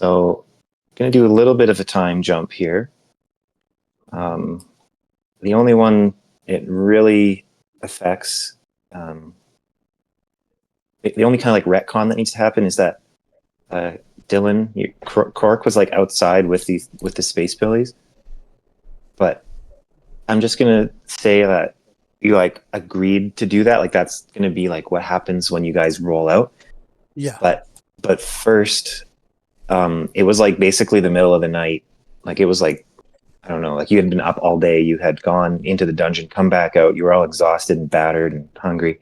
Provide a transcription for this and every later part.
So, going to do a little bit of a time jump here. The only one it really affects, the only kind of like retcon that needs to happen is that Dylan, Cork was like outside with the Spacebillies, but I'm just gonna say that you like agreed to do that. Like that's gonna be like what happens when you guys roll out. Yeah. But first, it was like basically the middle of the night. Like it was like, I don't know, like you had been up all day, you had gone into the dungeon, come back out, you were all exhausted and battered and hungry.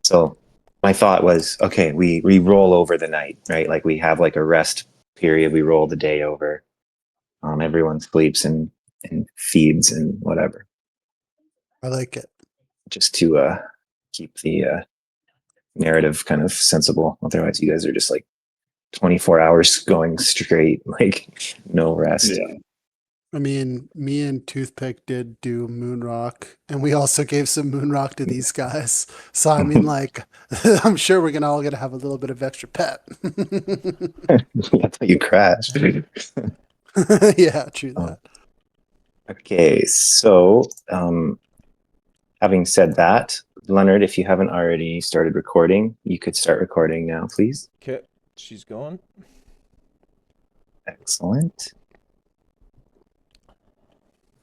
So my thought was, okay, we roll over the night, right? Like we have like a rest period, we roll the day over. Everyone sleeps and feeds and whatever. I like it. Just to keep the narrative kind of sensible. Otherwise, you guys are just like 24 hours going straight, like no rest. Yeah. I mean, me and Toothpick did do Moonrock, and we also gave some Moonrock to these guys. So, I mean, like, I'm sure we're all going to have a little bit of extra pep. That's how you crashed. Yeah, true that. Okay, so having said that, Leonard, if you haven't already started recording, you could start recording now, please. Okay, she's going. Excellent.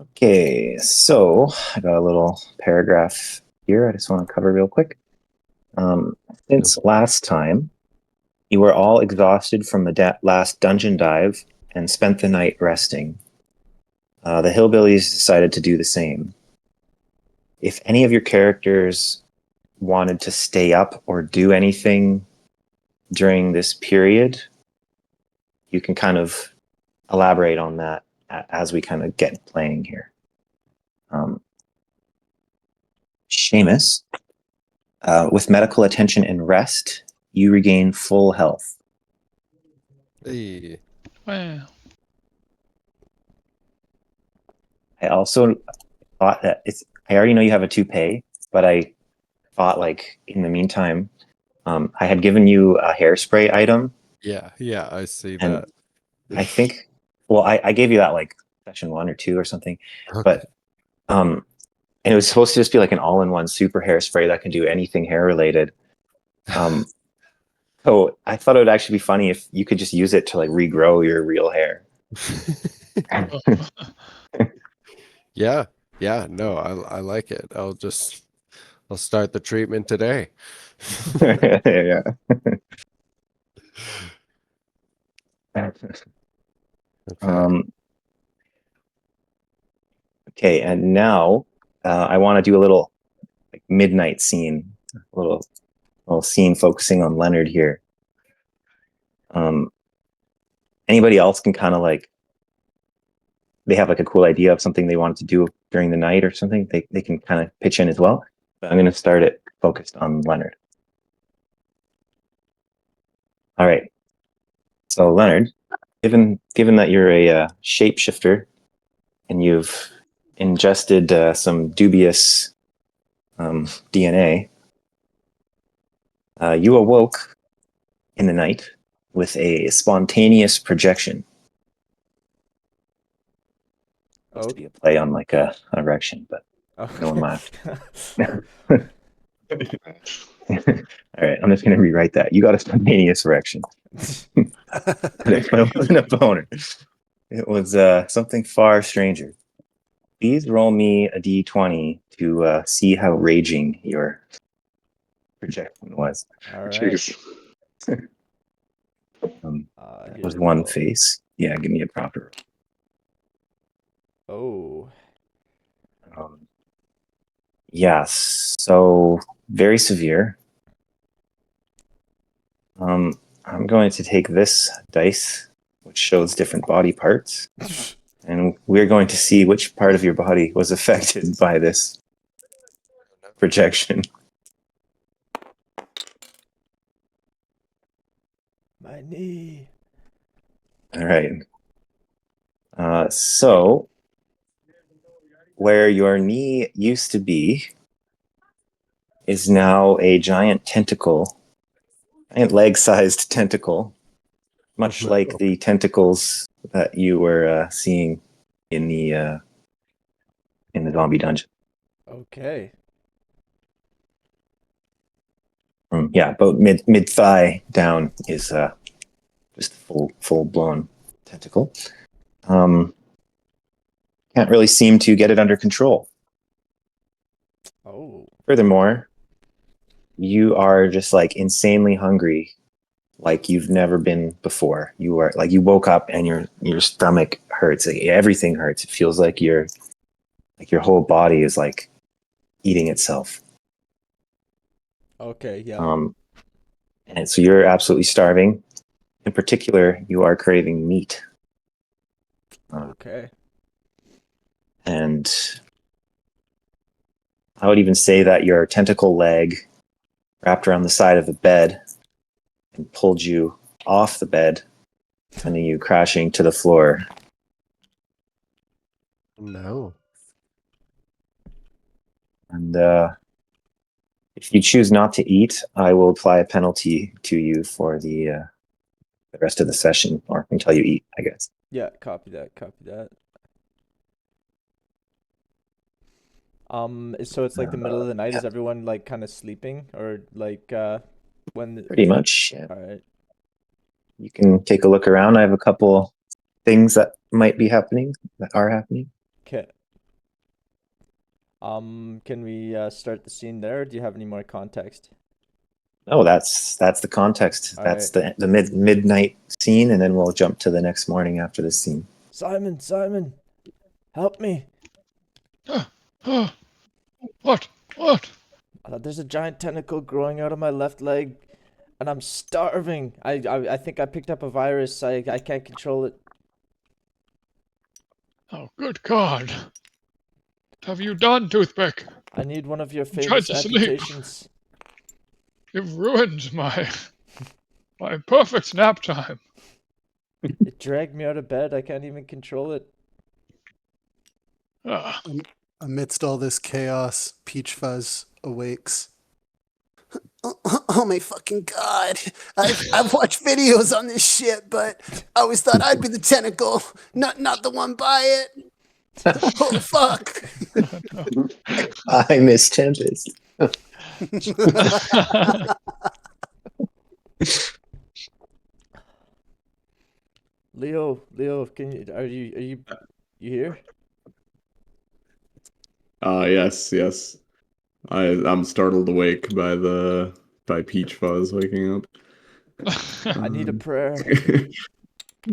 Okay, so I got a little paragraph here I just want to cover real quick. Since last time, you were all exhausted from the last dungeon dive and spent the night resting. The Hillbillies decided to do the same. If any of your characters wanted to stay up or do anything during this period, you can kind of elaborate on that as we kind of get playing here. Seamus, with medical attention and rest, you regain full health. Hey. Wow. I also thought that I already know you have a toupee, but I thought like in the meantime, I had given you a hairspray item. Yeah, I see And that. I think, well, I gave you that like session 1 or 2 or something, Okay. but and it was supposed to just be like an all-in-one super hairspray that can do anything hair related. So I thought it would actually be funny if you could just use it to like regrow your real hair. Yeah, no, I like it. I'll start the treatment today. Yeah. Okay, and now I want to do a little like midnight scene, a little scene focusing on Leonard here. Anybody else can kind of like, they have like a cool idea of something they wanted to do during the night or something, they can kind of pitch in as well. But I'm going to start it focused on Leonard. All right. So Leonard, given that you're a shapeshifter and you've ingested some dubious DNA, you awoke in the night with a spontaneous projection. Supposed to be a play on like a erection, but no one laughed. All right, I'm just going to rewrite that. You got a spontaneous erection. But it wasn't a boner. It was something far stranger. Please roll me a d20 to see how raging your projection was. All right. Jeez. It was one face. Yeah, give me a proper. Oh. Yes, so very severe. I'm going to take this dice, which shows different body parts, and we're going to see which part of your body was affected by this projection. My knee. All right. So where your knee used to be is now a giant tentacle, giant leg-sized tentacle much no. like the tentacles that you were seeing in the zombie dungeon. Okay. Yeah, about mid thigh down is just full blown tentacle. Can't really seem to get it under control. Oh. Furthermore, you are just like insanely hungry, like you've never been before. You are like you woke up and your stomach hurts. Like, everything hurts. It feels like your whole body is like eating itself. Okay, yeah. And so you're absolutely starving. In particular, you are craving meat. Okay. And I would even say that your tentacle leg wrapped around the side of the bed and pulled you off the bed, sending you crashing to the floor. No. And if you choose not to eat, I will apply a penalty to you for the rest of the session, or until you eat, I guess. Yeah, copy that, copy that. So it's like the middle of the night. Yeah, Is everyone like kind of sleeping or like when pretty much. Yeah. all right. You can take a look around. I have a couple things that might be happening, that are happening. Okay. Can we start the scene there? Or do you have any more context? Oh, that's the context. All That's right. the midnight scene, and then we'll jump to the next morning after this scene. Simon, help me. What? What? There's a giant tentacle growing out of my left leg, and I'm starving. I think I picked up a virus. I can't control it. Oh, good God. What have you done, Toothpick? I need one of your I tried famous to sleep. amputations. You've ruined my perfect nap time. It dragged me out of bed. I can't even control it. Ah, Amidst all this chaos, Peach Fuzz awakes. Oh my fucking god! I've watched videos on this shit, but I always thought I'd be the tentacle, not the one by it. Oh fuck! I miss Tempest. Leo, are you here? Yes. I'm startled awake by Peach Fuzz waking up. I need a Um, prayer.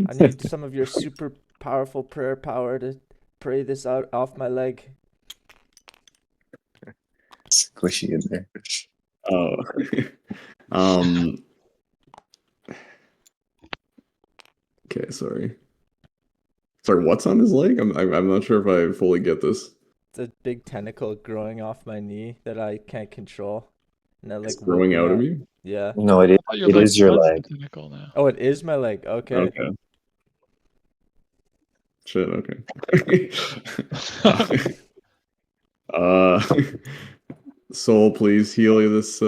I need some of your super powerful prayer power to pray this out off my leg. Squishy in there. oh, um. Okay, sorry. Sorry, what's on his leg? I'm not sure if I fully get this. It's a big tentacle growing off my knee that I can't control. And that It's like woke growing me out of up. you. Yeah. No, I thought your it leg is your was leg. the tentacle now. Oh, it is my leg. Okay. Okay. Shit. Okay. uh, Soul, please heal this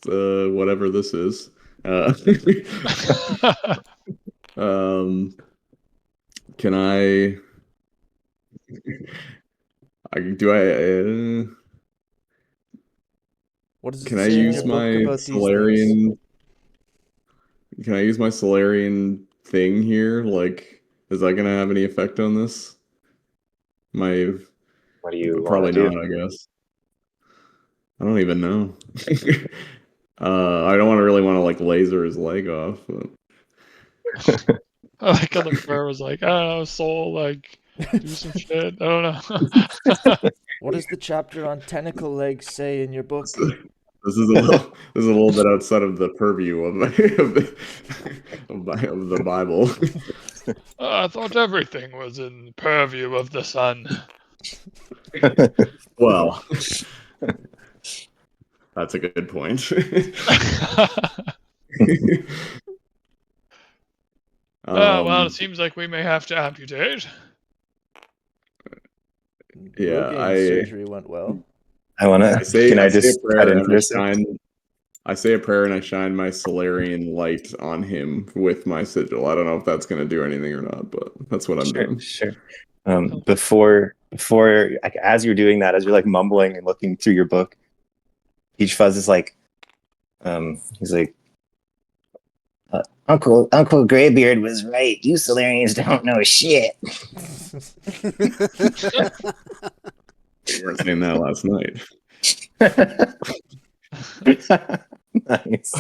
whatever this is. Um, can I do What does it can I say in your use book my about these things? Solarian? Can I use my Solarian thing here? Like, is that gonna have any effect on this? My What do you want to Probably do? not, I guess. I don't even know. I don't want to really want to like laser his leg off. But... I like how the prayer was like, oh, soul, like, do some shit. I don't know. What does the chapter on tentacle legs say in your book? This is a little bit outside of the purview of of the Bible. I thought everything was in the purview of the sun. Well, that's a good point. Well, it seems like we may have to amputate. Yeah, Rogain's surgery went well. I want I to. say Can I I say a just cut prayer in and for I a sec? shine. I say a prayer and I shine my Solarian light on him with my sigil. I don't know if that's going to do anything or not, but that's what I'm Sure, doing. sure. Before, like, as you're doing that, as you're like mumbling and looking through your book, Peach Fuzz is like, he's like, Uncle Graybeard was right. You Solarians don't know shit. You weren't saying that last night. Nice.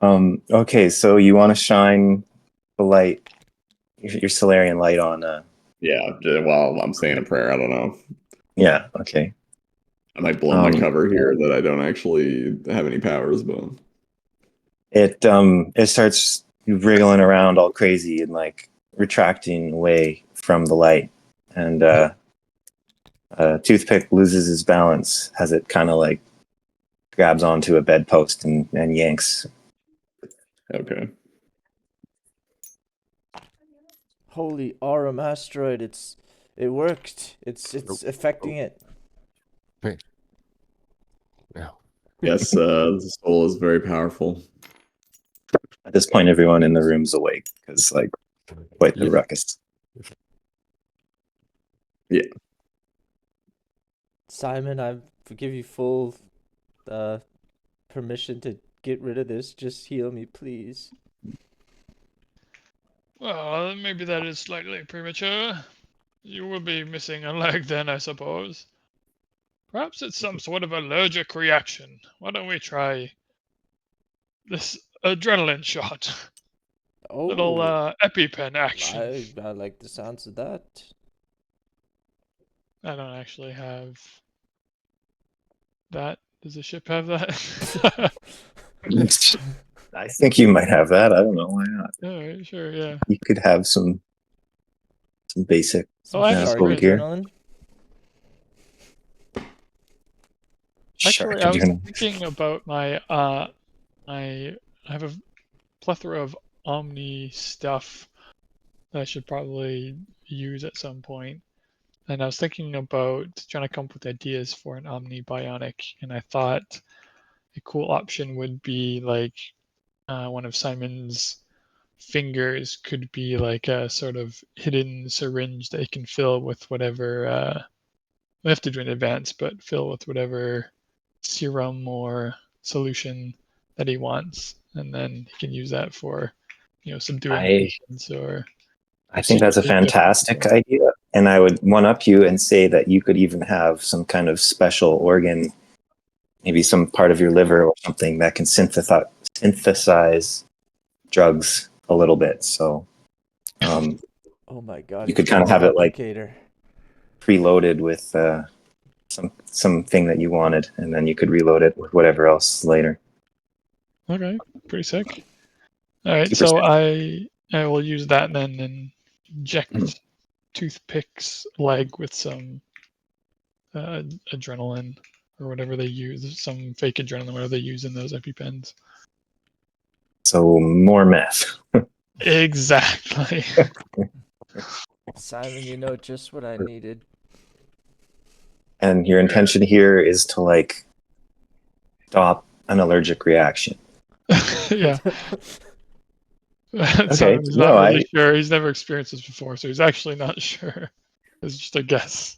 Okay, so you want to shine the light, your Solarian light on. Yeah, well, I'm saying a prayer. I don't know. Yeah. Okay. I might blow my cover here that I don't actually have any powers, but it starts wriggling around all crazy and like retracting away from the light, and Toothpick loses his balance as it kind of like grabs onto a bedpost and yanks. okay. Holy Aurum asteroid! It worked. It's affecting it. No. Yes, the soul is very powerful. At this point, everyone in the room's awake because like quite the ruckus. Yeah. Simon, I give you full permission to get rid of this. Just heal me, please. Well, maybe that is slightly premature. You will be missing a leg then, I suppose. Perhaps it's some sort of allergic reaction. Why don't we try this adrenaline shot? Oh, Little EpiPen action. I like the sounds of that. I don't actually have that. Does the ship have that? I think you might have that. I don't know why not. Alright, sure, yeah. You could have some basic Oh, I have Shark full gear. adrenaline. Shark Actually, I was adrenaline. thinking about my I have a plethora of Omni stuff that I should probably use at some point. And I was thinking about trying to come up with ideas for an Omni Bionic, and I thought a cool option would be like one of Simon's fingers could be like a sort of hidden syringe that you can fill with whatever. We have to do in advance, but fill with whatever serum or solution that he wants, and then he can use that for, subduing patients or. I think that's a fantastic idea. And I would one up you and say that you could even have some kind of special organ, maybe some part of your liver or something that can synthesize drugs a little bit. So Oh my god, you could kind of have it like replicator. preloaded with something that you wanted, and then you could reload it with whatever else later. Okay, pretty sick. All right, Super so sick. I will use that then and inject Toothpick's leg with some adrenaline or whatever they use, some fake adrenaline, whatever they use in those EpiPens. So more meth. Exactly. Simon, you know just what I needed. And your intention here is to like stop an allergic reaction. Yeah. Okay, So he's not really sure. He's never experienced this before, so he's actually not sure. It's just a guess.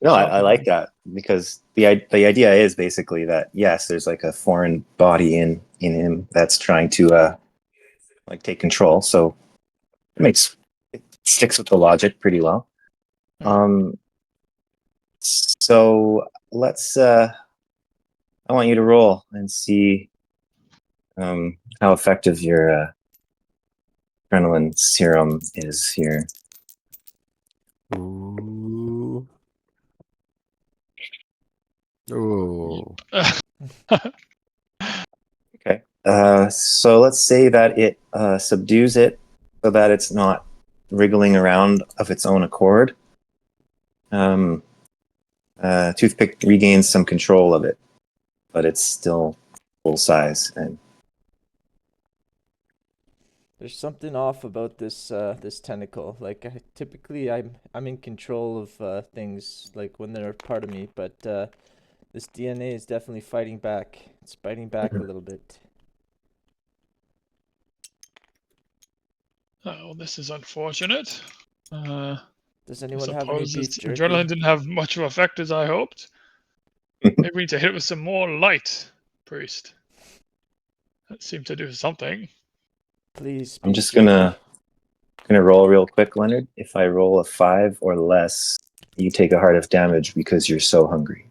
No, I like that because the idea is basically that yes, there's like a foreign body in him that's trying to like take control. So it sticks with the logic pretty well. So let's I want you to roll and see how effective your adrenaline serum is here. Ooh. Ooh. Okay. So let's say that it subdues it so that it's not wriggling around of its own accord. Toothpick regains some control of it, but it's still full size. And There's something off about this this tentacle. Like typically I'm in control of things like when they're part of me, but This DNA is definitely fighting back. It's biting back a little bit. Oh, this is unfortunate. I Does anyone have any suppose beef this jerky? adrenaline didn't have much of effect as I hoped. Maybe we need to hit it with some more light, priest. That seemed to do something. Please. I'm beef just jerky. gonna roll real quick, Leonard. If I roll a 5 or less, you take a heart of damage because you're so hungry.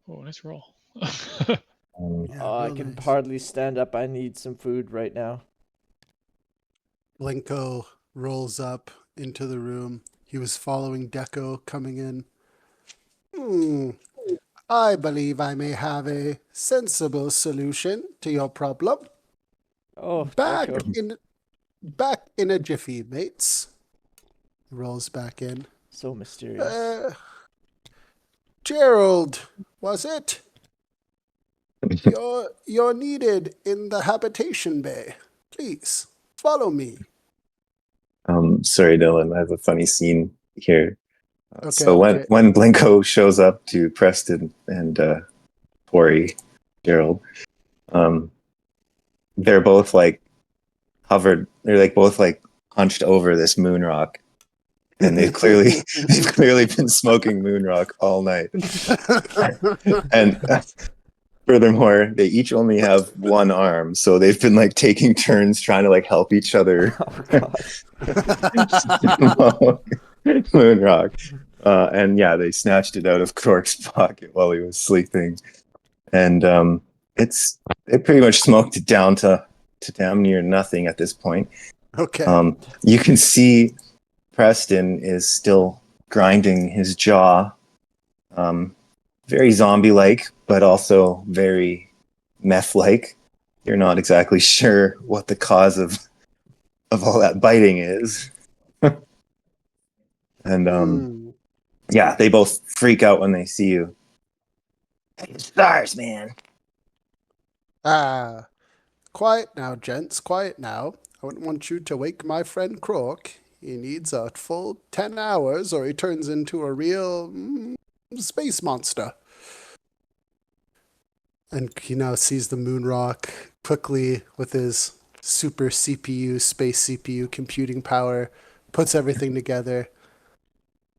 Oh, nice roll. Yeah, Oh, I real can nice. hardly stand up. I need some food right now. Blinko rolls up into the room. He was following Deco coming in. I believe I may have a sensible solution to your problem. Oh, Back Deco. in a jiffy, mates. Rolls back in. So mysterious. Gerald, was it? You're needed in the habitation bay. Please follow me. Sorry, Dylan. I have a funny scene here. So Okay. when Blinko shows up to Preston and Tori, Gerald, they're both like hovered. They're like both like hunched over this moon rock, and they've clearly been smoking moon rock all night. And furthermore, they each only have one arm, so they've been like taking turns trying to like help each other Oh, God. moon rock. And yeah, they snatched it out of Cork's pocket while he was sleeping, and they pretty much smoked it down to damn near nothing at this point. Okay. You can see Preston is still grinding his jaw, very zombie-like, but also very meth-like. You're not exactly sure what the cause of all that biting is. And yeah, they both freak out when they see you. Hey, stars, man. Quiet now, gents. Quiet now. I wouldn't want you to wake my friend Croak. He needs a full 10 hours or he turns into a real space monster. And he now sees the moon rock quickly with his super CPU, space CPU computing power, puts everything together.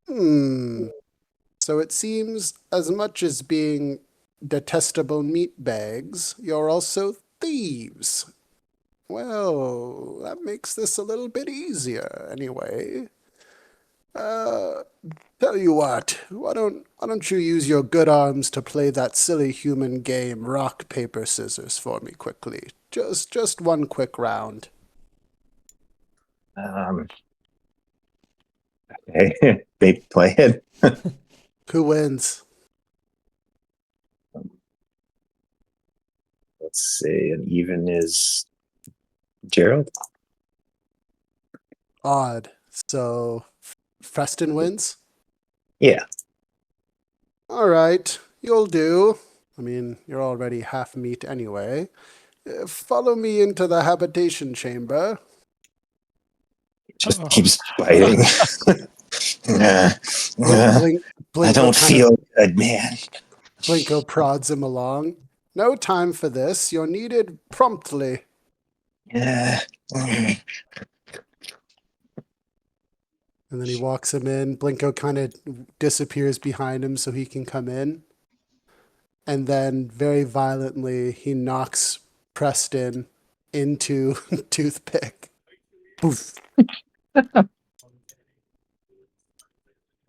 So it seems as much as being detestable meat bags, you're also thieves. Well, that makes this a little bit easier, anyway. Tell you what, why don't you use your good arms to play that silly human game, rock, paper, scissors, for me quickly? Just one quick round. Okay. They play it. Who wins? Let's say an even is Gerald. Odd. So, Preston wins? Yeah. All right, you'll do. I mean, you're already half meat anyway. Follow me into the habitation chamber. Just Uh-oh. keeps biting. I don't feel good, man. Blinko prods him along. No time for this. You're needed promptly. Yeah. And then he walks him in. Blinko kind of disappears behind him so he can come in. And then very violently, he knocks Preston into Toothpick. Poof.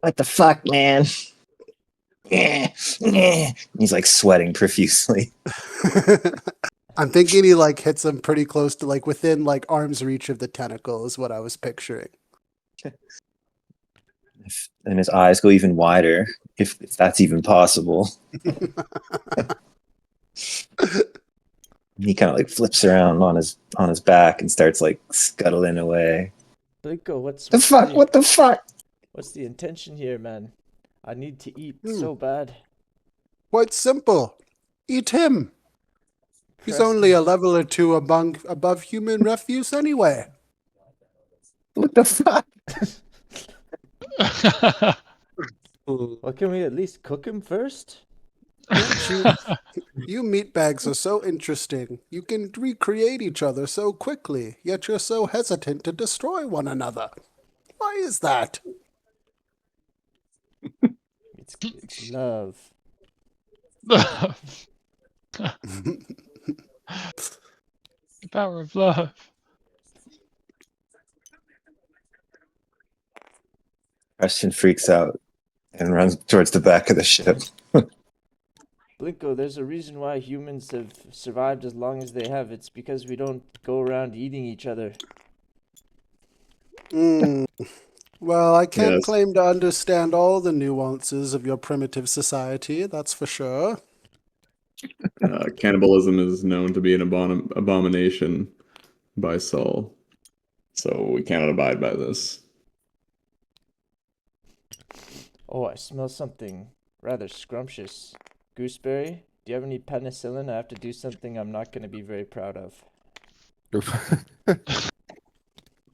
What the fuck, man? He's like sweating profusely. I'm thinking he like hits him pretty close to like within like arm's reach of the tentacle is what I was picturing. And his eyes go even wider, if that's even possible. He kind of like flips around on his back and starts like scuttling away. Blinko, what's The fuck? What the fuck? What's the intention here, man? I need to eat so bad. Quite simple. Eat him. He's only a level or two above human refuse anyway. What the fuck? Well, can we at least cook him first? Don't you? You meatbags are so interesting. You can recreate each other so quickly, yet you're so hesitant to destroy one another. Why is that? It's love. The power of love. Preston freaks out and runs towards the back of the ship. Blinko, there's a reason why humans have survived as long as they have. It's because we don't go around eating each other. Well, I can't Yes. claim to understand all the nuances of your primitive society, that's for sure. Cannibalism is known to be an abomination by Saul, so we cannot abide by this. Oh, I smell something rather scrumptious. Gooseberry, do you have any penicillin? I have to do something I'm not going to be very proud of.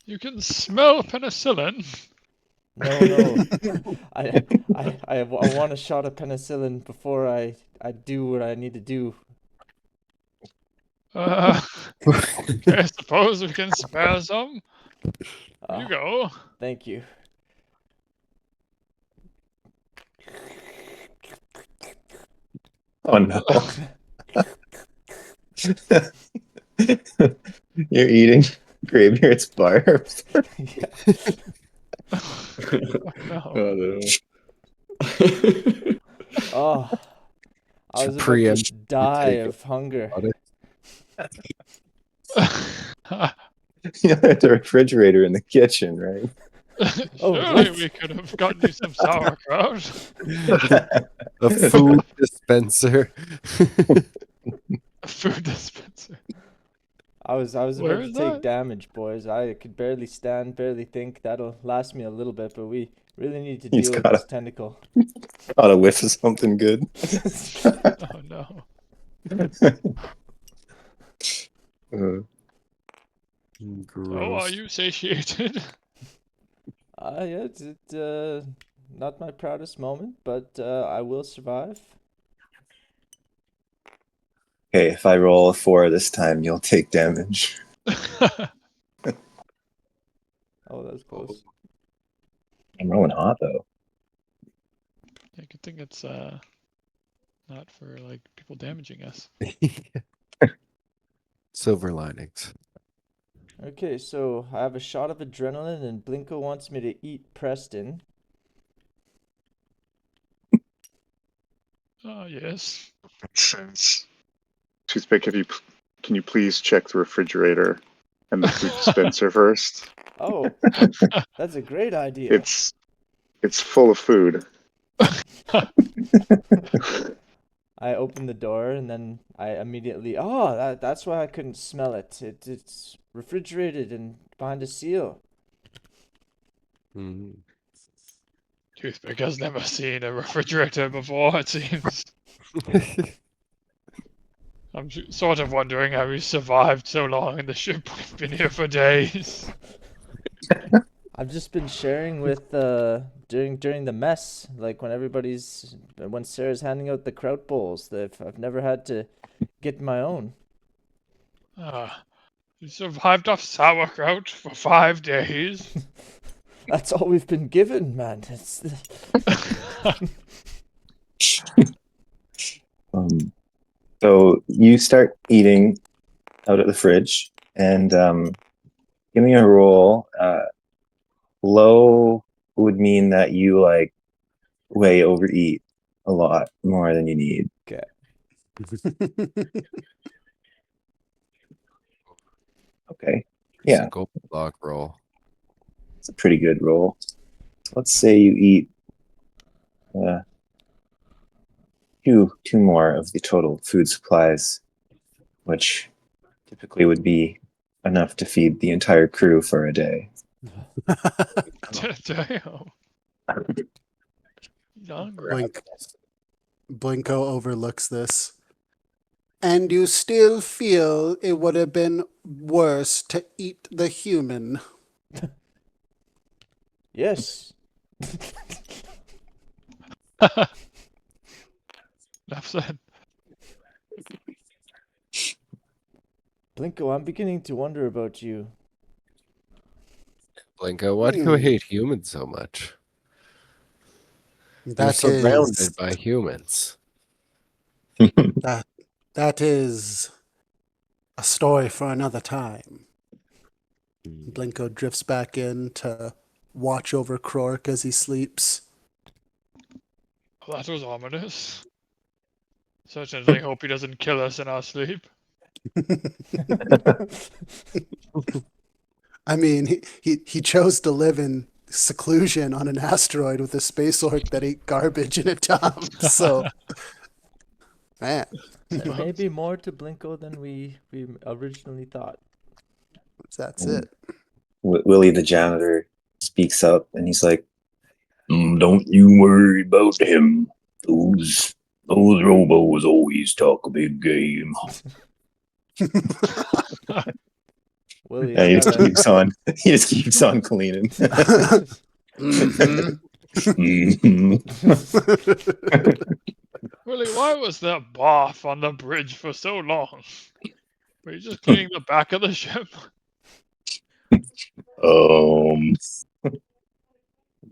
You can smell penicillin. No. I want a shot of penicillin before I do what I need to do. I suppose we can spare some. Here Ah, you go. thank you. Oh no. You're eating Graybeard's barbs. Yeah. No. Oh, no. Oh, I was about to Preemptively die take of hunger. about it. You have the refrigerator in the kitchen, right? Oh, Surely what? we could have gotten you some sauerkraut. A food dispenser. A food dispenser. I was Where about to is take that? damage, boys. I could barely stand, barely think. That'll last me a little bit, but we really need to He's deal with got this a- tentacle. Got a whiff of something good. Oh no. Uh, Oh, are Gross. you satiated? Yeah, it's not my proudest moment, but I will survive. okay, if I roll a 4 this time, you'll take damage. Oh, that was close. I'm rolling hot though. Yeah, good thing it's not for like people damaging us. Silver linings. Okay, so I have a shot of adrenaline, and Blinko wants me to eat Preston. Oh yes. Since Toothpick, can you please check the refrigerator and the food dispenser first? Oh, that's a great idea. It's full of food. I open the door and then I immediately, oh, that's why I couldn't smell it. It's refrigerated and behind a seal. Mm. Toothpick has never seen a refrigerator before, it seems. I'm sort of wondering how he survived so long in the ship. We've been here for days. I've just been sharing with during the mess, like when Sarah's handing out the kraut bowls. I've never had to get my own. You survived off sauerkraut for 5 days. That's all we've been given, man. So you start eating out of the fridge, and give me a roll. Low would mean that you like way overeat a lot more than you need. Okay. Okay, It's yeah, a gold block roll. it's a pretty good roll. Let's say you eat two more of the total food supplies, which typically would be enough to feed the entire crew for a day. Damn. He's hungry. Blinko overlooks this. And you still feel it would have been worse to eat the human. Yes. Enough said. Blinko, I'm beginning to wonder about you. Blinko, why do you hate humans so much? You're That surrounded is by humans. that is a story for another time. Blinko drifts back in to watch over Krork as he sleeps. Well, that was ominous. Certainly hope he doesn't kill us in our sleep. I mean, he chose to live in seclusion on an asteroid with a space orc that ate garbage in a tub. So, man, There may be more to Blinko than we originally thought. that's it. Willie the janitor speaks up and he's like, don't you worry about him. Those robos always talk a big game. Willie, And I he just gotta. keeps on. He just keeps on cleaning. Mhm. Really, why was there barf on the bridge for so long? Were you just cleaning the back of the ship?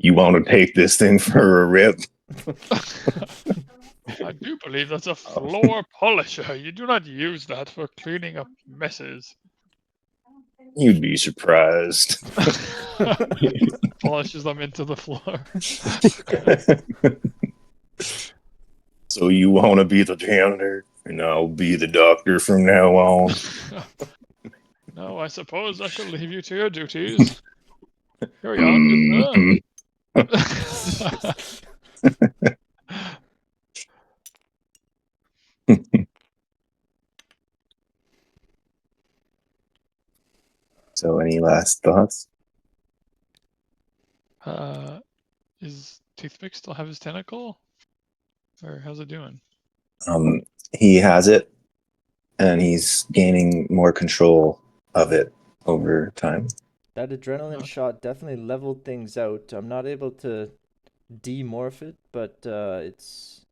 You want to take this thing for a rip? I do believe that's a floor polisher. You do not use that for cleaning up messes. You'd be surprised. Polishes them into the floor. So you want to be the janitor, and I'll be the doctor from now on. No, I suppose I shall leave you to your duties. Carry on, good sir. So, any last thoughts? Is Toothpick still have his tentacle? Or how's it doing? He has it, and he's gaining more control of it over time. That adrenaline shot definitely leveled things out. I'm not able to demorph it, but it's.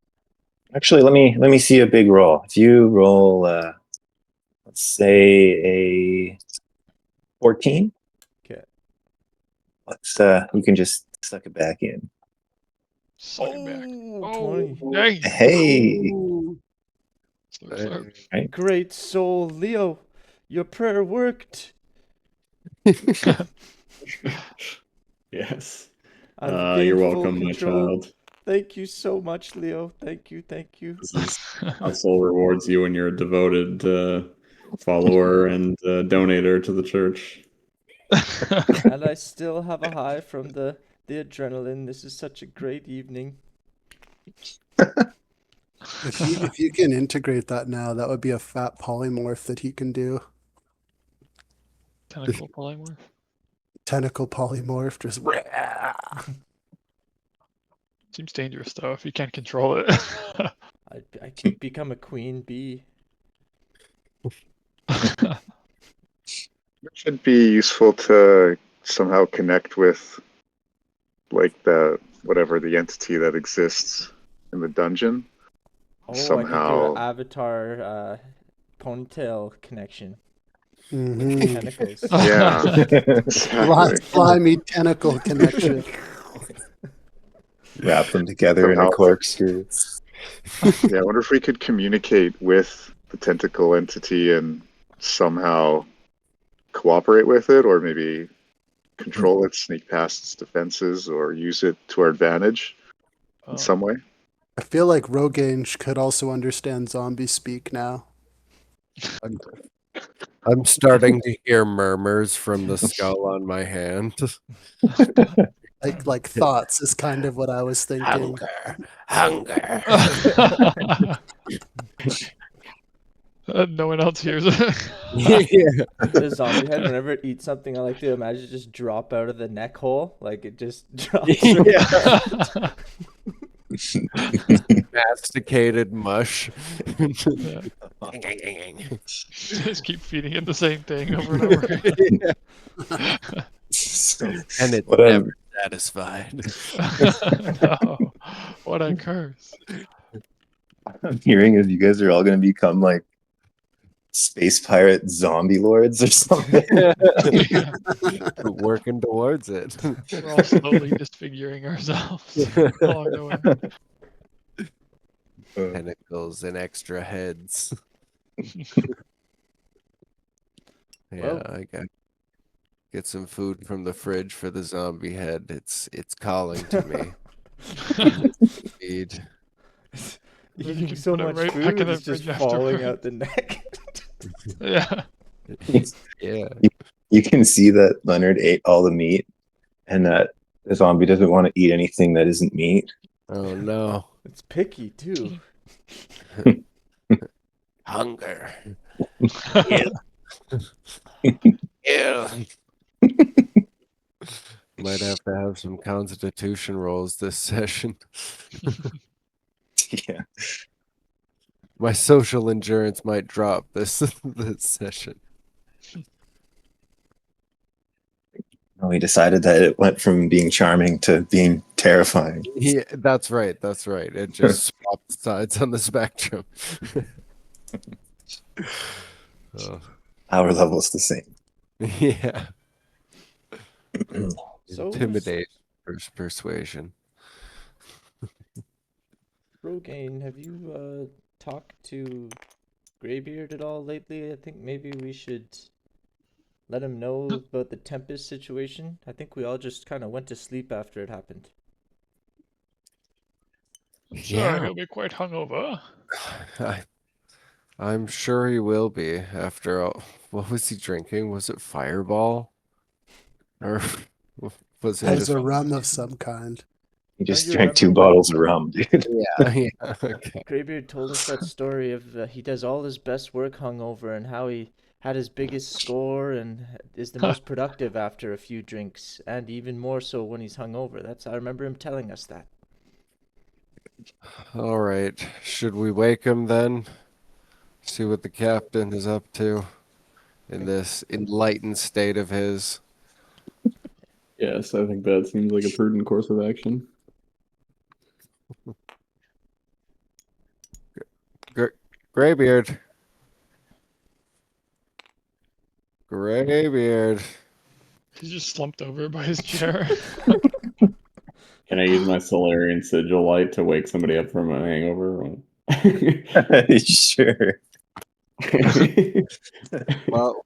Actually, let me see a big roll. If you roll, let's say a 14. Okay. Let's you can just suck it back in. Suck it back. Oh, 20. Dang. Hey, Slurp, slurp. right? Great soul, Leo. Your prayer worked. Yes. I've gained You're full welcome, my control. child. Thank you so much, Leo. Thank you, thank you. This is how soul rewards you when you're a devoted follower and donator to the church. And I still have a high from the adrenaline. This is such a great evening. If you can integrate that now, that would be a fat polymorph that he can do. Tentacle polymorph. Tentacle polymorph, just Seems dangerous though if you can't control it. I could become a queen bee. It should be useful to somehow connect with, like, the whatever the entity that exists in the dungeon. Oh, I could do Somehow. an avatar ponytail connection. Mhm. Tentacles. Yeah, exactly. Fly me tentacle connection. Wrap them together in a Somehow. corkscrew. Yeah, I wonder if we could communicate with the tentacle entity and somehow cooperate with it, or maybe control it, sneak past its defenses, or use it to our advantage in some way. I feel like Rogange could also understand zombie speak now. I'm starting to hear murmurs from the skull on my hand. Like thoughts is kind of what I was thinking. Hunger. No one else hears it. Yeah. The zombie head, whenever it eats something, I like to imagine it just drop out of the neck hole. Like it just drops. Yeah. Masticated mush. Just keep feeding it the same thing over and over again. And it's What a- never satisfied. No, what a curse. I'm hearing is you guys are all going to become like space pirate zombie lords or something. Yeah, Working towards it. we're all slowly disfiguring ourselves along the way. Tentacles and extra heads. Yeah, Well- I got get some food from the fridge for the zombie head. It's calling to me. Feed. You Eating can so put it much right back food in the is just fridge falling afterward. out the neck. Yeah. Yeah. You can see that Leonard ate all the meat and that the zombie doesn't want to eat anything that isn't meat. Oh no. It's picky too. Hunger. Yeah. Yeah. Might have to have some constitution rolls this session. Yeah. My social endurance might drop this session. We decided that it went from being charming to being terrifying. Yeah, that's right. That's right. It just swapped sides on the spectrum. Oh, Our level's the same. yeah. So, Intimidate versus persuasion. Rogaine, have you talked to Greybeard at all lately? I think maybe we should let him know about the Tempest situation. I think we all just kind of went to sleep after it happened. Sure, Yeah. he'll be quite hungover. I'm sure he will be after all. What was he drinking? Was it Fireball? Or was it It was just a rum of some kind. He just you drank 2 remember when- bottles of rum, dude. yeah, yeah, okay. Greybeard told us that story of he does all his best work hungover and how he had his biggest score and is the most productive after a few drinks, and even more so when he's hungover. I remember him telling us that. All right. Should we wake him then? See what the captain is up to in this enlightened state of his. Yes, I think that seems like a prudent course of action. Greybeard. Greybeard. He's just slumped over by his chair. Can I use my Solarian Sigil light to wake somebody up from a hangover? Sure.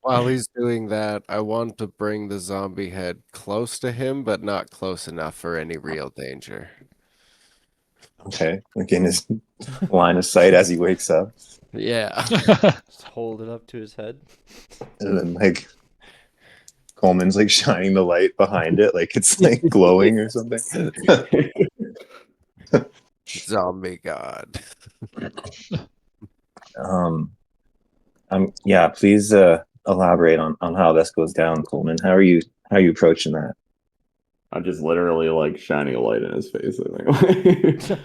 While he's doing that, I want to bring the zombie head close to him, but not close enough for any real danger. Okay. Like in his line of sight as he wakes up. Yeah. Just hold it up to his head. And then like Coleman's like shining the light behind it, like it's like glowing or something. Zombie god. Yeah, please elaborate on how this goes down, Coleman. How are you approaching that? I'm just literally like shining a light in his face, I think.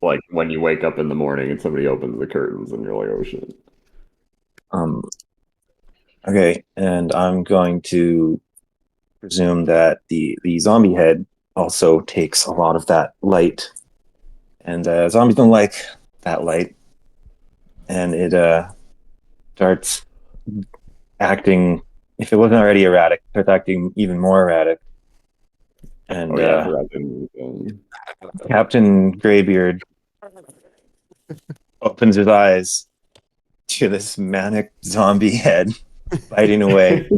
Like when you wake up in the morning and somebody opens the curtains and you're like, oh shit. Okay, and I'm going to presume that the zombie head also takes a lot of that light, and zombies don't like that light, and it starts acting. If it wasn't already erratic, starts acting even more erratic. And Oh yeah, I forgot to Captain Greybeard opens his eyes to this manic zombie head biting away.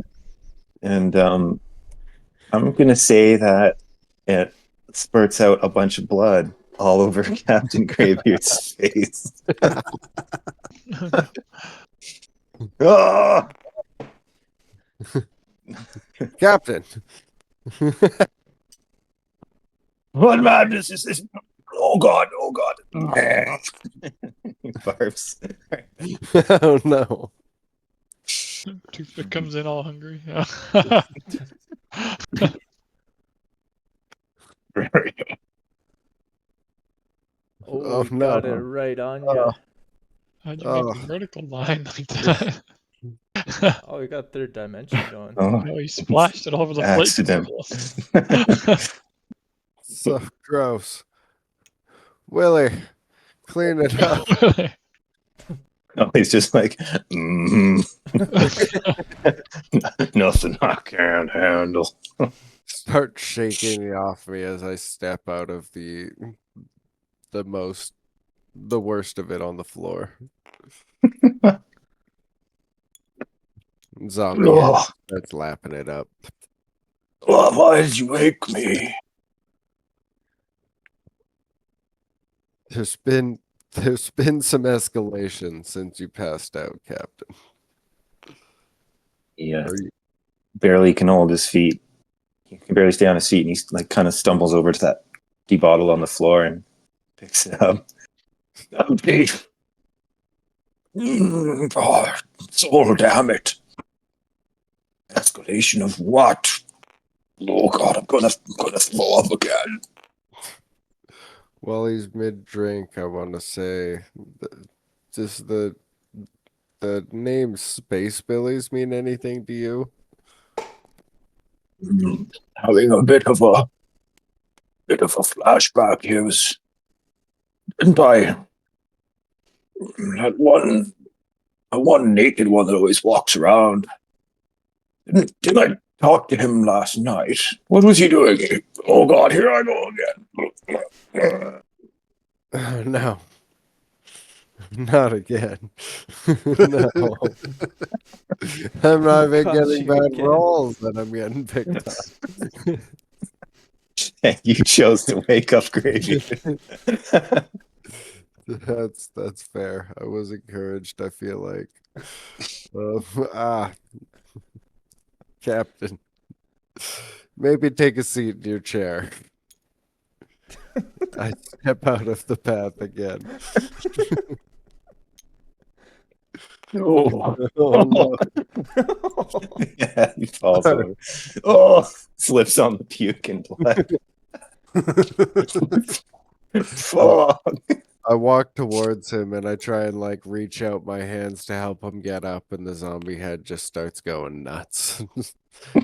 And I'm going to say that it spurts out a bunch of blood all over Captain Greybeard's face. Ah! Captain. What madness is this? Oh God! Oh God! He barfs. Oh no. Toothpick comes in all hungry. Yeah. Oh, Oh, we got no. it right on ya. How'd you make Oh. a vertical line like that? Oh, we got third dimension going. Oh, No, he splashed it all over the plate. accident. So gross. Willie, clean it up. Oh, he's just like, nothing I can't handle. Start shaking it off me as I step out of the worst of it on the floor. Zombie head Oh, starts lapping it up. why did you wake me? There's been some escalation since you passed out, Captain. Yeah, Are you, barely can hold his feet. He can barely stay on his feet, and he's like kind of stumbles over to that empty bottle on the floor and picks it up. Empty. Oh, damn it. Escalation of what? Oh God, I'm gonna throw up again. while he's mid-drink, I want to say, does the name Spacebillies mean anything to you? Having a bit of a flashback here. Didn't I? That one naked one that always walks around. Didn't I talk to him last night? What was he doing? Oh God, here I go again. No. Not again. No. I'm not even Caught getting you bad again. rolls that I'm getting picked up. You chose to wake up Gravy. That's fair. I was encouraged, I feel like. Captain. Maybe take a seat in your chair. I step out of the path again. Oh, Oh no. yeah, he falls over. Oh, slips on the puke and blood. Fuck. I walk towards him and I try and like reach out my hands to help him get up, and the zombie head just starts going nuts.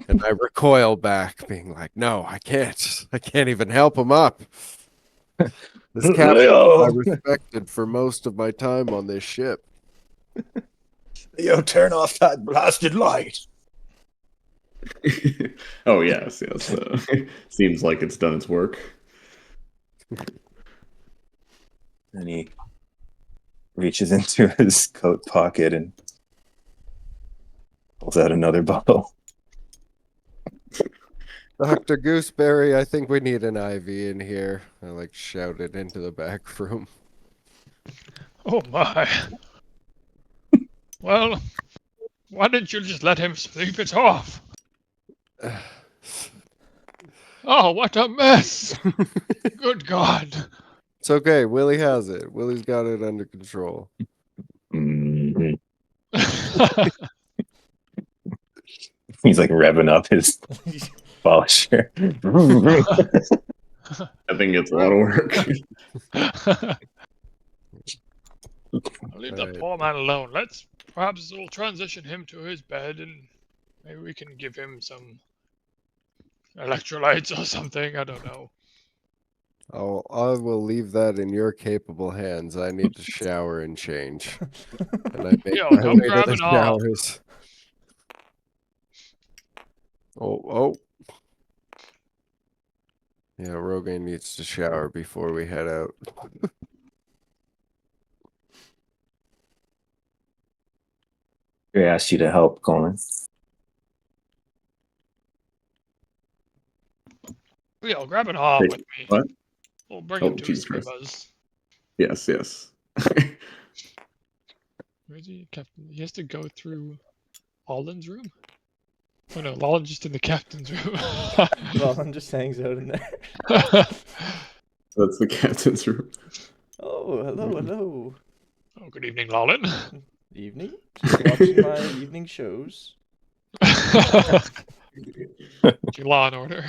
And I recoil back, being like, no, I can't. I can't even help him up. This captain I respected for most of my time on this ship. Yo, turn off that blasted light. Oh yes. Seems like it's done its work. And he reaches into his coat pocket and pulls out another bottle. Dr. Gooseberry, I think we need an IV in here. I like shouted into the back room. Oh my. Well, why didn't you just let him sleep it off? Oh, what a mess! Good God. It's okay. Willie has it. Willie's got it under control. Mhm. He's like revving up his polisher. I think it's a lot of work. I'll leave the Right. poor man alone. Perhaps we'll transition him to his bed and maybe we can give him some electrolytes or something. I don't know. I will leave that in your capable hands. I need to shower and change. And I make Yo, my come way to grab the an arm. showers. Oh. Yeah, Rogaine needs to shower before we head out. I asked you to help, Colin. Yo, grab an arm with me. What? We'll bring Oh, him to his Jesus Christ. chambers. Yes. Where's he, Captain? He has to go through Alden's room? Oh no, Alden's just in the captain's room. Roland just hangs out in there. That's the captain's room. Oh, hello. Oh, good evening, Lolin. Evening? Just watching my evening shows. Law and Order.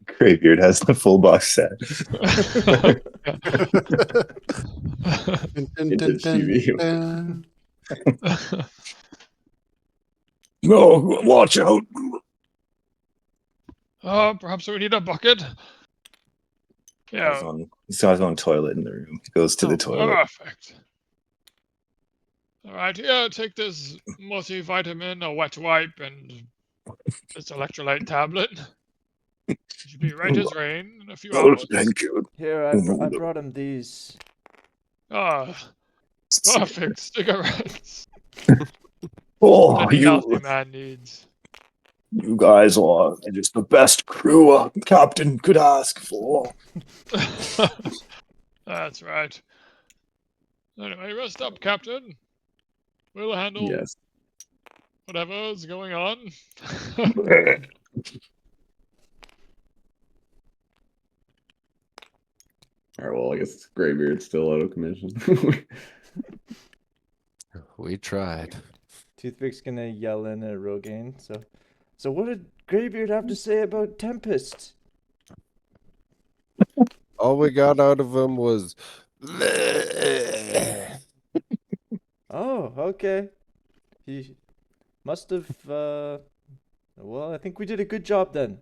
Greybeard has the full box set. Vintage TV. No, watch out. Perhaps we need a bucket. Yeah. He's got his own toilet in the room. He goes to the toilet. Perfect. All right, here, take this multivitamin, a wet wipe, and this electrolyte tablet. It should be right as rain in a few Oh, hours. thank you. Here, I brought him these. Ah, perfect cigarettes. Oh, Any healthy man needs. you guys are just the best crew a captain could ask for. That's right. Anyway, rest up, Captain. We'll handle Yes. whatever's going on. All right. Well, I guess Graybeard's still out of commission. We tried. Toothpick's gonna yell in at Rogaine. So what did Graybeard have to say about Tempest? All we got out of him was. Oh, okay. He must have. Well, I think we did a good job then.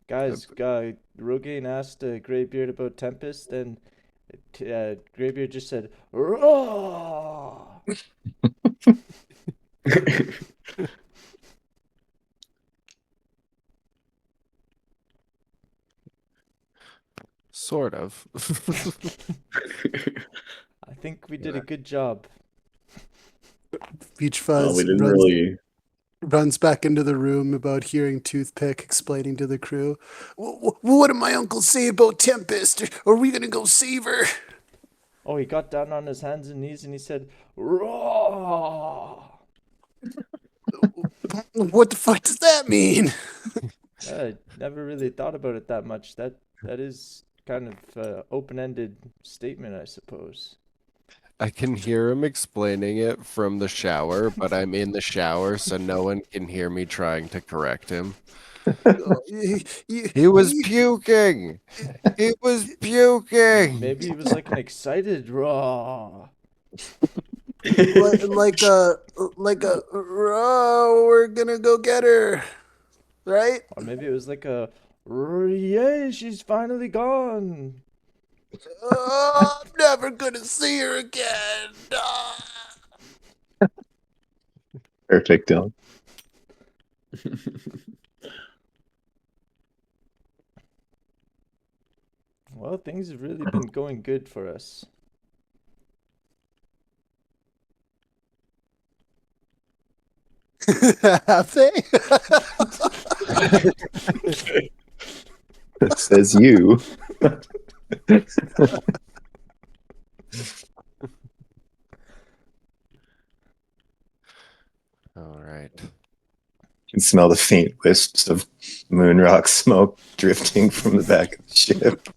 Guys, Rogaine asked Graybeard about Tempest, and Graybeard just said, "Roar!" Sort of. I think we did a good job. Peach we Fuzz didn't runs, really. runs back into the room about hearing Toothpick explaining to the crew, What did my uncle say about Tempest? Are we going to go save her? Oh, he got down on his hands and knees and he said, "Roar!" What the fuck does that mean? I never really thought about it that much. That is kind of open-ended statement, I suppose. I can hear him explaining it from the shower, but I'm in the shower, so no one can hear me trying to correct him. He was puking. He was puking. Maybe he was like an excited roar. like a, we're gonna go get her, right? Or maybe it was like a, "Yay, she's finally gone." I'm never gonna see her again. Perfect, Dylan. Well, things have really been going good for us. Have they? Says you. All right. You can smell the faint wisps of moon rock smoke drifting from the back of the ship.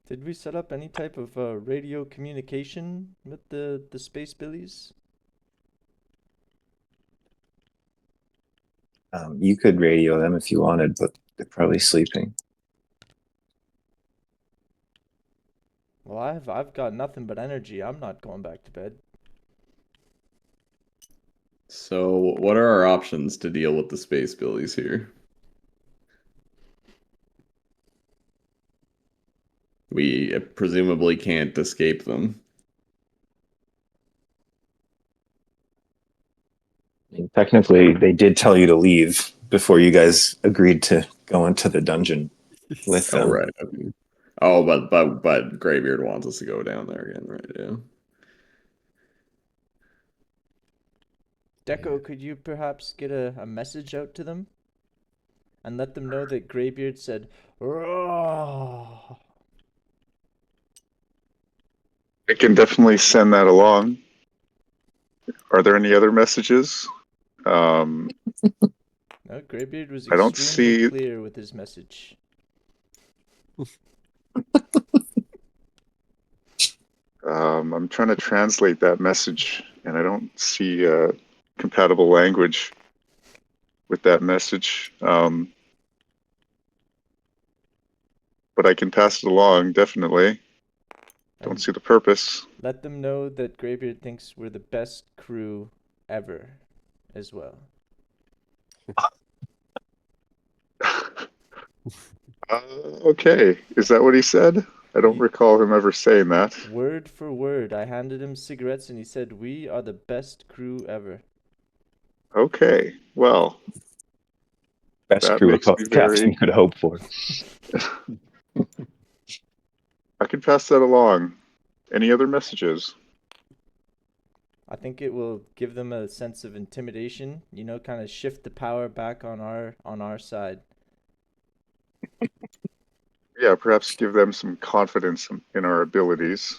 Did we set up any type of radio communication with the Spacebillies? You could radio them if you wanted, but they're probably sleeping. Well, I've got nothing but energy. I'm not going back to bed. So, what are our options to deal with the Spacebillies here? We presumably can't escape them. I mean, technically, they did tell you to leave before you guys agreed to go into the dungeon with them. Oh, right. Okay. Oh, but Graybeard wants us to go down there again, right? Yeah. Deco, could you perhaps get a message out to them? And let them know that Graybeard said, "Roar!" I can definitely send that along. Are there any other messages? No, Graybeard was I don't extremely see- clear with his message. I'm trying to translate that message, and I don't see compatible language with that message. But I can pass it along, definitely. Don't And see the purpose. let them know that Greybeard thinks we're the best crew ever as well. Okay, is that what he said? I don't Ye- recall him ever saying that. Word for word, I handed him cigarettes and he said, "We are the best crew ever." Okay, well, Best that crew makes a me captain very. could hope for. I can pass that along. Any other messages? I think it will give them a sense of intimidation, you know, kind of shift the power back on our side. Yeah, perhaps give them some confidence in our abilities.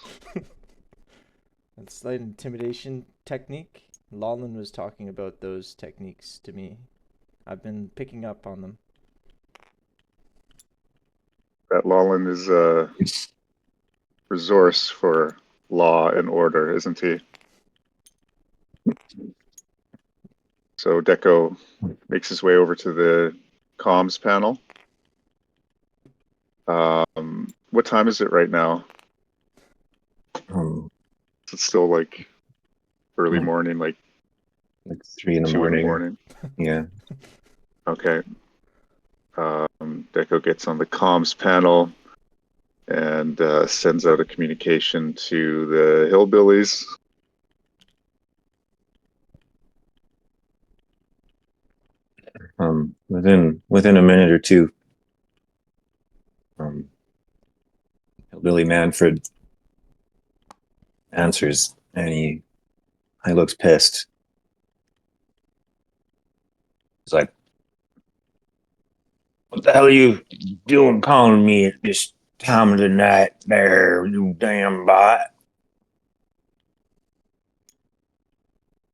And slight intimidation technique. Lawlin was talking about those techniques to me. I've been picking up on them. That Lawlin is a resource for law and order, isn't he? So Deco makes his way over to the comms panel. What time is it right now? Um, Is it still like early Like- morning, like like 3 in the 2 in the morning. morning? Yeah. Okay. Deco gets on the comms panel and sends out a communication to the hillbillies. Within a minute or two, Billy Manfred answers, and he looks pissed. He's like, "What the hell are you doing calling me at this time of the night there, you damn bot?"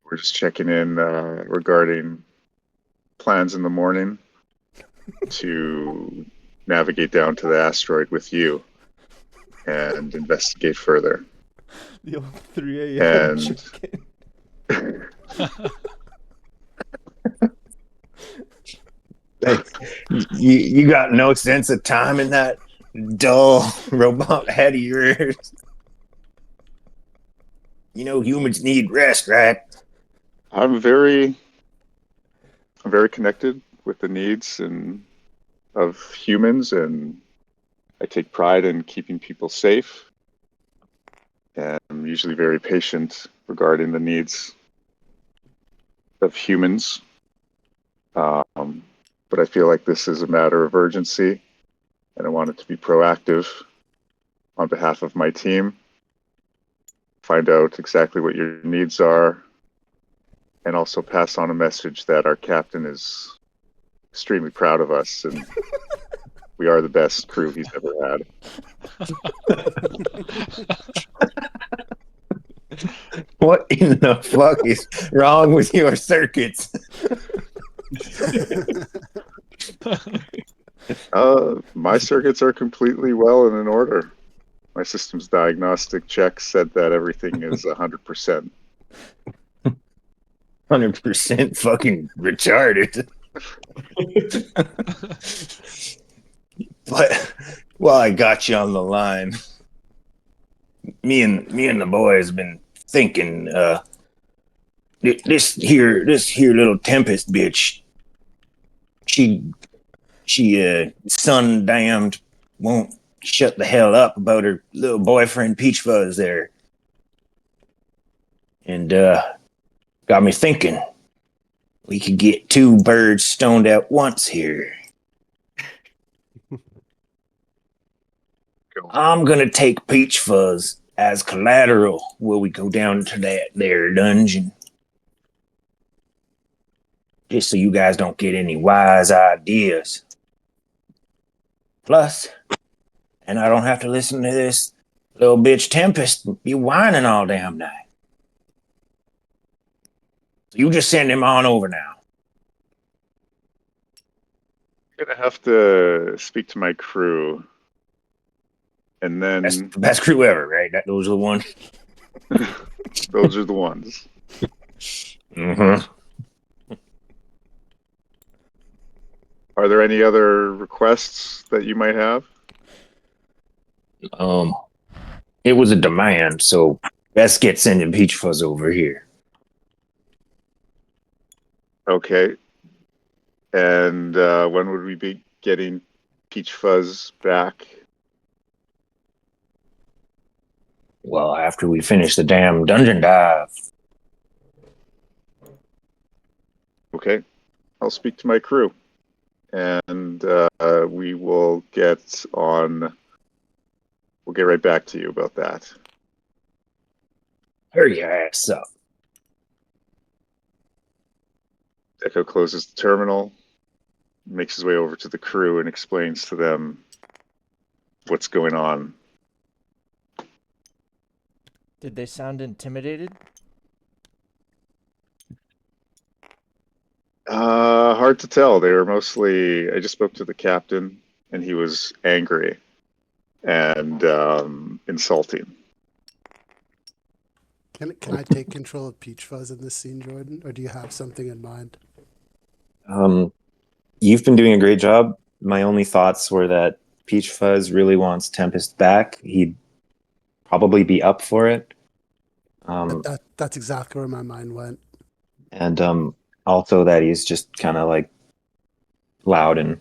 We're just checking in regarding plans in the morning to navigate down to the asteroid with you and investigate further. The old 3 a.m. And check-in. Hey, you got no sense of time in that dull robot head of yours. You know humans need rest, right? I'm very connected with the needs of humans, and I take pride in keeping people safe. And I'm usually very patient regarding the needs of humans. But I feel like this is a matter of urgency, and I want it to be proactive on behalf of my team. Find out exactly what your needs are, and also pass on a message that our captain is extremely proud of us, and we are the best crew he's ever had. What in the fuck is wrong with your circuits? My circuits are completely well and in order. My system's diagnostic check said that everything is 100%. 100% fucking retarded. But while I got you on the line, me and the boys been thinking, this here little Tempest bitch, she sun damned won't shut the hell up about her little boyfriend Peach Fuzz there, and got me thinking we could get two birds stoned at once here. I'm gonna take Peach Fuzz as collateral while we go down to that there dungeon. Just so you guys don't get any wise ideas. Plus, and I don't have to listen to this little bitch Tempest be whining all damn night. So you just send him on over now. I'm gonna have to speak to my crew, and That's then the best crew ever, right? Those are the ones. those are the ones. Mm-hmm. Are there any other requests that you might have? It was a demand, so let's get sending Peach Fuzz over here. Okay. And when would we be getting Peach Fuzz back? Well, after we finish the damn dungeon dive. Okay. I'll speak to my crew. And we will get on. We'll get right back to you about that. Hurry your ass up. Echo closes the terminal, makes his way over to the crew, and explains to them what's going on. Did they sound intimidated? Hard to tell. They were mostly. I just spoke to the captain, and he was angry and insulting. Can I take control of Peach Fuzz in this scene, Jordan, or do you have something in mind? You've been doing a great job. My only thoughts were that Peach Fuzz really wants Tempest back. He'd probably be up for it. That's exactly where my mind went. And also that he's just kind of like loud and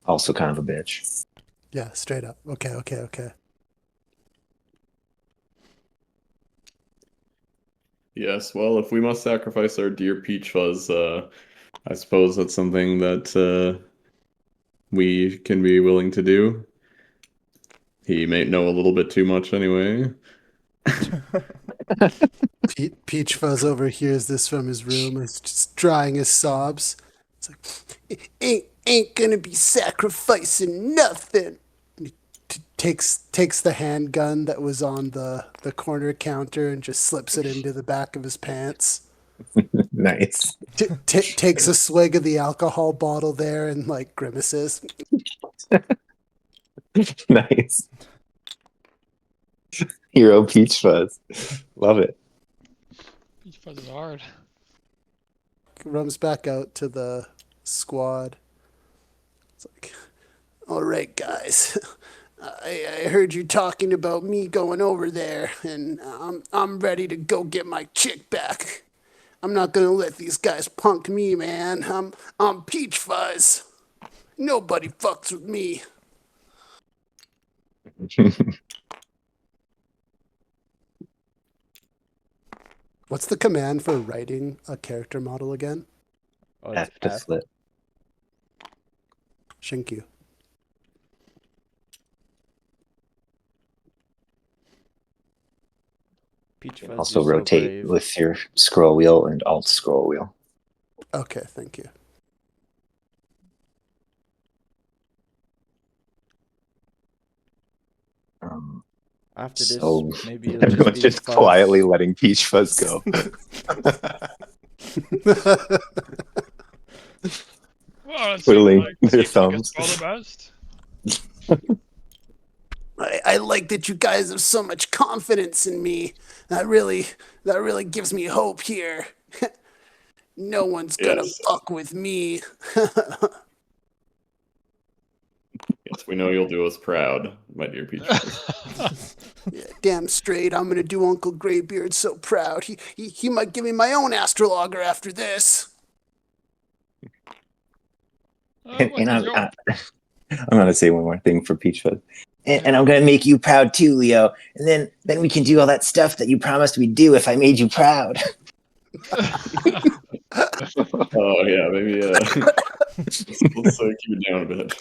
also kind of a bitch. Yeah, straight up. Okay. Yes, well, if we must sacrifice our dear Peach Fuzz, I suppose that's something that we can be willing to do. He may know a little bit too much anyway. Peach Fuzz overhears this from his room. He's just drying his sobs. It's like, ain't gonna be sacrificing nothing. And he takes the handgun that was on the corner counter and just slips it into the back of his pants. Nice. Takes a swig of the alcohol bottle there and like grimaces. Nice. Hero Peach Fuzz. Love it. Peach Fuzz is hard. Runs back out to the squad. It's like, all right, guys. I heard you talking about me going over there, and I'm ready to go get my chick back. I'm not gonna let these guys punk me, man. I'm Peach Fuzz. Nobody fucks with me. What's the command for writing a character model again? Oh, it's F to F. flip. Thank you. Peach Fuzz, Also you're so rotate brave. with your scroll wheel and alt scroll wheel. Okay, thank you. After this, So maybe you'll everyone's just be just Fuzz. quietly letting Peach Fuzz go. Well, it seems Twiddling like their seems like it's thumbs. all the best. I like that you guys have so much confidence in me. That really gives me hope here. No one's gonna Yes. fuck with me. Yes, we know you'll do us proud, my dear Peach Fuzz. Yeah, damn straight, I'm gonna do Uncle Greybeard so proud. He might give me my own astrologer after this. And What is your I'm gonna say one more thing for Peach Fuzz. And I'm gonna make you proud too, Leo. And then we can do all that stuff that you promised we'd do if I made you proud. Oh yeah, maybe let's keep it down a bit.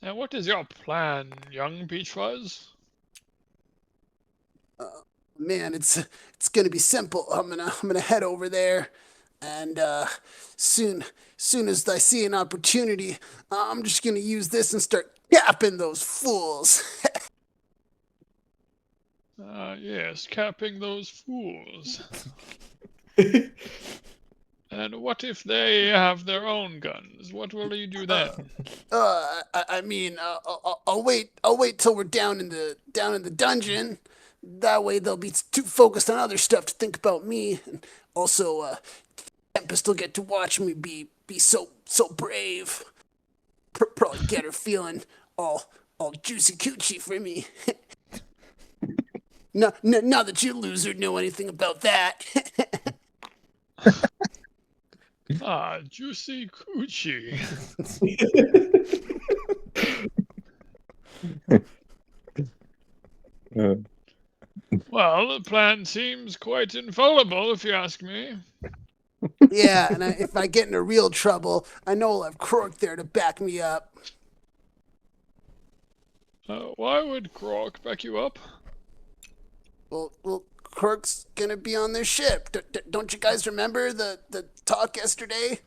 And what is your plan, young Peach Fuzz? Man, it's gonna be simple. I'm gonna head over there, and soon as I see an opportunity, I'm just gonna use this and start capping those fools. Yes, capping those fools. And what if they have their own guns? What will you do then? I mean, I'll wait till we're down in the dungeon. That way they'll be too focused on other stuff to think about me. And also, Tempest will get to watch me be so brave. probably get her feeling all juicy coochie for me. No, not that you loser know anything about that. Ah, juicy coochie. Uh, Well, the plan seems quite infallible, if you ask me. Yeah, and if I get into real trouble, I know I'll have Croak there to back me up. Why would Croak back you up? Well, Croak's gonna be on their ship. Don't you guys remember the talk yesterday?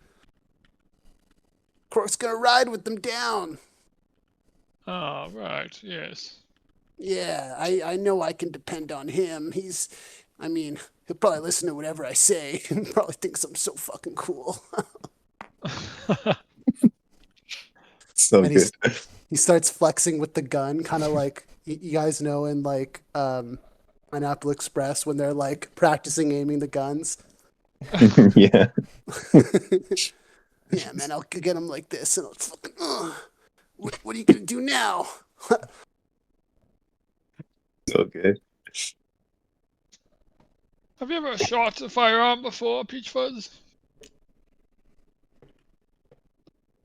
Croak's gonna ride with them down. Ah, right, yes. Yeah, I know I can depend on him. He'll probably listen to whatever I say and probably thinks I'm so fucking cool. so And good. he starts flexing with the gun, kind of like you guys know in like Pineapple Express when they're like practicing aiming the guns. Yeah. Yeah, man, I'll get him like this, and I'll fucking. What are you gonna do now? So good. Have you ever shot a firearm before, Peach Fuzz?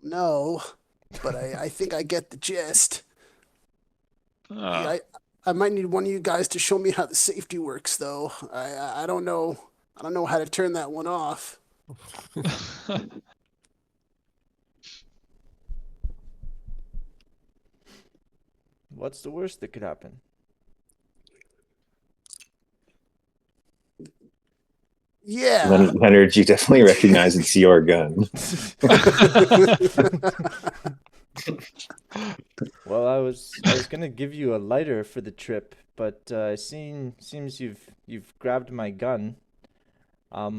No, but I think I get the gist. Ah, I might need one of you guys to show me how the safety works, though. I don't know. I don't know how to turn that one off. What's the worst that could happen? Yeah. Leonard, you definitely recognize it's your gun. Well, I was gonna give you a lighter for the trip, but seems you've grabbed my gun. I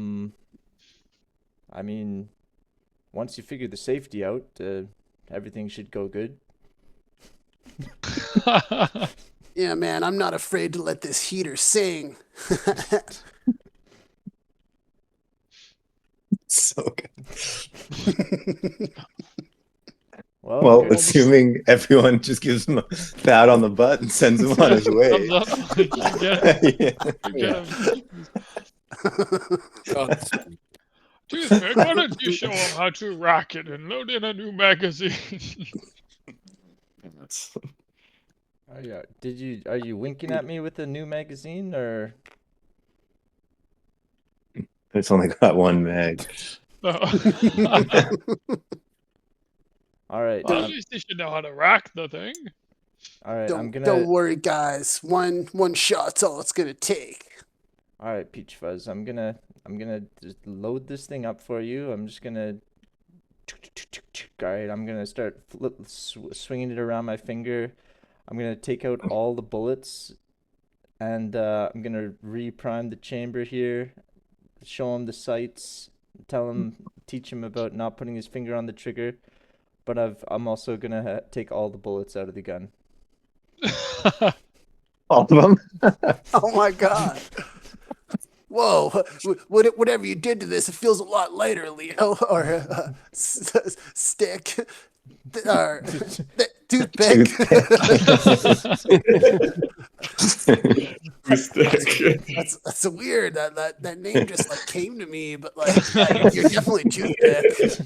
mean, once you figure the safety out, everything should go good. Yeah, man, I'm not afraid to let this heater sing. So good. Well, Well, assuming everyone just gives him a pat on the butt and sends him on his way. Thumbs up. You get him. Yeah. You get him. Oh, Toothpick, why don't you show him how to rack it and load in a new magazine? are you winking at me with a new magazine or? It's only got one mag. No. All right. Well, at least you should know how to rack the thing. All right. Don't worry, guys. One shot's all it's gonna take. All right, Peach Fuzz. I'm gonna just load this thing up for you. I'm just gonna. All right. I'm gonna start swinging it around my finger. I'm gonna take out all the bullets, and I'm gonna reprime the chamber here. Show him the sights. Teach him about not putting his finger on the trigger. But I'm also gonna take all the bullets out of the gun. All of them? Oh my god. Whoa, whatever you did to this, it feels a lot lighter, Leo. Or stick. Or toothpick. That's weird. That name just like came to me, but like you're definitely toothpick.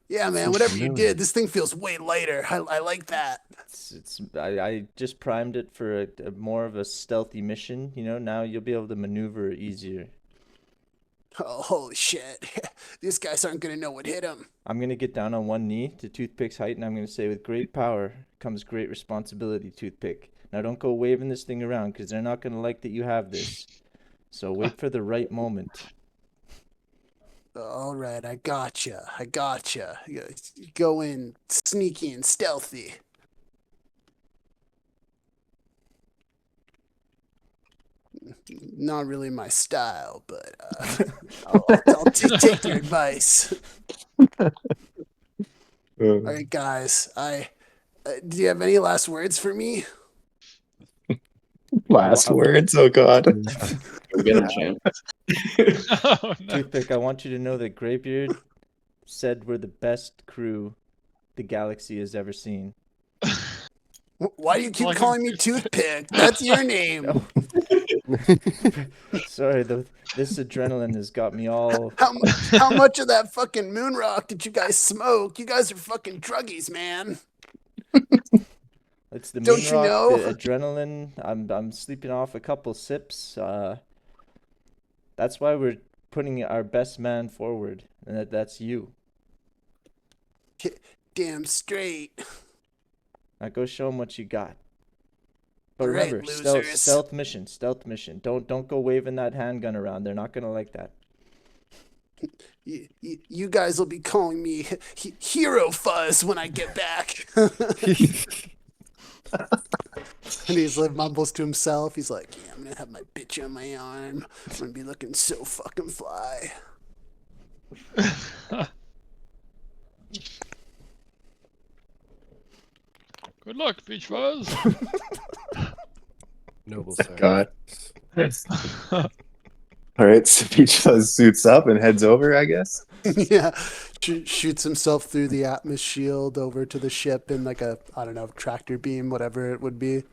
Yeah, man. Whatever you did, this thing feels way lighter. I like that. I just primed it for a more of a stealthy mission. You know, now you'll be able to maneuver easier. Oh, holy shit. These guys aren't going to know what hit them. I'm going to get down on one knee to Toothpick's height, and I'm going to say, with great power comes great responsibility, Toothpick. Now, don't go waving this thing around, because they're not going to like that you have this. So wait for the right moment. All right, I gotcha. You go in sneaky and stealthy. Not really my style, but I'll take your advice. All right, guys. Do you have any last words for me? Last words? Oh, God. We get a chance. Oh, no. Toothpick, I want you to know that Greybeard said we're the best crew the galaxy has ever seen. Why do you keep Calling him calling me Toothpick? That's your name. Sorry, this adrenaline has got me all. How much of that fucking moon rock did you guys smoke? You guys are fucking druggies, man. It's the Don't moon you rock, know? the adrenaline. I'm sleeping off a couple sips. That's why we're putting our best man forward, and that's you. Damn straight. Now go show him what you got. But All right, remember, losers. stealth mission. Don't go waving that handgun around. They're not gonna like that. You guys will be calling me Hero Fuzz when I get back. And he's like mumbles to himself. He's like, yeah, I'm gonna have my bitch on my arm. I'm gonna be looking so fucking fly. Good luck, Peach Fuzz. Noble God. sacrifice. All right, so Peach Fuzz suits up and heads over, I guess. Yeah, shoots himself through the Atmos shield over to the ship in like a, I don't know, tractor beam, whatever it would be.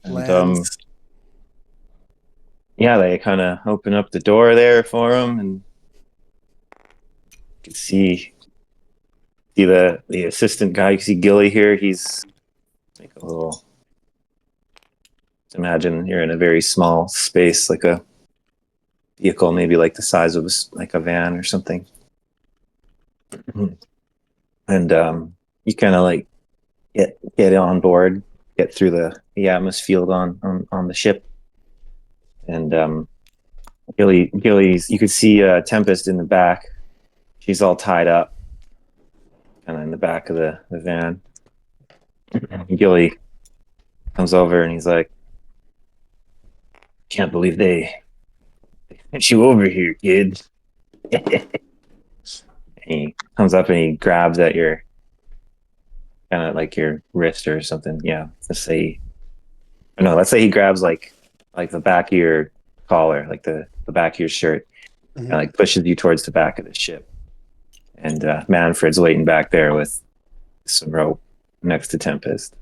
And Lands. yeah, they kind of open up the door there for him, and you can see the assistant guy. You can see Gilly here. He's like a little. Imagine you're in a very small space, like a vehicle, maybe like the size of like a van or something. And you kind of like get on board, get through the atmosphere on the ship, and Gilly's. You could see Tempest in the back. She's all tied up, kind of in the back of the van. Gilly comes over and he's like, "Can't believe they sent you over here, kid." He comes up and he grabs at your kind of like your wrist or something. Yeah, let's say, no, let's say he grabs like the back of your collar, like the back of your shirt, and like pushes you towards the back of the ship. And Manfred's waiting back there with some rope next to Tempest.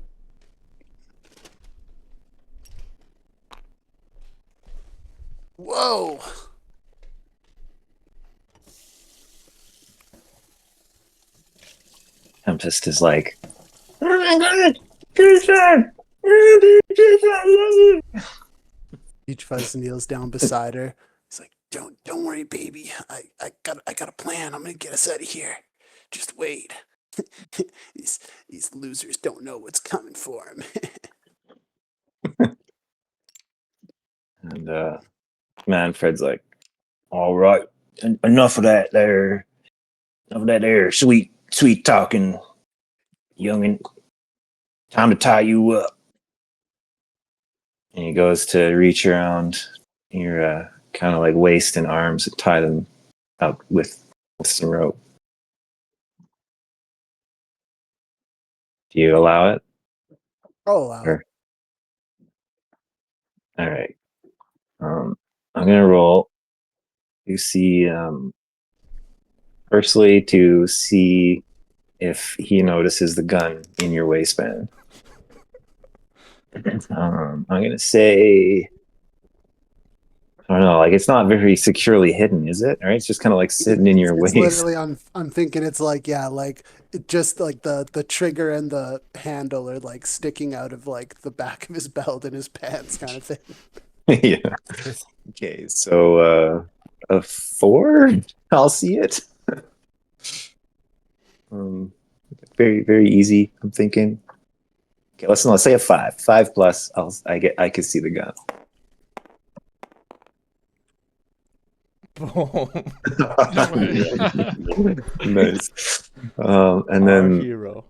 Whoa. Tempest is like, "Oh my god, Peach Fuzz kneels down beside her. He's like, don't worry, baby. I got a plan. I'm gonna get us out of here. Just wait. these losers don't know what's coming for them." And Manfred's like, "All right, enough of that there, sweet talking, youngin. Time to tie you up." And he goes to reach around your kind of like waist and arms and tie them up with some rope. Do you allow it? Oh, wow. Or... All right. I'm gonna roll. You see, firstly, to see if he notices the gun in your waistband. I'm gonna say, I don't know, like it's not very securely hidden, is it? All right, it's just kind of like sitting in your It's waist. literally, I'm thinking it's like, yeah, like it just like the trigger and the handle are like sticking out of like the back of his belt and his pants kind of thing. Yeah. Okay, so a 4, I'll see it. Very very easy. I'm thinking. Okay, let's say a 5. 5 plus. I can see the gun. Boom. No way. Nice. And Our then hero.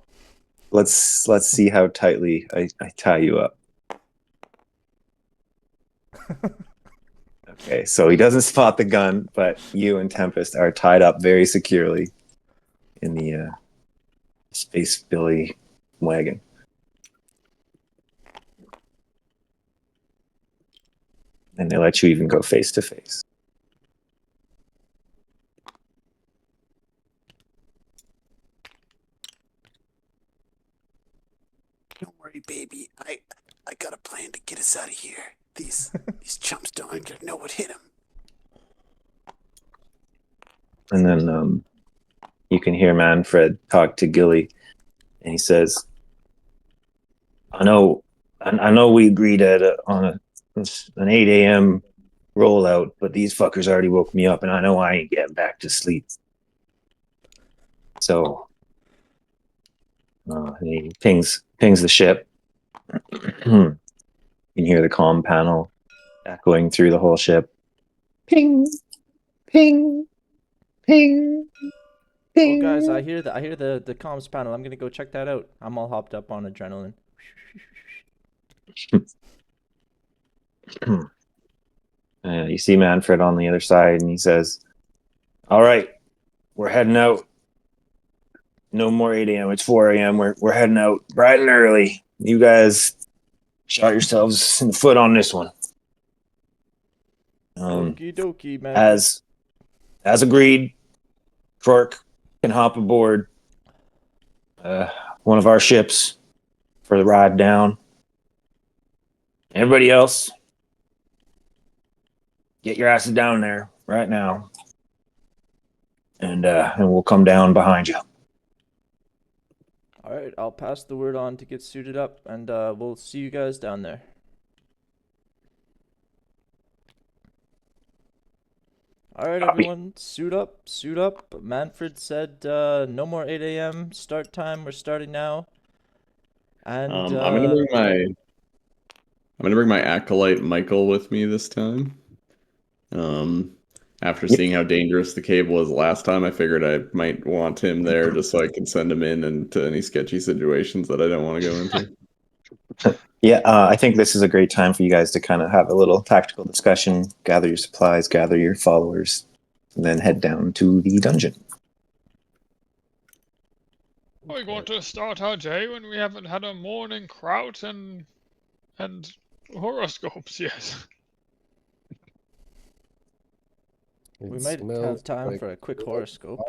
let's see how tightly I tie you up. Okay, so he doesn't spot the gun, but you and Tempest are tied up very securely in the Spacebilly wagon. And they let you even go face to face. to get us out of here. These chumps don't know what hit them. And then you can hear Manfred talk to Gilly, and he says, I know we agreed on an 8 a.m. rollout, but these fuckers already woke me up, and I know I ain't getting back to sleep. So he pings the ship. You can hear the comm panel echoing through the whole ship. Ping, ping, ping, ping. Oh, guys, I hear the comms panel. I'm gonna go check that out. I'm all hopped up on adrenaline. You see Manfred on the other side, and he says, "All right, we're heading out. No more 8 a.m. It's 4 a.m. We're heading out bright and early. You guys shot yourselves in the foot on this one." Okie dokie, man. As agreed, Cork can hop aboard one of our ships for the ride down. Everybody else, get your asses down there right now, and we'll come down behind you. All right, I'll pass the word on to get suited up, and we'll see you guys down there. All right, Copy. everyone, suit up. Manfred said no more 8 a.m. start time. We're starting now. And I'm gonna bring my acolyte Michael with me this time. After seeing how dangerous the cave was last time, I figured I might want him there just so I can send him in into any sketchy situations that I don't want to go into. Yeah, I think this is a great time for you guys to kind of have a little tactical discussion, gather your supplies, gather your followers, and then head down to the dungeon. Are we going to start our day when we haven't had a morning kraut and horoscopes yet? we It might have smells time like for a quick horoscope.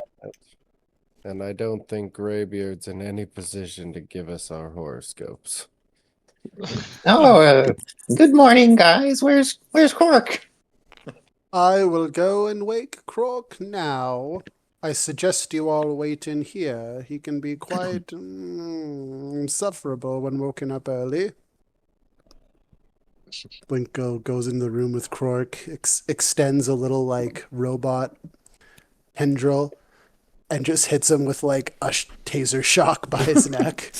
And I don't think Greybeard's in any position to give us our horoscopes. Oh, good morning, guys. Where's Cork? I will go and wake Croak now. I suggest you all wait in here. He can be quite insufferable when woken up early. Blinko goes in the room with Croak, extends a little like robot tendril, and just hits him with like a taser shock by his neck.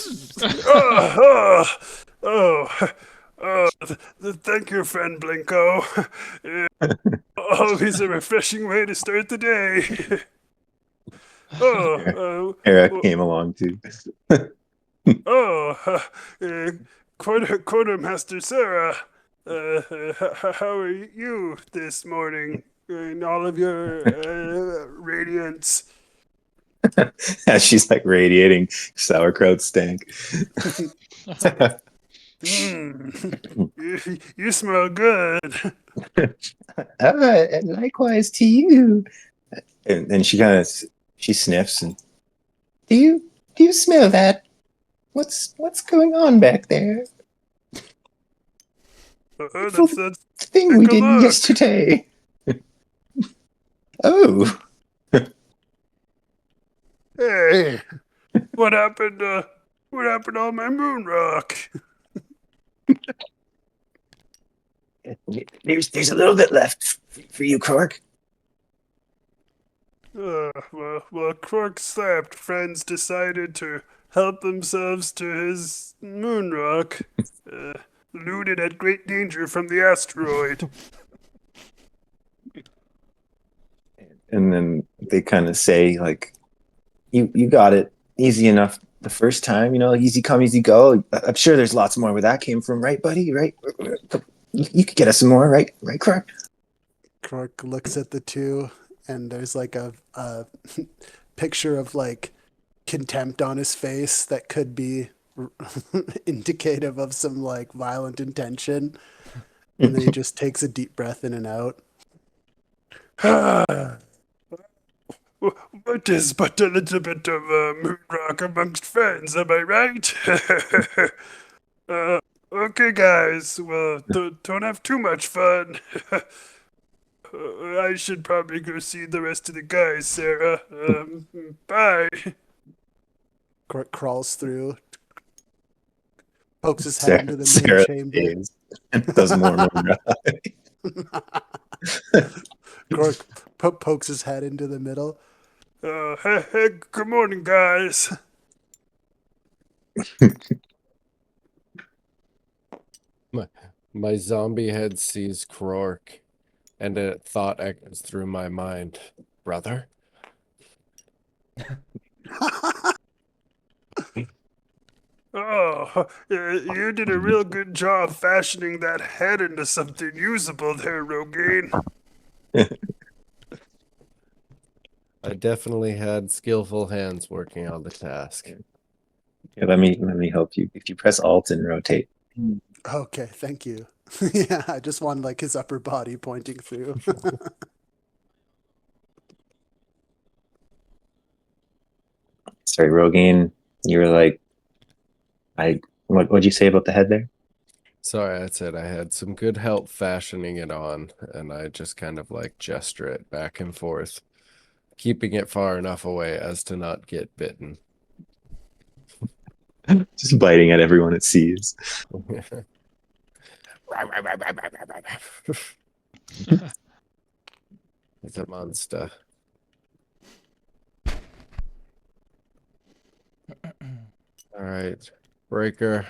Thank you, friend Blinko. Always a refreshing way to start the day. Eric came along too. Quartermaster Sarah, how are you this morning in all of your radiance? As she's like radiating sauerkraut stank. You smell good. And likewise to you. And she sniffs and do you smell that? What's going on back there? That's Thing we did yesterday. Oh. Hey, what happened on my moon rock? There's a little bit left for you, Cork. Well, Quark slept. Friends decided to help themselves to his moon rock, looted at great danger from the asteroid. And then they kind of say, like, you got it easy enough the first time, easy come, easy go. I'm sure there's lots more where that came from, right, buddy? Right? You could get us some more, right? Right, Cork? Quark looks at the two, and there's like a picture of like contempt on his face that could be indicative of some like violent intention. And then he just takes a deep breath in and out. What is but a little bit of moon rock amongst friends, am I right? Okay, guys. Well, don't have too much fun. I should probably go see the rest of the guys, Sarah. Bye. Crawls through, pokes his head into the main Sarah chamber. stays and does more Moira. Cork pokes his head into the middle. Hey, good morning, guys. My zombie head sees Krork, and a thought echoes through my mind. Brother? Oh, you did a real good job fashioning that head into something usable there, Rogaine. I definitely had skillful hands working on the task. Yeah, let me help you. If you press Alt and rotate. Okay, thank you. Yeah, I just wanted like his upper body pointing through. Sorry, Rogaine, you were like, what'd you say about the head there? Sorry, I said I had some good help fashioning it on, and I just kind of like gesture it back and forth, keeping it far enough away as to not get bitten. Just biting at everyone it sees. It's a monster. All right, Breaker,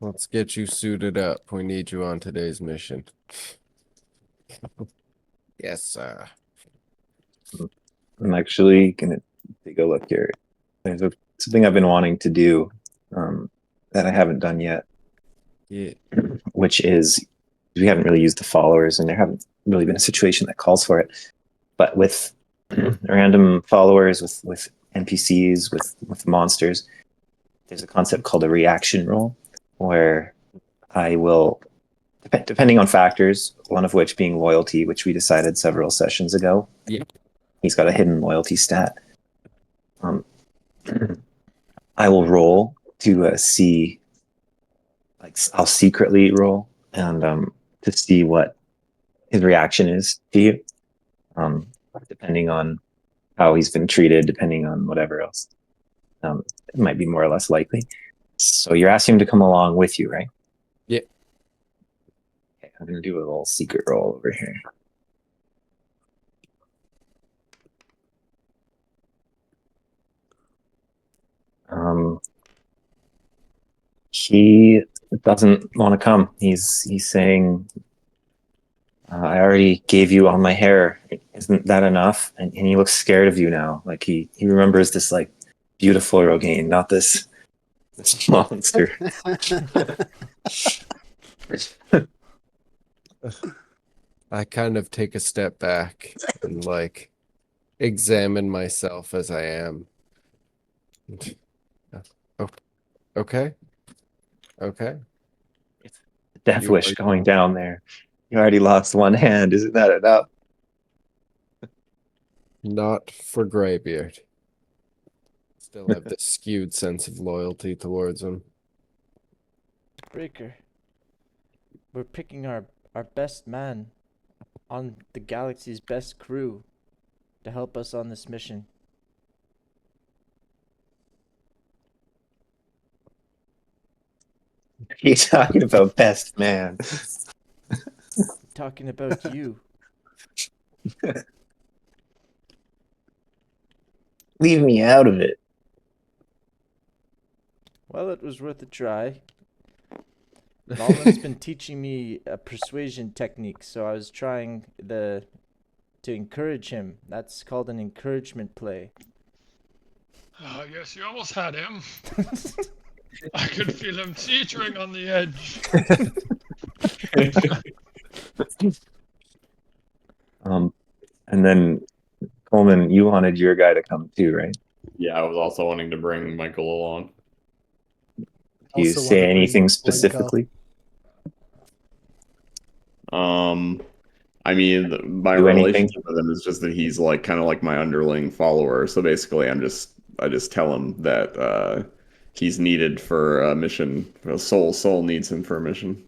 let's get you suited up. We need you on today's mission. Yes, sir. I'm actually gonna take a look here. There's something I've been wanting to do that I haven't done yet, Yeah. which is we haven't really used the followers, and there haven't really been a situation that calls for it. But with random followers, with NPCs, with monsters, there's a concept called a reaction roll, where I will, depending on factors, one of which being loyalty, which we decided several sessions ago. Yeah. He's got a hidden loyalty stat. I will roll to see, like I'll secretly roll and to see what his reaction is to you, depending on how he's been treated, depending on whatever else. It might be more or less likely. So you're asking him to come along with you, right? Yeah. Okay, I'm gonna do a little secret roll over here. He doesn't want to come. He's saying, I already gave you all my hair. Isn't that enough? And he looks scared of you now. Like he remembers this like beautiful Rogaine, not this monster. I kind of take a step back and like examine myself as I am. Oh, okay. Okay. Death You wish are- going down there. You already lost one hand. Isn't that enough? Not for Greybeard. Still have this skewed sense of loyalty towards him. Breaker, we're picking our best man on the galaxy's best crew to help us on this mission. You're talking about best man. Talking about you. Leave me out of it. Well, it was worth a try. Nolan's been teaching me a persuasion technique, so I was trying to encourage him. That's called an encouragement play. Yes, you almost had him. I could feel him teetering on the edge. And then Coleman, you wanted your guy to come too, right? Yeah, I was also wanting to bring Michael along. Do you Also say wanna bring anything Blanco. specifically? I mean, my Do anything? relationship with him is just that he's like kind of like my underling follower. So basically, I just tell him that he's needed for a mission. Soul needs him for a mission.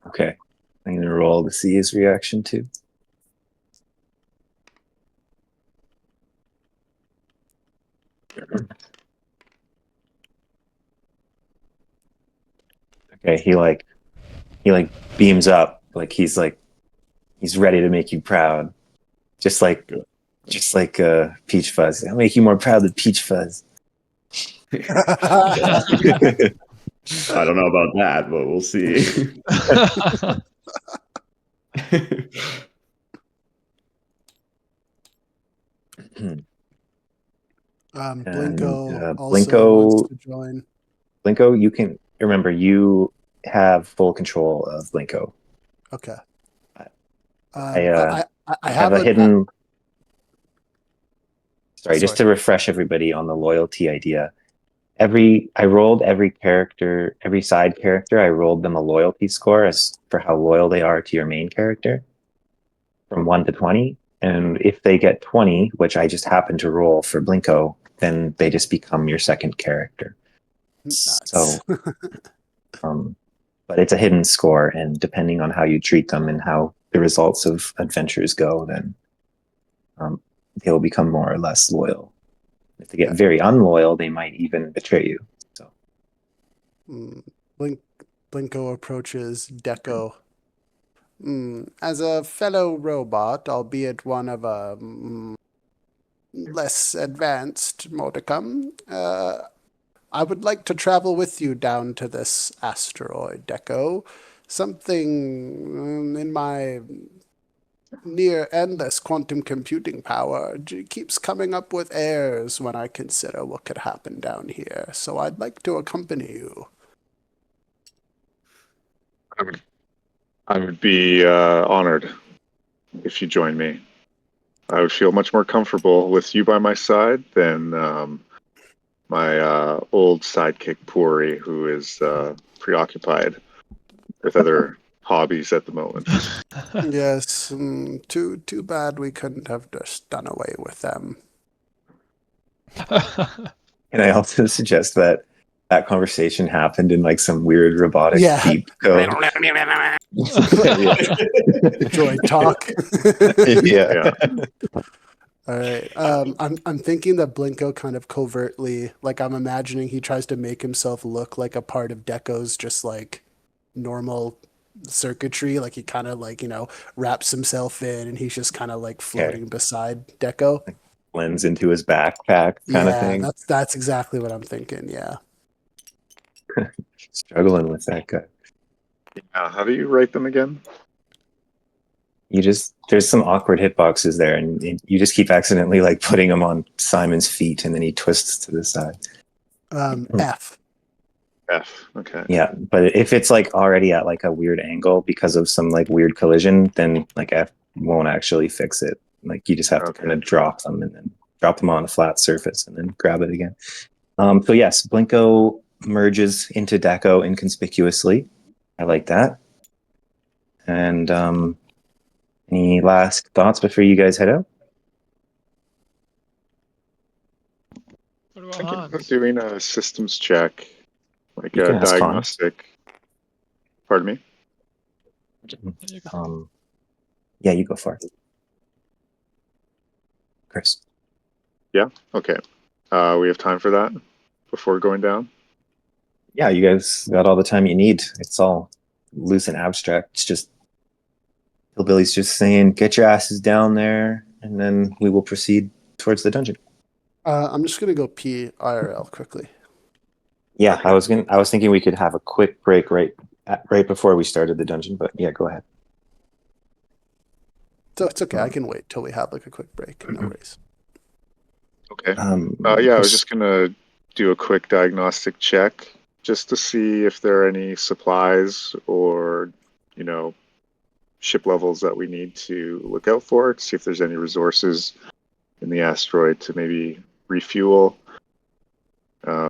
Okay. I'm gonna roll to see his reaction too. Okay, he beams up, he's ready to make you proud. Just like Peach Fuzz. I'll make you more proud than Peach Fuzz. I don't know about that, but we'll see. Blinko And, also wants to join. Blinko, you can remember you have full control of Blinko. Okay. I I have a hidden. Sorry, just Sorry. to refresh everybody on the loyalty idea. I rolled every side character, I rolled them a loyalty score as for how loyal they are to your main character from 1 to 20. And if they get 20, which I just happened to roll for Blinko, then they just become your second character. Nuts. So, but it's a hidden score, and depending on how you treat them and how the results of adventures go, then they will become more or less loyal. If they get very unloyal, they might even betray you. So, Blinko approaches Deco. As a fellow robot, albeit one of a less advanced modicum, I would like to travel with you down to this asteroid, Deco. Something in my near endless quantum computing power keeps coming up with errors when I consider what could happen down here. So I'd like to accompany you. I would be honored if you join me. I would feel much more comfortable with you by my side than my old sidekick Puri, who is preoccupied with other hobbies at the moment. Yes, too bad we couldn't have just done away with them. and I also suggest that conversation happened in some weird robotic beep code. Droid talk. Yeah. All right. I'm thinking that Blinko kind of covertly, I'm imagining he tries to make himself look like a part of Deco's just normal circuitry. He kind of wraps himself in, and he's just kind of floating beside Deco. Blends into his backpack kind of thing. That's exactly what I'm thinking. Yeah. Struggling with that guy. Yeah, how do you write them again? There's some awkward hitboxes there, and you just keep accidentally putting him on Simon's feet, and then he twists to the side. F. Okay. Yeah, but if it's already at a weird angle because of some weird collision, then F won't actually fix it. You just have to kind of drop them and then drop them on a flat surface and then grab it again. So yes, Blinko merges into Deco inconspicuously. I like that. And any last thoughts before you guys head out? What about Thinking Hans? of doing a systems check, You can a ask diagnostic. Pardon me? Yeah, you go for it. Chris. Yeah? Okay. We have time for that before going down? Yeah, you guys got all the time you need. It's all loose and abstract. It's just Hillbilly's just saying, get your asses down there, and then we will proceed towards the dungeon. I'm just gonna go pee IRL quickly. Yeah, I was thinking we could have a quick break right before we started the dungeon, but yeah, go ahead. So it's okay. I can wait till we have a quick break. No worries. Okay. Yeah, I was just gonna do a quick diagnostic check just to see if there are any supplies or, ship levels that we need to look out for, to see if there's any resources in the asteroid to maybe refuel, or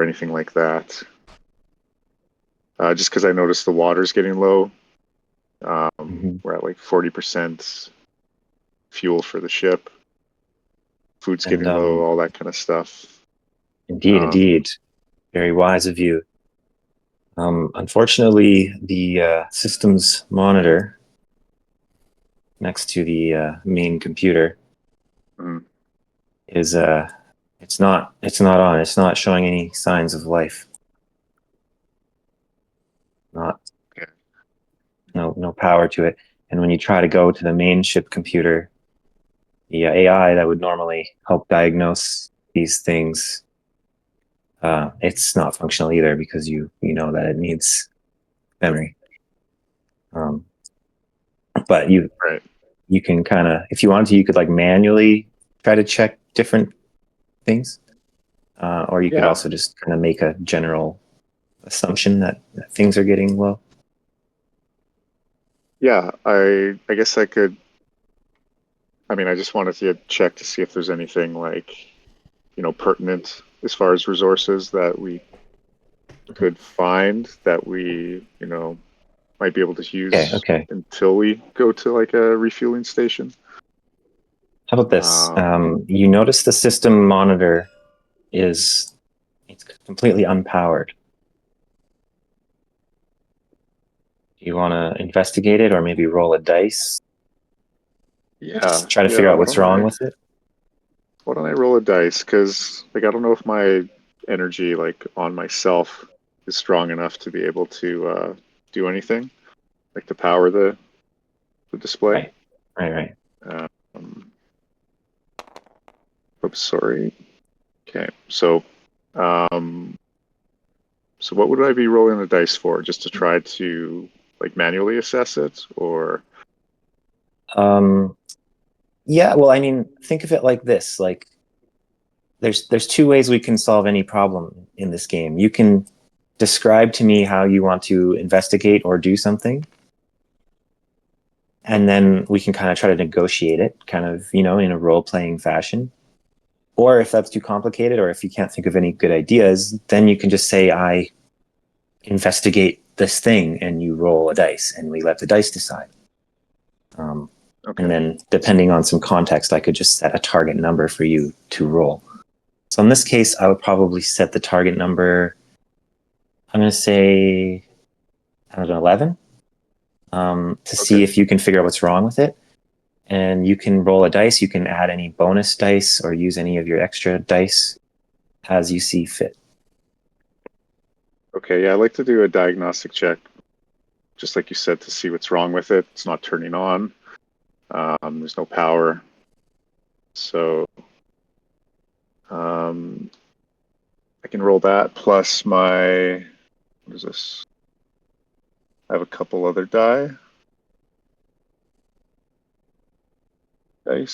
anything like that. Just because I noticed the water's getting low. We're at 40% fuel for the ship. Food's getting low, all that kind of stuff. Indeed, indeed. Very wise of you. Unfortunately, the systems monitor next to the main computer Mhm. is it's not on. It's not showing any signs of life. Not Okay. no power to it. And when you try to go to the main ship computer, the AI that would normally help diagnose these things, it's not functional either because you know that it needs memory. But Right. you can kind of, if you wanted to, you could like manually try to check different things, or you could Yeah. also just kind of make a general assumption that things are getting low. Yeah, I guess I could. I mean, I just wanted to check to see if there's anything like, pertinent as far as resources that we could find that we, might be able to use Okay. until we go to like a refueling station. How about this? Um, You notice the system monitor it's completely unpowered. Do you want to investigate it or maybe roll a dice? Yeah, Just try to figure out what's wrong with it? Why don't I roll a dice? Because like I don't know if my energy like on myself is strong enough to be able to do anything, like to power the display. Right. Um, oops, sorry. Okay, so so what would I be rolling the dice for? Just to try to like manually assess it, or Yeah, well, I mean, think of it like this. Like there's two ways we can solve any problem in this game. You can describe to me how you want to investigate or do something, and then we can kind of try to negotiate it, kind of, in a role-playing fashion. Or if that's too complicated, or if you can't think of any good ideas, then you can just say, I investigate this thing, and you roll a dice, and we let the dice decide. okay, And then, depending on some context, I could just set a target number for you to roll. So in this case, I would probably set the target number, I'm going to say, I don't know, 11, to see if you can figure out what's wrong with it. And you can roll a dice. You can add any bonus dice or use any of your extra dice as you see fit. okay. Yeah, I like to do a diagnostic check, just like you said, to see what's wrong with it. It's not turning on. There's no power. So I can roll that plus my, what is this? I have a couple other dice. I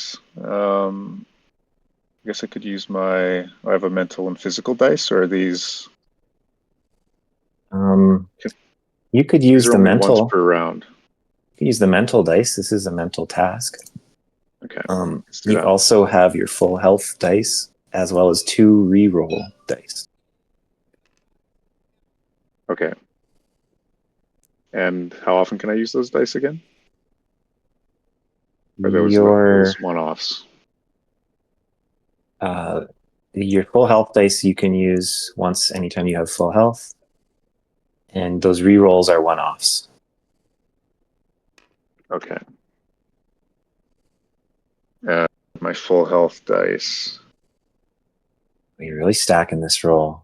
guess I could use I have a mental and physical dice, or are these? You could These use are the only once mental. per round. You could use the mental dice. This is a mental task. Okay. Let's do You that. also have your full health dice as well as 2 reroll dice. Okay. And how often can I use those dice again? Or those one-offs? Your full health dice you can use once anytime you have full health, and those rerolls are one-offs. Okay. My full health dice. You're really stacking this roll.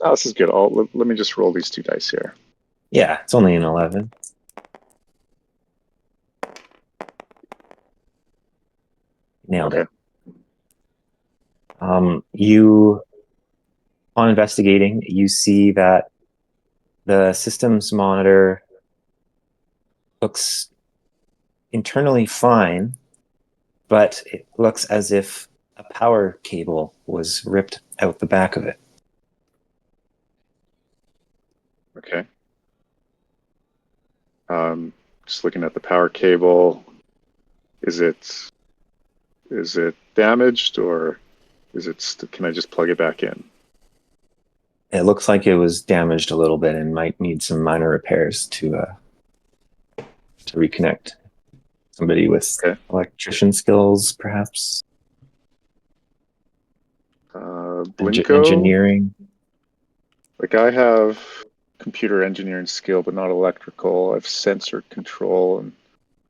Oh, this is good. Let me just roll these 2 dice here. Yeah, it's only an 11. Nailed it. You, on investigating, you see that the systems monitor looks internally fine, but it looks as if a power cable was ripped out the back of it. Okay. Just looking at the power cable. Is it damaged, or can I just plug it back in? It looks like it was damaged a little bit and might need some minor repairs to reconnect. Somebody with Okay. electrician skills, perhaps. Blinko. Engineering. Like I have computer engineering skill, but not electrical. I have sensor control and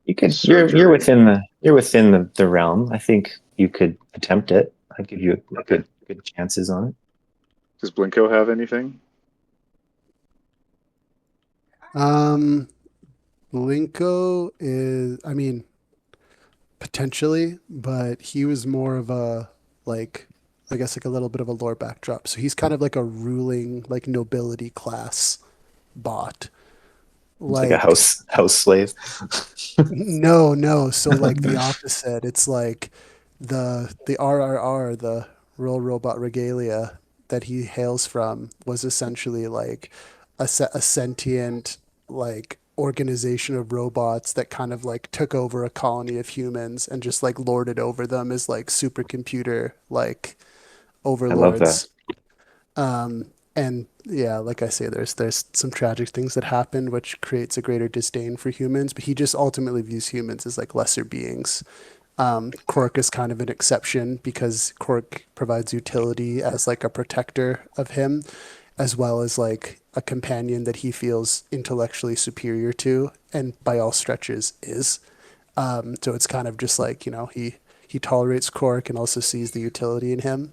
You could. surgery. You're within the realm. I think you could attempt it. I'd give you good chances on it. Does Blinko have anything? Linko is, I mean, potentially, but he was more of a, like, I guess, like a little bit of a lore backdrop. So he's kind of like a ruling, like, nobility class bot. It's like a Like, house slave. no. So like the opposite. It's like the RRR, the Royal Robot Regalia that he hails from, was essentially like a sentient like organization of robots that kind of like took over a colony of humans and just like lorded over them as like supercomputer like I love that. overlords. And yeah, like I say, there's some tragic things that happen, which creates a greater disdain for humans. But he just ultimately views humans as like lesser beings. Cork is kind of an exception because Cork provides utility as like a protector of him, as well as like a companion that he feels intellectually superior to, and by all stretches is. So it's kind of just like he tolerates Cork and also sees the utility in him.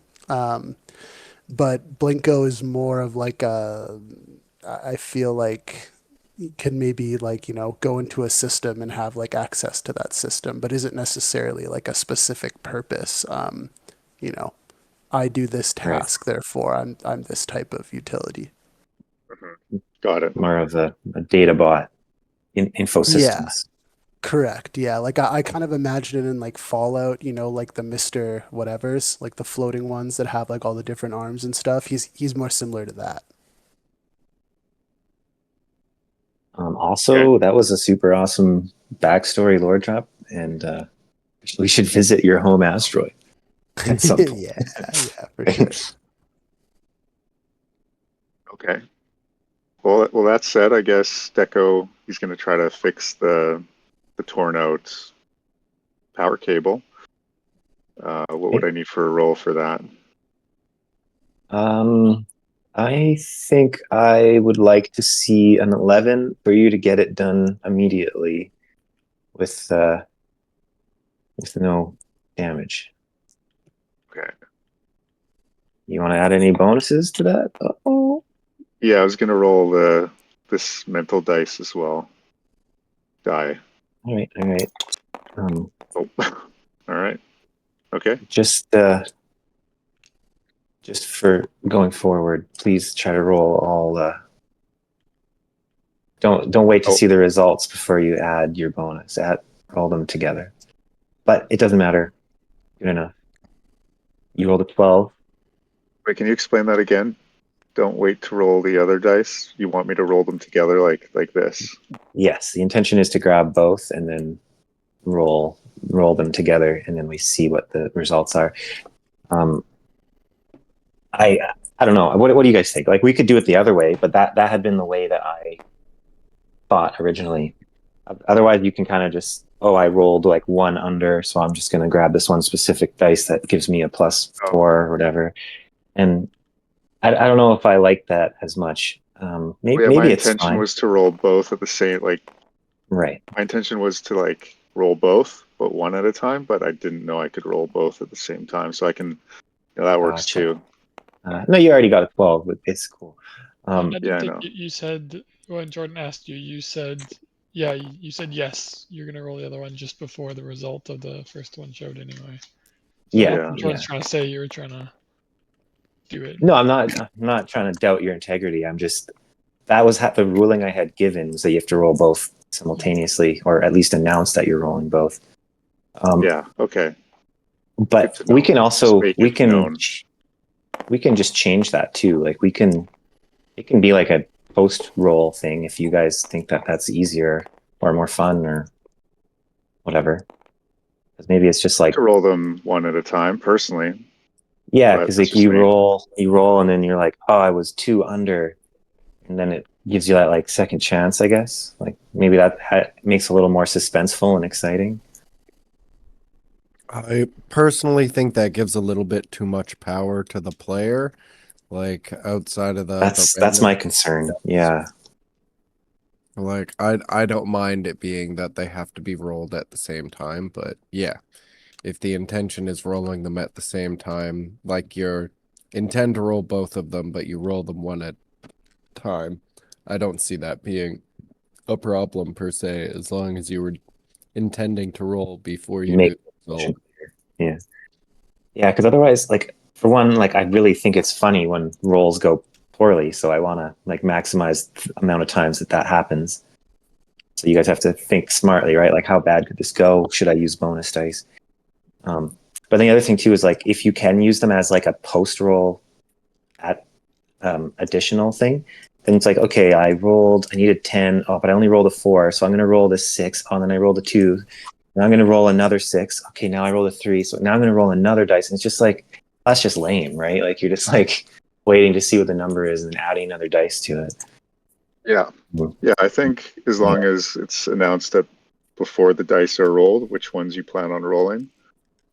But Blinko is more of like I feel like can maybe like go into a system and have like access to that system, but isn't necessarily like a specific purpose. You know, I do this Right. task, therefore I'm this type of utility. Got it. More of a data bot in info Yeah, systems. correct. Yeah, like I kind of imagine it in like Fallout, like the Mister whatevers, like the floating ones that have like all the different arms and stuff. He's more similar to that. Also, that was a super awesome backstory lore drop, and we should visit your home asteroid at some point. Yeah, for sure. Okay. Well, that said, I guess Deco, he's going to try to fix the torn out power cable. What would I need for a roll for that? I think I would like to see an 11 for you to get it done immediately with no damage. Okay. You want to add any bonuses to that? Oh, Yeah, I was going to roll this mental dice as well. Die. all right. Oh. All right. Okay. Just for going forward, please try to roll all. Don't wait to Oh. see the results before you add your bonus. Roll them together. But it doesn't matter. Good enough. You rolled a 12. Wait, can you explain that again? Don't wait to roll the other dice. You want me to roll them together like this? Yes, the intention is to grab both and then roll them together, and then we see what the results are. I don't know. What do you guys think? Like, we could do it the other way, but that had been the way that I thought originally. Otherwise, you can kind of just, I rolled like one under, so I'm just going to grab this one specific dice that gives me a +4 or whatever. And I don't know if I like that as much. Maybe, Yeah, my maybe it's intention fine. was to roll both at the same, Right. my intention was to roll both, but one at a time, but I didn't know I could roll both at the same time. So I can, that works Gotcha. too. No, you already got a 12, but it's cool. I didn't Yeah, I think know. you said when Jordan asked you, you said you said yes. You're gonna roll the other one just before the result of the first one showed anyway. So Yeah. Jordan's trying to say you were trying to do it. No, I'm not trying to doubt your integrity. I'm just, that was the ruling I had given, was that you have to roll both simultaneously, or at least announce that you're rolling both. Yeah. Okay. But Good to we know. can also Just make it known. we can just change that too. Like, it can be like a post roll thing if you guys think that that's easier or more fun or whatever. Because maybe it's just like, To roll them one at a time, personally. yeah, But because that's like just you me. roll and then you're like, oh, I was 2 under, and then it gives you that like second chance, I guess. Like, maybe that makes it a little more suspenseful and exciting. I personally think that gives a little bit too much power to the player, like outside of the That's my concern. Yeah. Like I don't mind it being that they have to be rolled at the same time, but yeah, if the intention is rolling them at the same time, like you're intend to roll both of them, but you roll them one at a time, I don't see that being a problem per se, as long as you were intending to roll before You you make do the the roll. decision clear. Yeah. Yeah, because otherwise, like for one, like I really think it's funny when rolls go poorly, so I want to like maximize the amount of times that happens. So you guys have to think smartly, right? Like how bad could this go? Should I use bonus dice? But the other thing too is like if you can use them as like a post roll at additional thing, then it's like okay, I needed 10, oh, but I only rolled a 4, so I'm going to roll this 6. Oh, and then I rolled a 2. Now I'm going to roll another 6. Okay, now I rolled a 3, so now I'm going to roll another dice. And it's just like that's just lame, right? Like you're just like waiting to see what the number is and then adding another dice to it. Yeah. Yeah, I think as long as it's announced that before the dice are rolled, which ones you plan on rolling,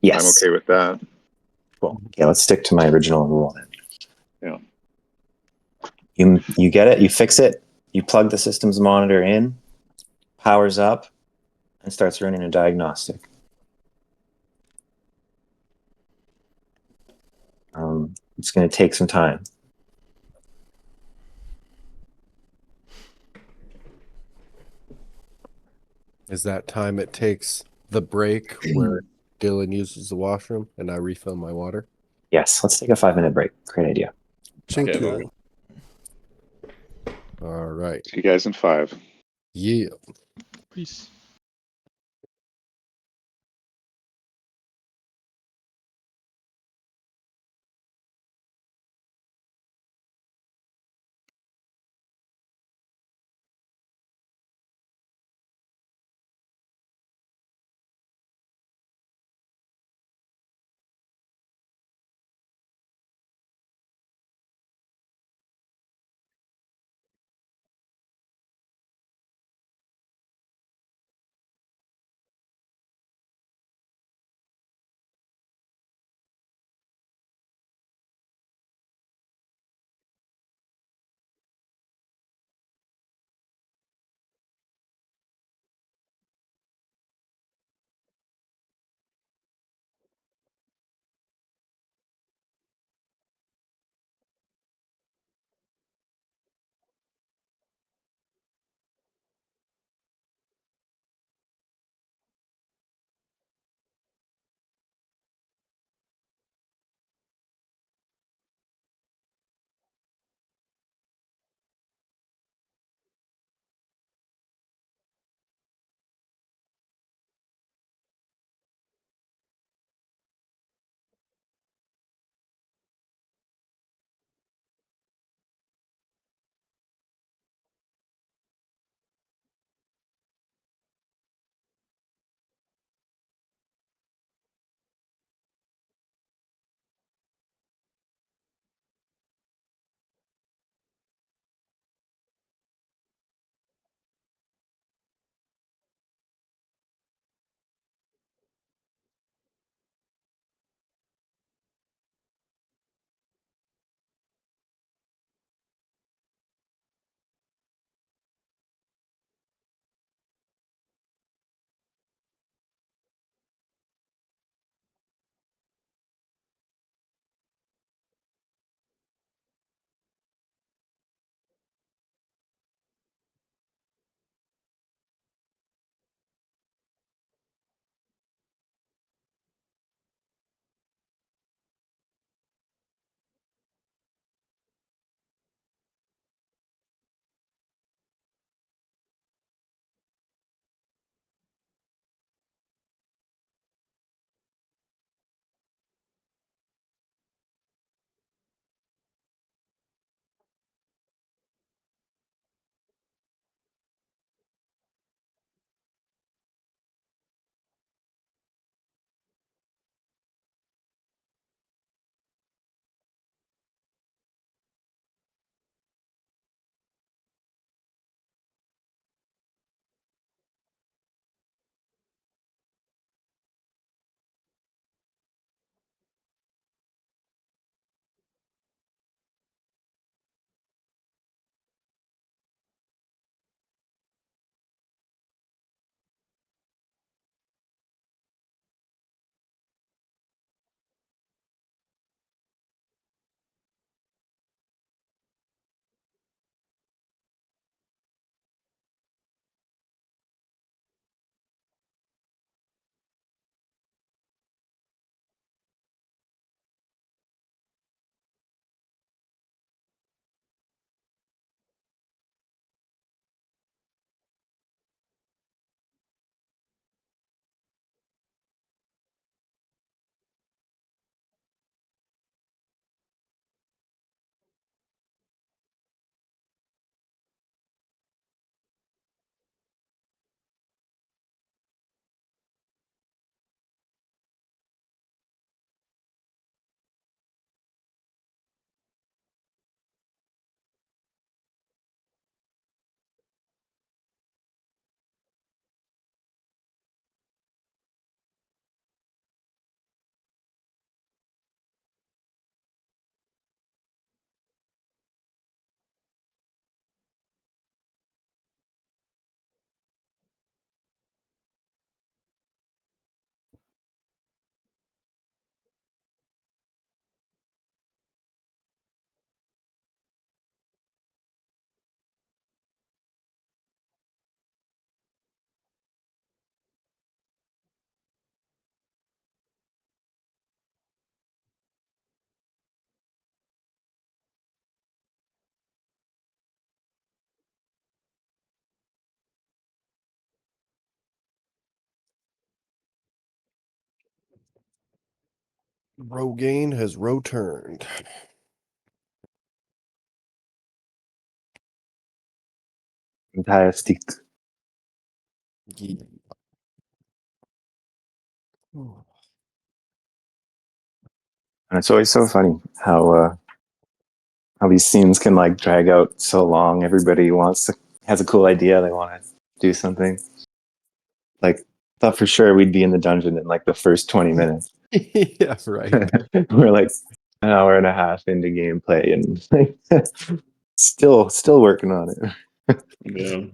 Yes. I'm okay with that. Cool. Okay, let's stick to my original rule then. Yeah. You get it, you fix it, you plug the system's monitor in, powers up, and starts running a diagnostic. It's going to take some time. Is that time it takes the break where Dylan uses the washroom and I refill my water? Yes, let's take a 5-minute break. Great idea. Thank Okay, you. All right. See you guys in 5. Yeah. Peace. Rogaine has returned. Fantastic. Yeah. And it's always so funny how these scenes can like drag out so long. Everybody has a cool idea. They want to do something. Like, thought for sure we'd be in the dungeon in like the first 20 minutes. Yeah, right. We're like an hour and a half into gameplay and still working on it. Yeah.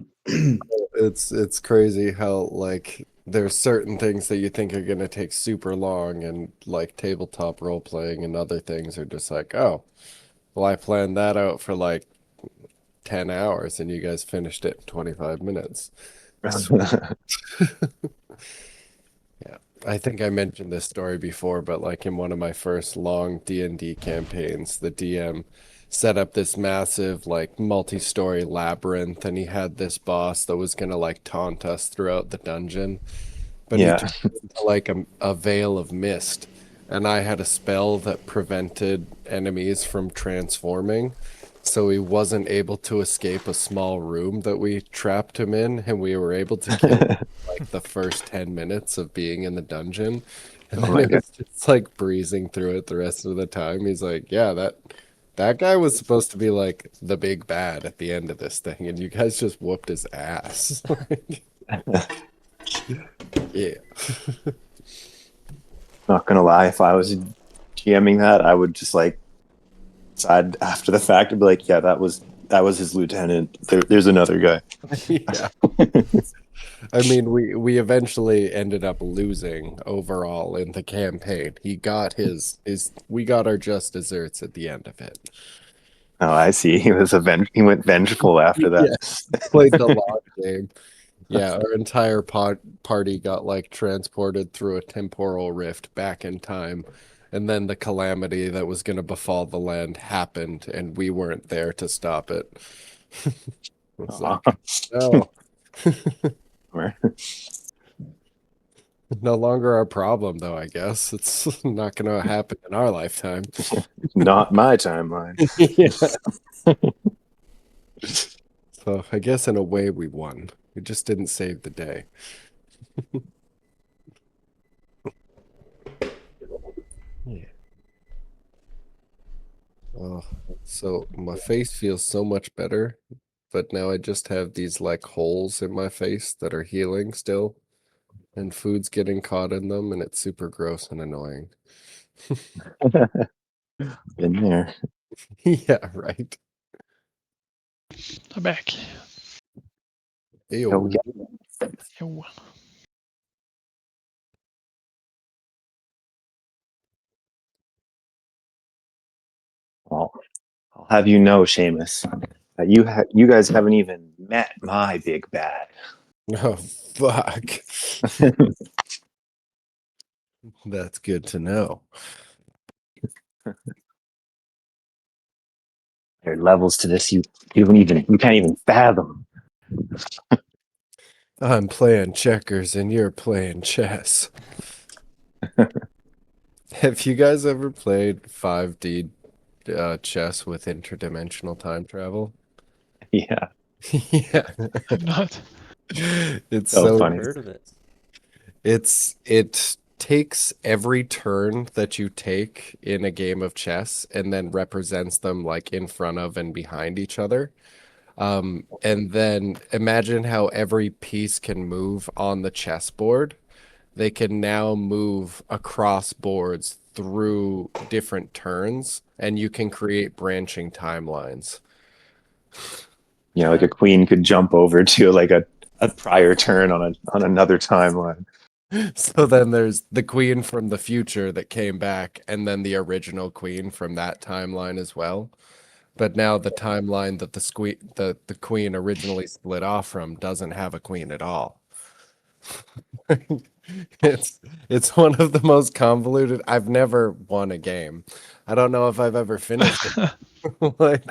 It's crazy how like there's certain things that you think are gonna take super long, and like tabletop role playing and other things are just like, oh, well, I planned that out for like 10 hours and you guys finished it in 25 minutes. Yeah. I think I mentioned this story before, but like in one of my first long D&D campaigns, the DM set up this massive like multi-story labyrinth, and he had this boss that was gonna like taunt us throughout the dungeon, but he Yeah. turned into like a veil of mist, and I had a spell that prevented enemies from transforming, so he wasn't able to escape a small room that we trapped him in, and we were able to kill him like the first 10 minutes of being in the dungeon. And Oh then my it god. was just like breezing through it the rest of the time. He's like, yeah, that guy was supposed to be like the big bad at the end of this thing, and you guys just whooped his ass. Yeah. Not gonna lie, if I was GMing that, I would just like decide after the fact and be like, yeah, that was his lieutenant. There's another guy. Yeah. I mean, we eventually ended up losing overall in the campaign. He got we got our just desserts at the end of it. Oh, I see. He went vengeful after that. Yeah, played the long game. Yeah, our entire party got like transported through a temporal rift back in time, and then the calamity that was going to befall the land happened, and we weren't there to stop it. It's like, no, no longer our problem, though, I guess. It's not going to happen in our lifetime. Not my timeline. Yeah. So I guess in a way we won. We just didn't save the day. Yeah. Oh, so my face feels so much better, but now I just have these like holes in my face that are healing still, and food's getting caught in them, and it's super gross and annoying. Been there. Yeah, right. I'm back. Ew. Oh, yeah. Ew. Well, I'll have you know, Seamus, that you guys haven't even met my big bad. Oh, fuck. That's good to know. There are levels to this you can't even fathom. I'm playing checkers and you're playing chess. Have you guys ever played 5D chess with interdimensional time travel? Yeah, Yeah. I'm not. It's so so funny. Heard of it? it takes every turn that you take in a game of chess and then represents them like in front of and behind each other. And then imagine how every piece can move on the chessboard. They can now move across boards through different turns, and you can create branching timelines. You know, like a queen could jump over to like a prior turn on another timeline. So then there's the queen from the future that came back, and then the original queen from that timeline as well. But now the timeline that the queen originally split off from doesn't have a queen at all. It's one of the most convoluted. I've never won a game. I don't know if I've ever finished it. Like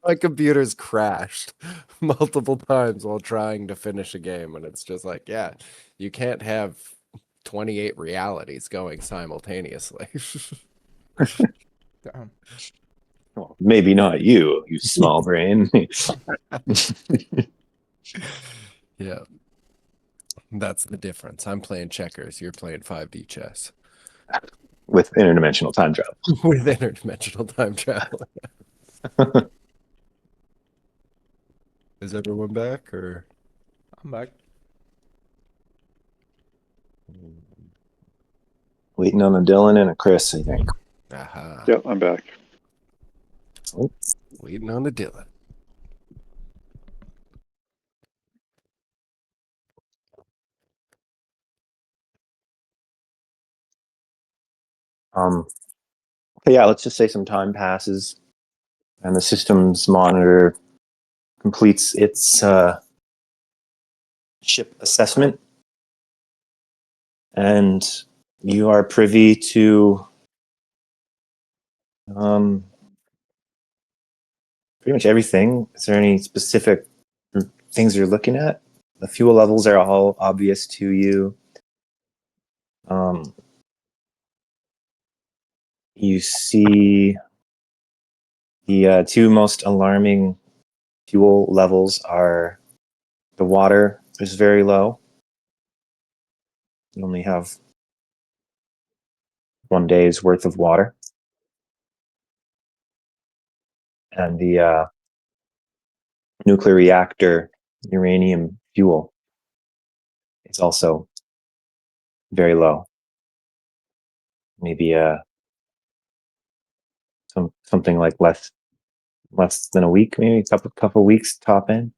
my computer's crashed multiple times while trying to finish a game, and it's just like, yeah, you can't have 28 realities going simultaneously. Damn. Well, maybe not you, you small brain. Yeah. That's the difference. I'm playing checkers. You're playing 5D chess. With interdimensional time travel. With interdimensional time travel. Is everyone back or? I'm back. Waiting on a Dylan and a Chris, I think. Aha. Yep, I'm back. Oh, Waiting on the Dylan. but yeah, let's just say some time passes and the systems monitor completes its ship assessment, and you are privy to pretty much everything. Is there any specific things you're looking at? The fuel levels are all obvious to you. You see the two most alarming fuel levels are the water is very low. You only have 1 day's worth of water. And the nuclear reactor uranium fuel is also very low. Maybe something like less than a week, maybe a couple weeks top end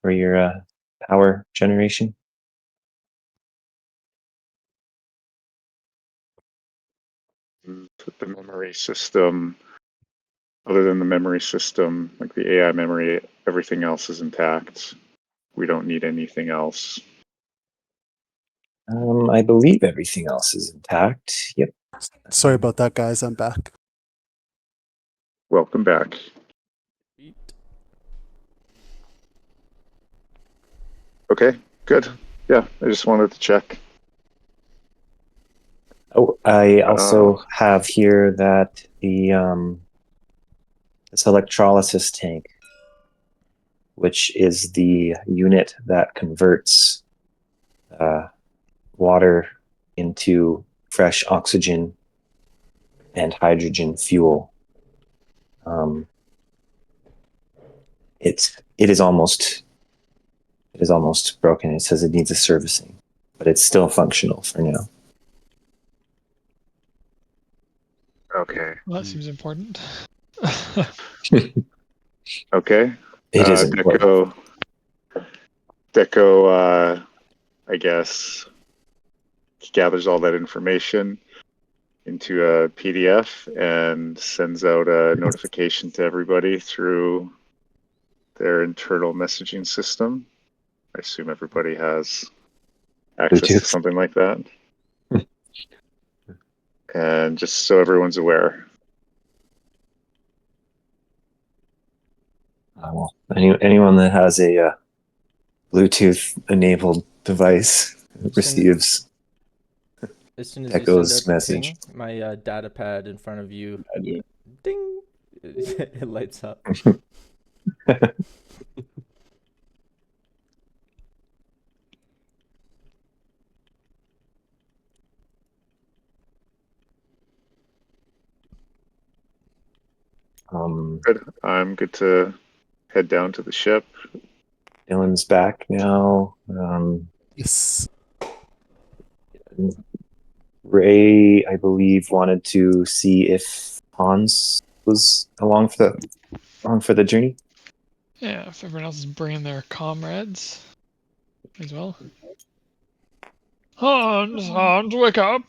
for your power generation. The memory system, other than the memory system, like the AI memory, everything else is intact. We don't need anything else. I believe everything else is intact. Yep. Sorry about that, guys. I'm back. Welcome back. Sweet. Okay, good. Yeah, I just wanted to check. Oh, I also have here that this electrolysis tank, which is the unit that converts water into fresh oxygen and hydrogen fuel. It is almost broken. It says it needs a servicing, but it's still functional for now. Okay. Well, that seems important. Okay. It is important. Deco, I guess, gathers all that information into a PDF and sends out a notification to everybody through their internal messaging system. I assume everybody has access to Bluetooth. something like that. And just so everyone's aware. Well, anyone that has a Bluetooth-enabled device receives As soon as you Echo's send out the message. ping, my data pad in front of you, ding, it lights up. Good. I'm good to head down to the ship. Dylan's back now. Yes. Ray, I believe, wanted to see if Hans was along for the journey. Yeah, if everyone else is bringing their comrades as well. Hans, wake up!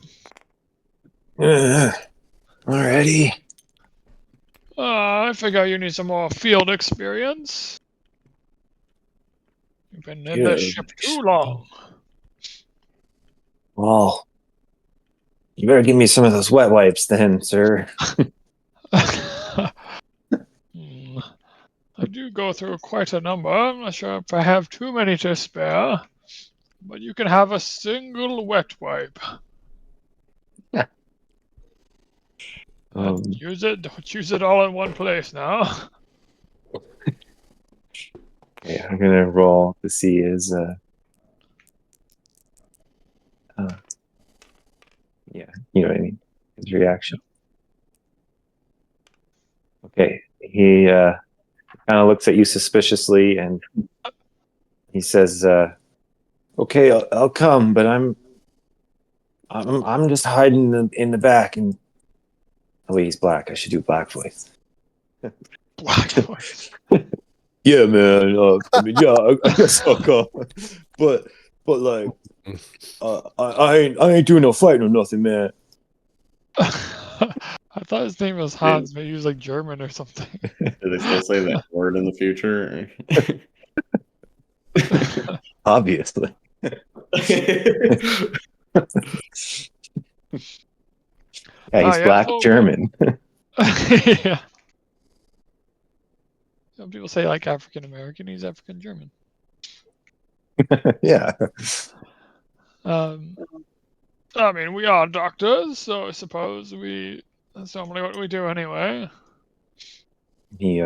Alrighty. I figure you need some more field experience. You've been in this ship too long. Well, you better give me some of those wet wipes then, sir. I do go through quite a number. I'm not sure if I have too many to spare. but you can have a single wet wipe. And use it. Don't use it all in one place now. Okay, I'm gonna roll to see his yeah, you know what I mean. His reaction. Okay, he kind of looks at you suspiciously, and he says, "Okay, I'll come, but I'm just hiding in the back." And oh wait, he's black. I should do black voice. Black voice. Yeah, man. I mean, yeah, I guess I'll come, but like, I ain't doing no fighting or nothing, man. I thought his name was Hans. Maybe he was like German or something. Do they still say that word in the future? Obviously. Yeah, he's black so, German. yeah. Some people say like African American. He's African German. Yeah. I mean, we are doctors, so I suppose that's normally what we do anyway. He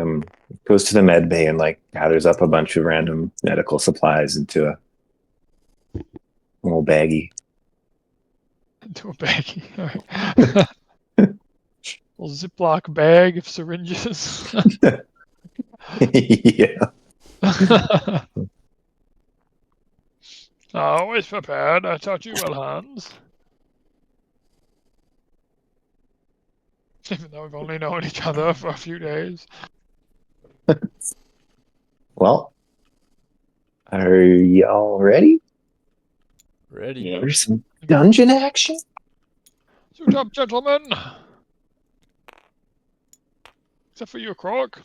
goes to the med bay and like gathers up a bunch of random medical supplies into a little baggie. Into a baggie. All right. Little Ziploc bag of syringes. Yeah. Always prepared. I taught you well, Hans. Even though we've only known each other for a few days. Well, are y'all ready? Ready. Yeah. There's some dungeon action. Suit up, gentlemen. Except for you, Croc.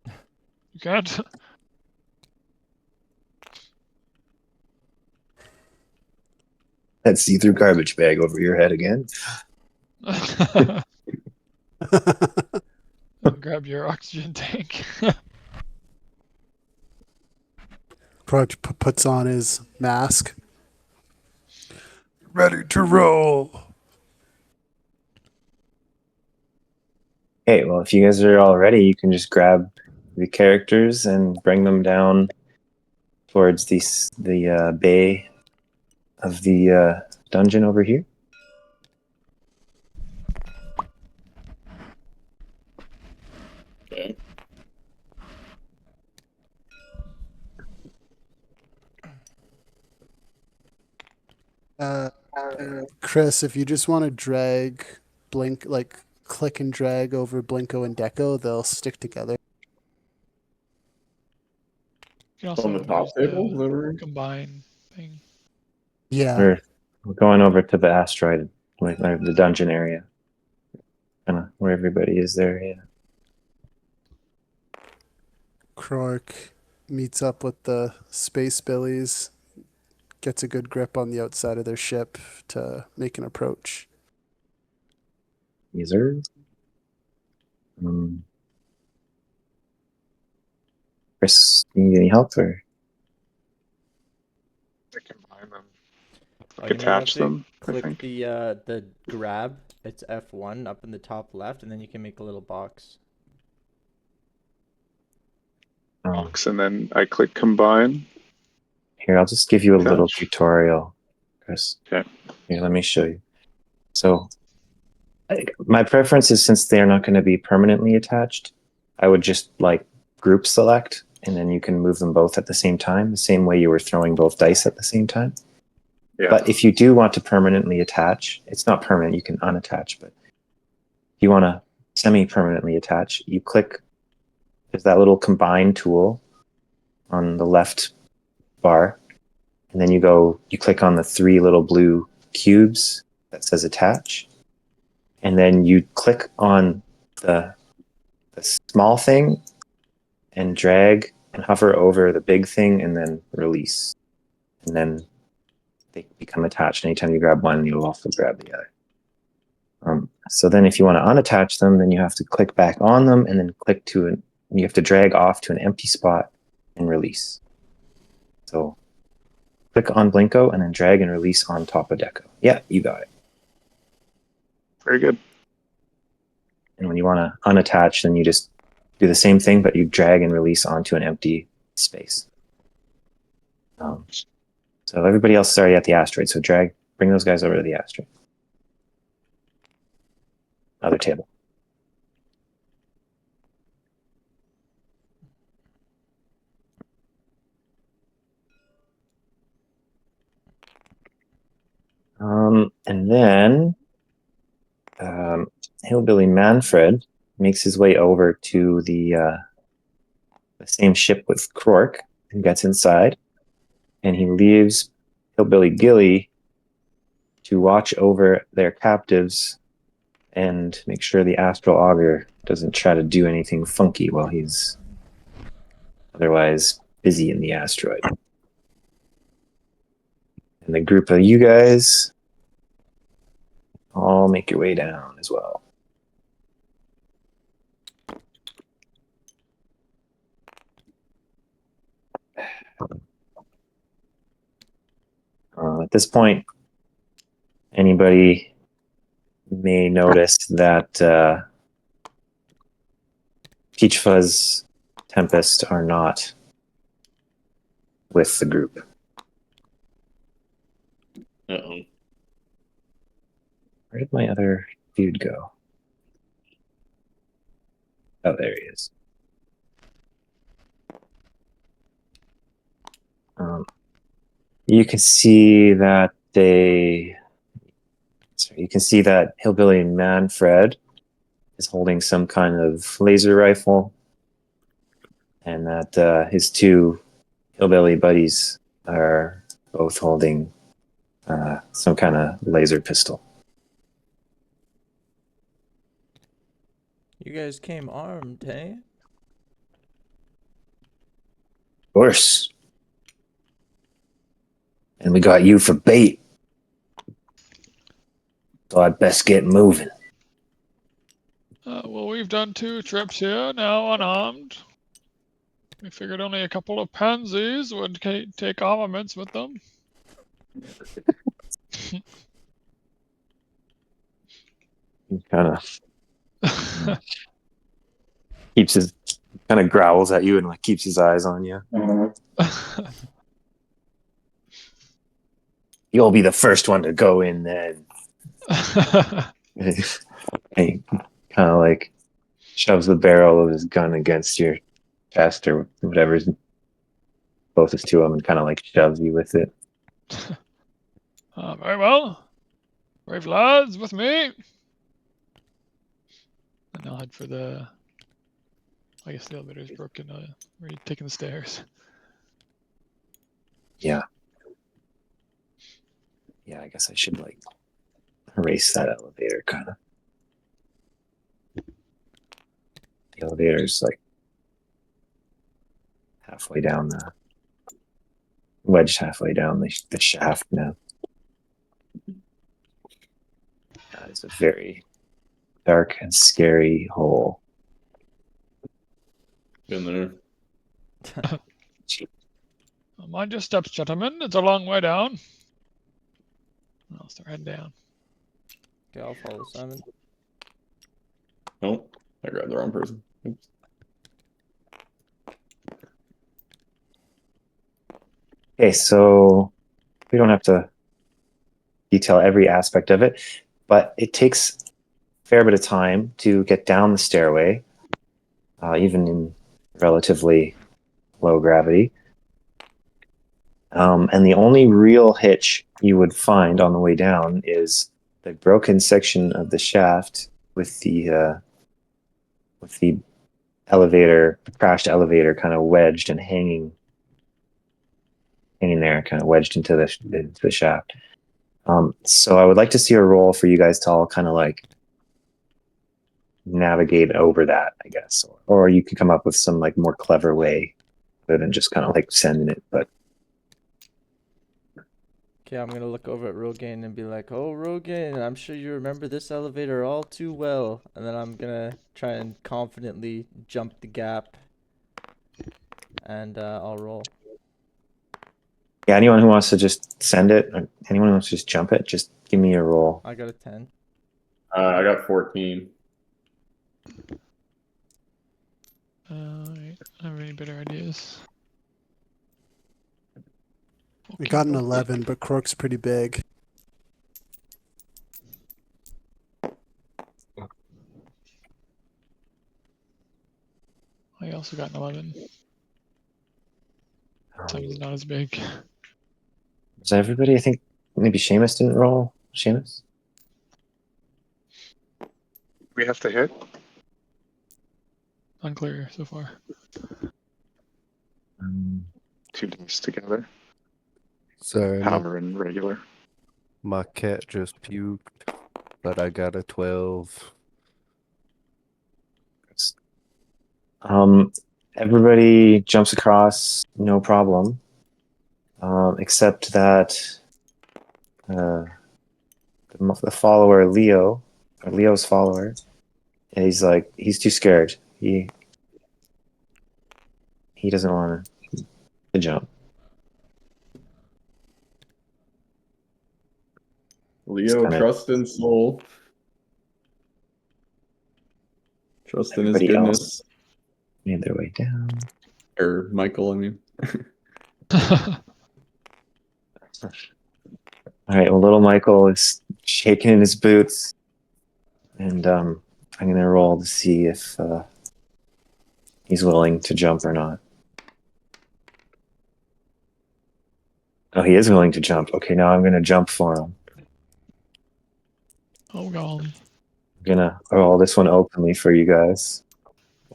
You can't. That see-through garbage bag over your head again. Grab your oxygen tank. Crutch puts on his mask. Ready to roll. Okay, well, if you guys are all ready, you can just grab the characters and bring them down towards the bay of the dungeon over here. Okay. Chris, if you just want to drag Blink, like click and drag over Blinko and Deco, they'll stick together. You can On the also top use table? Is that right? combine thing. Yeah. We're going over to the asteroid, like the dungeon area, kind of where everybody is there. Yeah. Krork meets up with the Spacebillies, gets a good grip on the outside of their ship to make an approach. These are. Chris, you need any help or? I combine them. All Like you know, attach them, I click think. the grab. It's F1 up in the top left, and then you can make a little box. And then I click combine. Here, I'll just give you a little Attach. tutorial, Chris. Okay. Here, let me show you. So, my preference is since they're not going to be permanently attached, I would just like group select, and then you can move them both at the same time, the same way you were throwing both dice at the same time. Yeah. But if you do want to permanently attach, it's not permanent, you can unattach, but if you want to semi-permanently attach, you click, there's that little combine tool on the left bar, and then you click on the three little blue cubes that says attach, and then you click on the small thing and drag and hover over the big thing and then release. And then they become attached. Anytime you grab one, you'll also grab the other. So then if you want to unattach them, then you have to click back on them and then you have to drag off to an empty spot and release. So click on Blinko and then drag and release on top of Deco. Yeah, you got it. Very good. And when you want to unattach, then you just do the same thing, but you drag and release onto an empty space. So everybody else is already at the asteroid. So bring those guys over to the asteroid. Other table. And then Hillbilly Manfred makes his way over to the same ship with Krork and gets inside, and he leaves Hillbilly Gilly to watch over their captives and make sure the Astral Augur doesn't try to do anything funky while he's otherwise busy in the asteroid. And the group of you guys all make your way down as well. At this point, anybody may notice that Peach Fuzz, Tempest are not with the group. Uh-oh. Where did my other dude go? Oh, there he is. You can see that Hillbilly Manfred is holding some kind of laser rifle, and that his two hillbilly buddies are both holding some kind of laser pistol. You guys came armed, hey? Of course. And we got you for bait. So I'd best get moving. Well, we've done 2 trips here, now unarmed. We figured only a couple of pansies would take armaments with them. He kind of kind of growls at you and like keeps his eyes on you. You'll be the first one to go in then. And he kind of like shoves the barrel of his gun against your chest or whatever's closest to him and kind of like shoves you with it. Very well. Brave lads, with me. And I'll head for I guess the elevator's broken. Are you taking the stairs? Yeah. Yeah, I guess I should like erase that elevator kind of. The elevator's like wedged halfway down the shaft now. It's a very dark and scary hole. Been there. Mind your steps, gentlemen. It's a long way down. I'll start heading down. Okay, I'll follow Simon. Oh, I grabbed the wrong person. Oops. Okay, so we don't have to detail every aspect of it, but it takes a fair bit of time to get down the stairway, even in relatively low gravity. And the only real hitch you would find on the way down is the broken section of the shaft with the crashed elevator kind of wedged and hanging there, kind of wedged into the shaft. So I would like to see a roll for you guys to all kind of like navigate over that, I guess, or you could come up with some like more clever way other than just kind of like sending it. But Okay, I'm gonna look over at Rogaine and be like, "Oh, Rogaine, I'm sure you remember this elevator all too well." And then I'm gonna try and confidently jump the gap, and I'll roll. Yeah, anyone who wants to just send it, or anyone who wants to just jump it, just give me a roll. I got a 10. I got 14. Alright, I have any better ideas? I got an 11, but Croak's pretty big. I also got an 11. Seven's not as big. Does everybody? I think maybe Seamus didn't roll. Seamus. We have to hit. Unclear so far. Two dice together. Sorry, Power and regular. my cat just puked, but I got a 12. Everybody jumps across, no problem. Except that the follower Leo, or Leo's follower, he's like he's too scared. He doesn't want to jump. Leo, kinda- trust in soul. Trust in his Everybody goodness. else made their way down. Or Michael, I mean. All right, well, little Michael is shaking in his boots, and I'm gonna roll to see if he's willing to jump or not. Oh, he is willing to jump. Okay, now I'm gonna jump for him. Oh god. I'm gonna roll this one openly for you guys.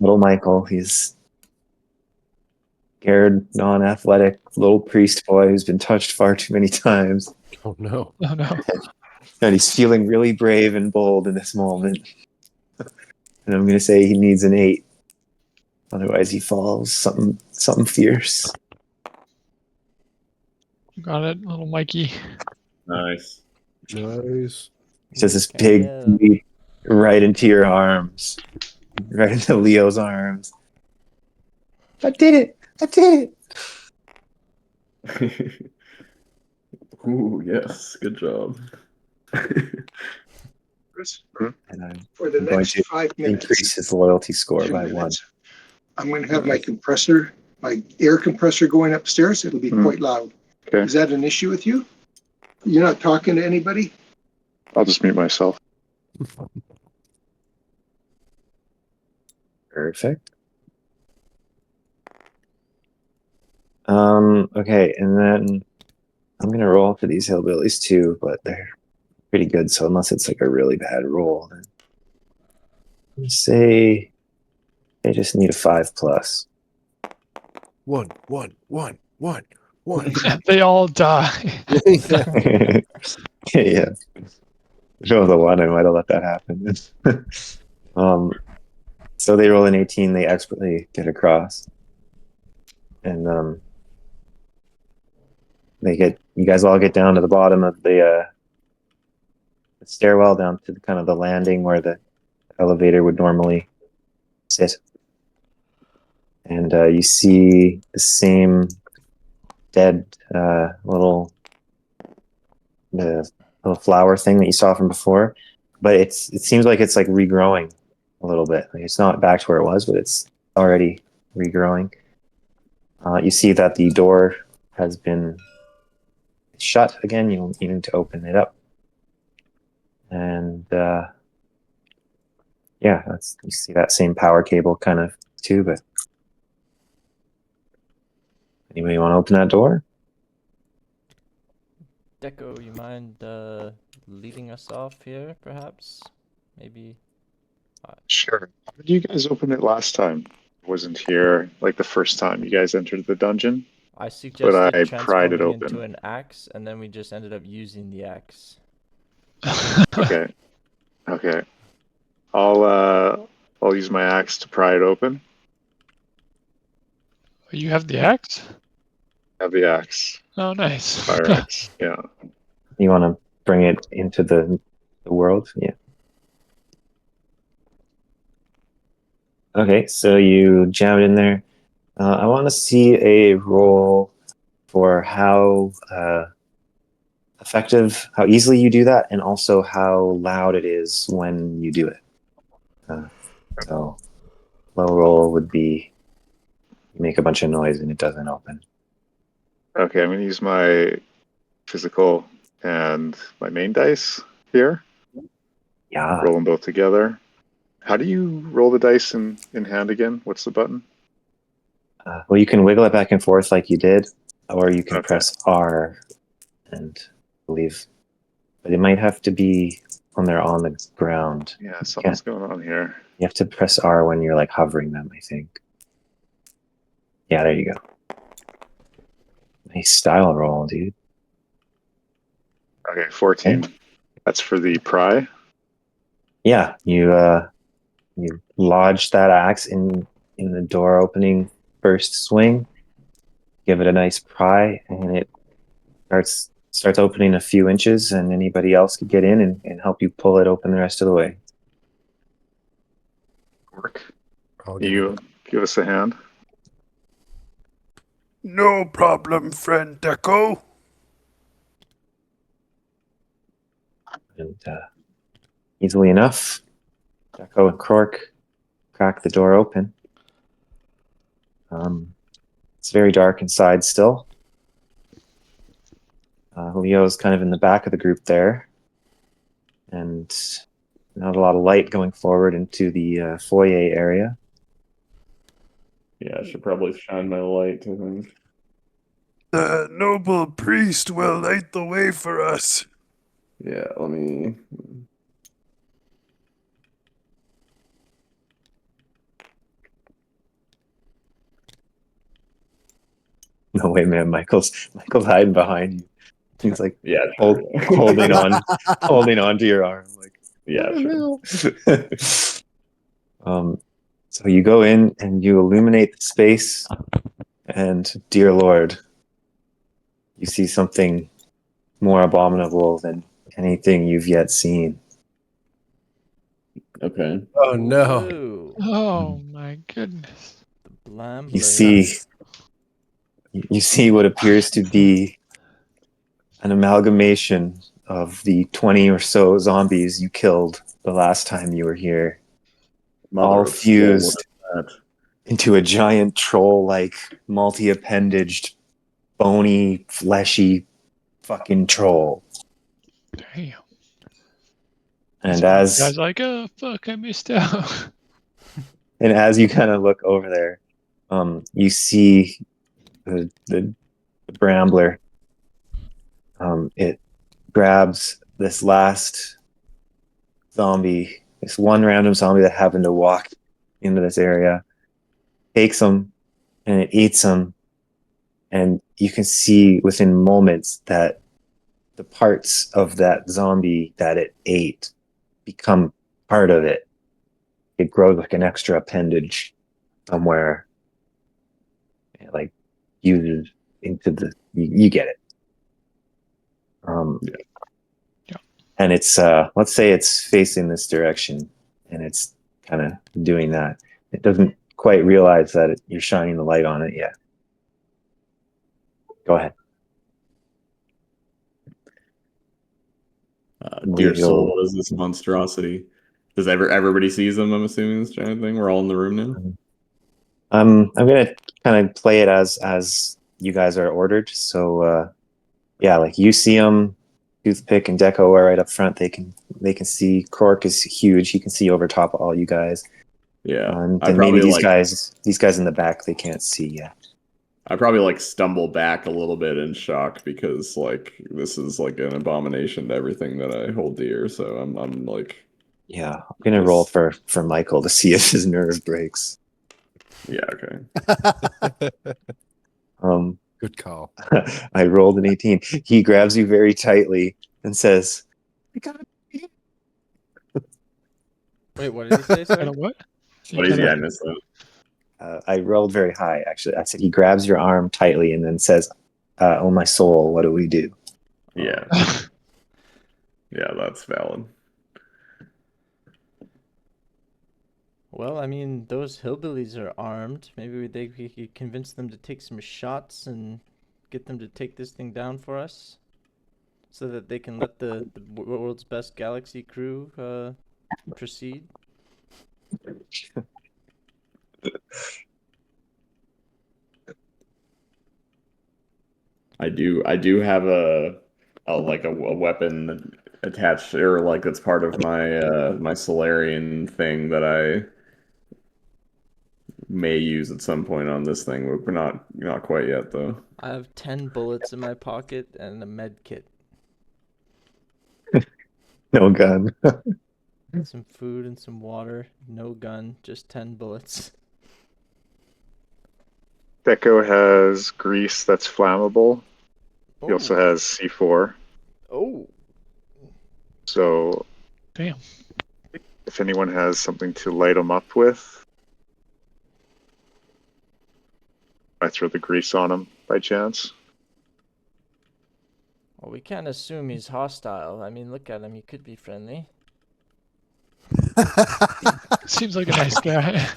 Little Michael, he's scared, non-athletic little priest boy who's been touched far too many times, Oh no. Oh no. and he's feeling really brave and bold in this moment. And I'm gonna say he needs an 8, otherwise he falls. Something fierce. You got it, little Mikey. Nice. Nice. It's just this Okay, big yeah. leap right into your arms, right into Leo's arms. I did it! I did it! Ooh, yes. Good job. Chris, And I'm for the I'm going next to 5 minutes, increase his loyalty score 2 by 1. minutes, I'm going to have my compressor, my air compressor going upstairs. It'll be quite loud. Okay. Is that an issue with you? You're not talking to anybody? I'll just mute myself. Perfect. Okay, and then I'm gonna roll for these hillbillies too, but they're pretty good, so unless it's like a really bad roll, then let's say they just need a 5+. 1, 1, 1, 1, 1. They all die. Yeah. Yeah. If it was a 1, I might have let that happen. So they roll an 18, they expertly get across. And you guys all get down to the bottom of the stairwell, down to kind of the landing where the elevator would normally sit. And you see the same dead little flower thing that you saw from before, but it seems like it's like regrowing a little bit. Like it's not back to where it was, but it's already regrowing. You see that the door has been shut again. You need to open it up, and yeah, you see that same power cable kind of too. But anybody want to open that door? Deco, you mind leading us off here, perhaps? Maybe. Sure. How did you guys open it last time? I wasn't here like the first time you guys entered the dungeon, I but suggested I pried it transforming into open. an axe, and then we just ended up using the axe. Okay. Okay. I'll use my axe to pry it open. You have the axe? Have the axe. Oh, nice. Fire axe. Yeah. You want to bring it into the world? Yeah. Okay, so you jam it in there. I want to see a roll for how effective, how easily you do that, and also how loud it is when you do it. So low roll would be you make a bunch of noise and it doesn't open. Okay, I'm gonna use my physical and my main dice here. Yeah. Roll them both together. How do you roll the dice in hand again? What's the button? Well, you can wiggle it back and forth like you did, or you can Okay. press R and believe, but it might have to be when they're on the ground. Yeah, something's going on here. You have to press R when you're like hovering them, I think. Yeah, there you go. Nice style roll, dude. Okay, 14. Okay. That's for the pry. Yeah, you lodge that axe in the door opening first swing, give it a nice pry, and it starts opening a few inches, and anybody else could get in and help you pull it open the rest of the way. Work. I'll give You it give us a hand. No problem, friend Deco. And easily enough, Jacko and Cork crack the door open. It's very dark inside still. Leo's kind of in the back of the group there, and not a lot of light going forward into the foyer area. Yeah, I should probably shine my light, I think. The noble priest will light the way for us. Yeah, let me. No way, man! Michael's hiding behind you. He's like Yeah, holding on to your arm, like Yeah, sure. So you go in and you illuminate the space, and dear Lord, you see something more abominable than anything you've yet seen. Okay. Oh no. Whoa. Oh my goodness. Blam You see what appears to be an amalgamation of the 20 or so zombies you killed the last time you were here, Mother all of Skull, what fused is that? into a giant troll-like, multi-appendaged, bony, fleshy fucking troll. Damn. And This one as guy's like, oh fuck, I missed out. you kind of look over there, you see the Brambler. It grabs this last zombie, this one random zombie that happened to walk into this area, takes him, and it eats him. And you can see within moments that the parts of that zombie that it ate become part of it. It grows like an extra appendage somewhere. It like uses into you get it. Yeah. Yeah. And it's let's say it's facing this direction, and it's kind of doing that. It doesn't quite realize that you're shining the light on it yet. Go ahead. Dear soul, what is this monstrosity? Does everybody sees them? I'm assuming this giant thing. We're all in the room now. I'm gonna kind of play it as you guys are ordered. So yeah, like you see them. Toothpick and Deco are right up front. They can see. Cork is huge. He can see over top of all you guys. Yeah, And I then maybe probably these guys in the back, they can't see yet. I probably like stumble back a little bit in shock because like this is like an abomination to everything that I hold dear. So I'm like, Yeah, I'm gonna roll for Michael to see if his nerve breaks. yeah, okay. Good call. I rolled an 18. He grabs you very tightly and says, "I gotta pee." Wait, what did he say? Sorry. Kinda what? What is I missed that. I rolled very high, actually. I said he grabs your arm tightly and then says, "Oh my soul, what do we do?" Yeah, yeah, that's valid. Well, I mean, those hillbillies are armed. Maybe we could convince them to take some shots and get them to take this thing down for us, so that they can let the world's best galaxy crew proceed? I do have a weapon attached, or like that's part of my my Solarian thing that I may use at some point on this thing, but we're not quite yet though. I have 10 bullets in my pocket and a med kit. No gun. Some food and some water. No gun, just 10 bullets. Deco has grease that's flammable. He also Oh. has C4. Oh. So, Damn. if anyone has something to light him up with, I throw the grease on him by chance. Well, we can't assume he's hostile. I mean, look at him. He could be friendly. Seems like a nice guy.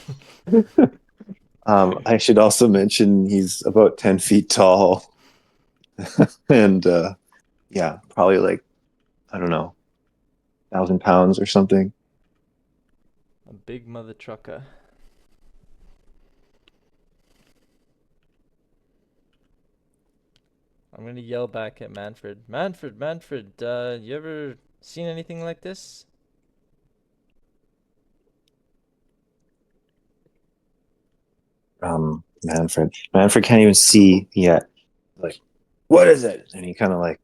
I should also mention he's about 10 feet tall. And yeah, probably like, I don't know, 1,000 pounds or something. A big mother trucker. I'm gonna yell back at Manfred. Manfred, you ever seen anything like this? Manfred can't even see yet. Like, what is it? And he kind of like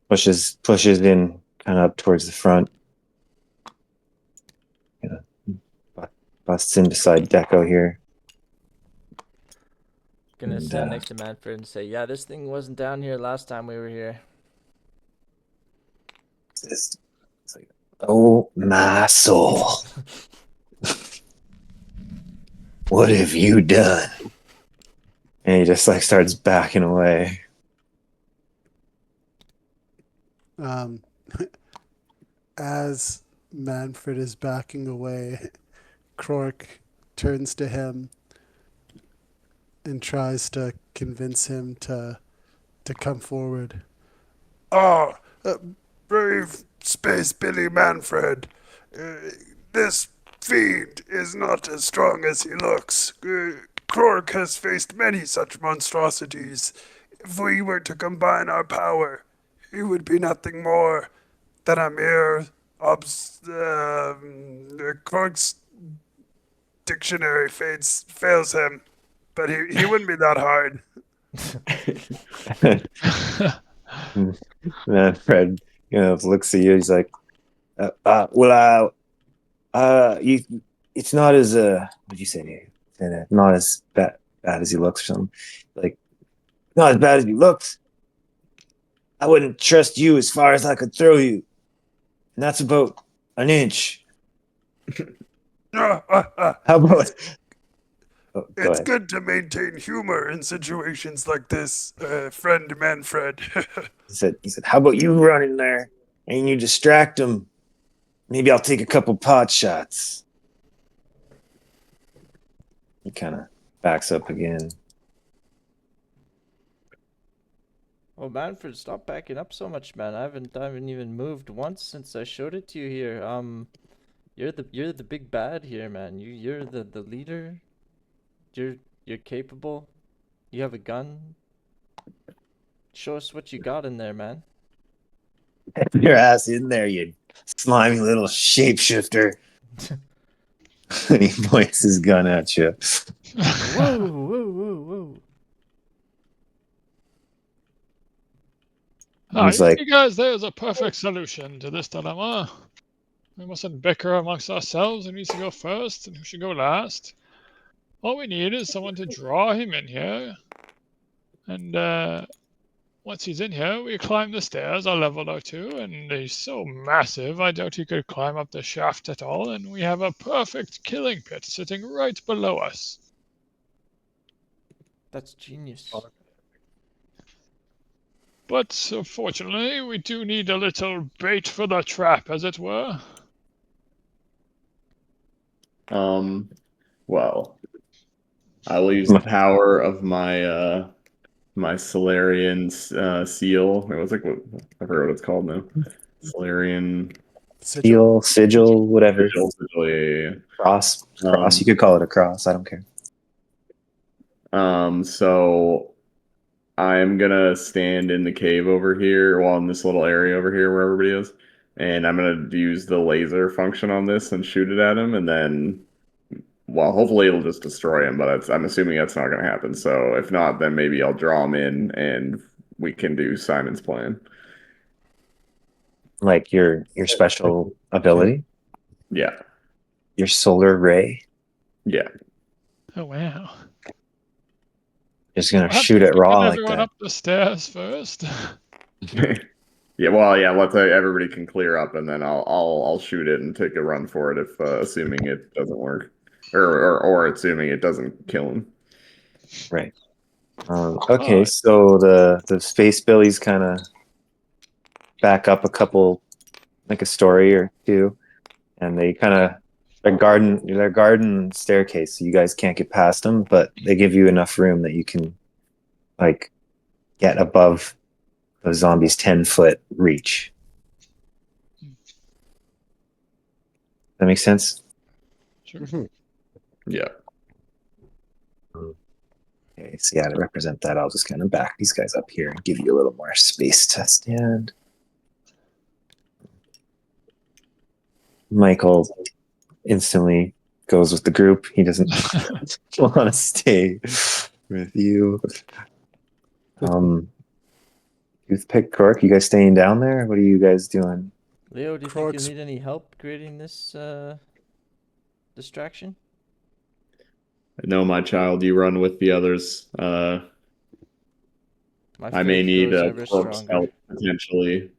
pushes in kind of up towards the front. You know, busts in beside Deco here. Gonna And, stand next to Manfred and say, yeah, this thing wasn't down here last time we were here. It's like, oh my soul. What have you done? And he just like starts backing away. As Manfred is backing away, Krork turns to him and tries to convince him to come forward. Ah, brave Space Billy Manfred. This fiend is not as strong as he looks. Krork has faced many such monstrosities. If we were to combine our power, he would be nothing more than a mere Krork's dictionary fails him, but he wouldn't be that hard. Manfred, looks at you. He's like, it's not as what'd you say? Not as bad as he looks or something. Like, not as bad as he looks. I wouldn't trust you as far as I could throw you, and that's about an inch. How about? Oh, go It's ahead. good to maintain humor in situations like this, friend Manfred. He said, how about you run in there and you distract him? Maybe I'll take a couple pot shots. He kind of backs up again. Oh, Manfred, stop backing up so much, man. I haven't even moved once since I showed it to you here. You're the big bad here, man. You're the leader. You're capable. You have a gun. Show us what you got in there, man. Get your ass in there, you slimy little shapeshifter. And he points his gun at you. Whoa, whoa, whoa, whoa. He's like, You guys, there's a perfect solution to this dilemma. We mustn't bicker amongst ourselves who needs to go first and who should go last. All we need is someone to draw him in here. And once he's in here, we climb the stairs a level or two, and he's so massive I doubt he could climb up the shaft at all, and we have a perfect killing pit sitting right below us. That's genius. But unfortunately, we do need a little bait for the trap, as it were. Well, I will use the power of my my Solarian seal. It was like what I forgot what it's called now. Solarian Sigil. Sigil, whatever. sigil, yeah. Cross. You could call it a cross. I don't care. So I'm gonna stand in the cave over here, well, in this little area over here where everybody is, and I'm gonna use the laser function on this and shoot it at him, and then, well, hopefully it'll just destroy him, but I'm assuming that's not gonna happen. So if not, then maybe I'll draw him in, and we can do Simon's plan. Like your special ability, Yeah, your solar ray. yeah. Oh wow. Just gonna We'll have shoot to it raw get like everyone that. up the stairs first. Yeah, well, yeah. Let's everybody can clear up, and then I'll shoot it and take a run for it if assuming it doesn't work, or assuming it doesn't kill him. Right. Okay, Alright. so the Spacebillies kind of back up a couple, like a story or two, and they kind of their garden staircase, so you guys can't get past them, but they give you enough room that you can like get above the zombies' 10-foot reach. That makes sense. Sure. Yeah. Okay, so yeah, to represent that, I'll just kind of back these guys up here and give you a little more space to stand. Michael instantly goes with the group. He doesn't want to stay with you. Toothpick Cork, you guys staying down there? What are you guys doing? Leo, do you think Crooks. you'll need any help creating this distraction? No, my child, you run with the others. My I may faith need grows a ever corpse stronger. help potentially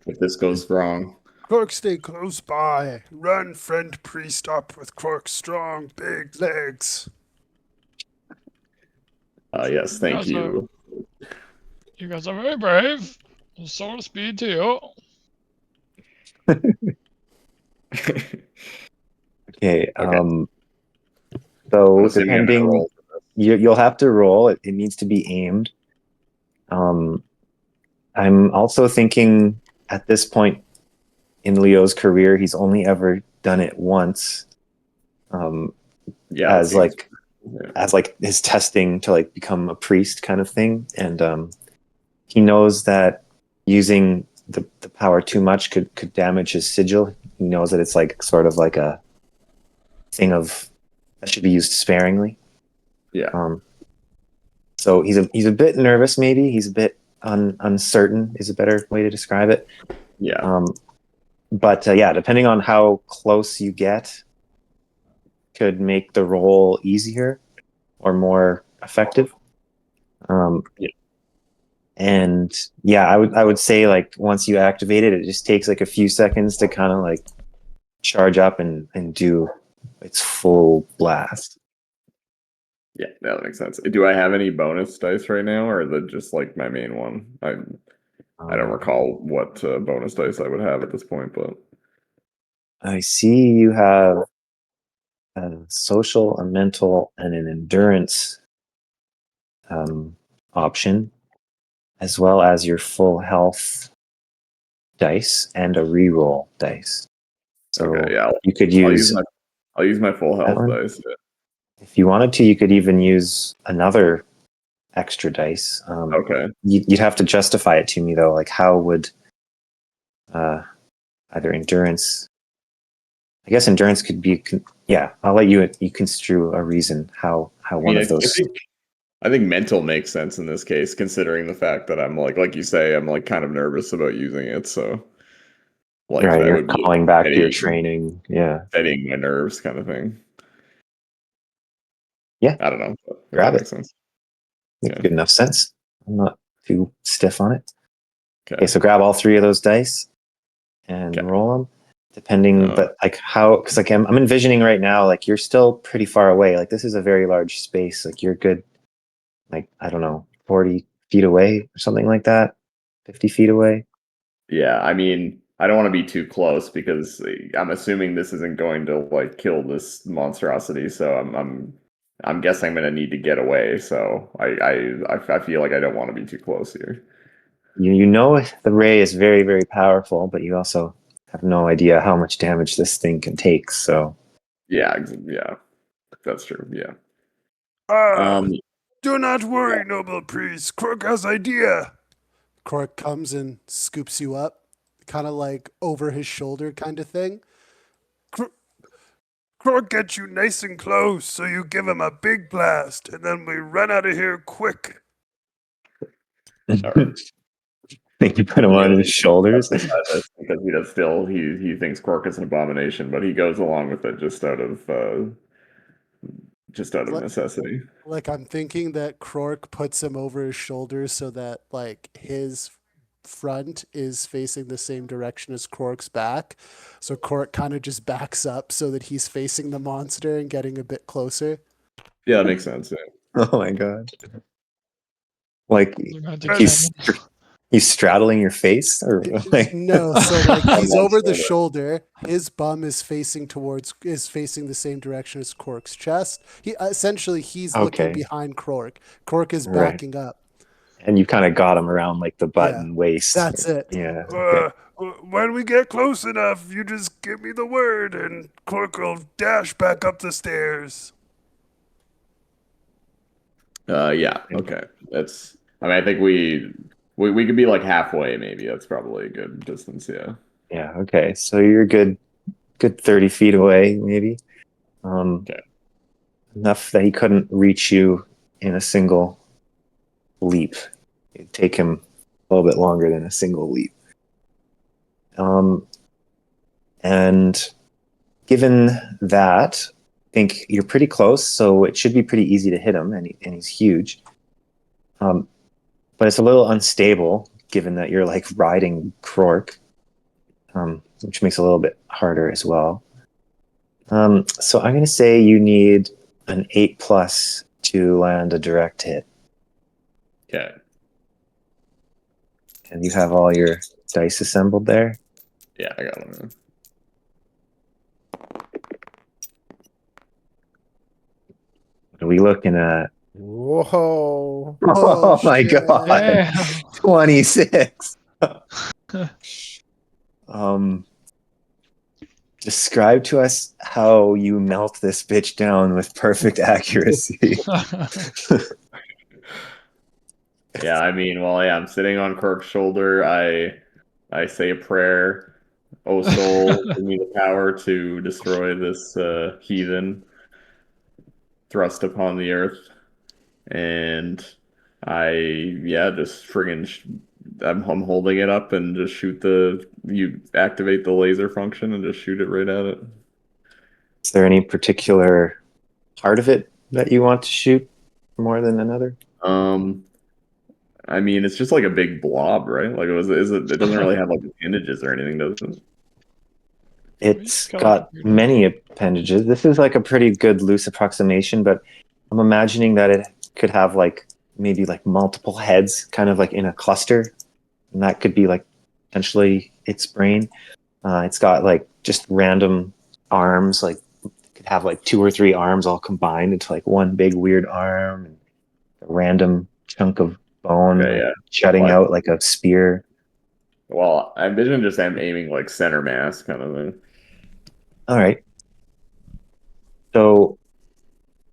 if this goes wrong. Quark, stay close by. Run, friend priest, up with Quark's strong, big legs. Yes, thank you. You guys are very brave. Sword speed to you. Okay. I'm So assuming I'm gonna depending, roll. you'll have to roll. It needs to be aimed. I'm also thinking at this point in Leo's career, he's only ever done it once. Yeah, that as seems- like as like his testing to like become a priest kind of thing, and he knows that using the power too much could damage his sigil. He knows that it's like sort of like a thing of that should be used sparingly. Yeah. So he's a bit nervous. Maybe he's a bit uncertain is a better way to describe it. Yeah. But yeah, depending on how close you get, could make the roll easier or more effective. Yeah. And yeah, I would say like once you activate it, it just takes like a few seconds to kind of like charge up and do its full blast. Yeah, that makes sense. Do I have any bonus dice right now, or is it just like my main one? I don't recall what bonus dice I would have at this point, but I see you have a social, a mental, and an endurance option, as well as your full health dice and a reroll dice. So okay, yeah, you could I'll use my full that health one? dice. Yeah. If you wanted to, you could even use another extra dice. Okay. You'd have to justify it to me though. Like how would either endurance? I guess endurance could be. Yeah, I'll let you construe a reason how one of those. I think mental makes sense in this case, considering the fact that I'm like you say, I'm like kind of nervous about using it. So, like Right, that you're would be calling back to your training. Yeah, steadying my nerves, kind of thing. Yeah. I don't know. If Grab that it. makes sense. Makes Yeah. good enough sense. I'm not too stiff on it. Okay. Okay, so grab all three of those dice and Okay. roll them. Depending, but like how? Because like I'm envisioning right now, like you're still pretty far away. Like this is a very large space. Like you're good. Like I don't know, 40 feet away or something like that. 50 feet away. Yeah, I mean, I don't want to be too close because I'm assuming this isn't going to like kill this monstrosity. So I'm I'm guessing I'm gonna need to get away. So I feel like I don't want to be too close here. You know the ray is very, very powerful, but you also have no idea how much damage this thing can take. So Yeah, that's true. Yeah. Ah, Um, do not worry, noble priest. Crook has idea. Cork comes and scoops you up, kind of like over his shoulder kind of thing. Crook gets you nice and close, so you give him a big blast, and then we run out of here quick. all right. think you put him on his shoulders. Because he thinks Quark is an abomination, but he goes along with it just out of Like, necessity. like I'm thinking that Krork puts him over his shoulders so that like his front is facing the same direction as Krork's back. So Krork kind of just backs up so that he's facing the monster and getting a bit closer. Yeah, that makes sense. Yeah. Oh my god! Like They're going to he's cannon. he's straddling your face, or like No, so like he's One over the shoulder. shoulder. His bum is facing the same direction as Krork's chest. He essentially he's looking okay, behind Krork. Krork is right? backing up. And you kind of got him around like the butt Yeah, and waist. that's it. Yeah. Okay. When we get close enough, you just give me the word, and Crook will dash back up the stairs. Yeah. Okay. That's. I mean, I think we could be like halfway. Maybe that's probably a good distance. Yeah. Yeah. Okay. So you're good 30 feet away, maybe. Okay. Enough that he couldn't reach you in a single leap. It'd take him a little bit longer than a single leap. And given that, I think you're pretty close, so it should be pretty easy to hit him, and he's huge. But it's a little unstable, given that you're like riding Krork, which makes it a little bit harder as well. So I'm going to say you need an 8+ to land a direct hit. Okay. And you have all your dice assembled there. Yeah, I got one. What are we looking at? Whoa. Oh my shit. god. Damn. 26. Describe to us how you melt this bitch down with perfect accuracy. Yeah, I mean, well, yeah, I'm sitting on Kirk's shoulder. I say a prayer. Oh soul, give me the power to destroy this heathen thrust upon the earth. And just friggin' I'm holding it up and just you activate the laser function and just shoot it right at it. Is there any particular part of it that you want to shoot more than another? I mean, it's just like a big blob, right? Like it doesn't really have like appendages or anything, does it? It's Got like a got computer. many appendages. This is like a pretty good loose approximation, but I'm imagining that it could have like maybe like multiple heads kind of like in a cluster. And that could be like potentially its brain. It's got like just random arms, like it could have like 2 or 3 arms all combined into like one big weird arm, and a random chunk of bone Okay, like, yeah. jutting out like a spear. Well, I envision just I'm aiming like center mass kind of thing. All right. So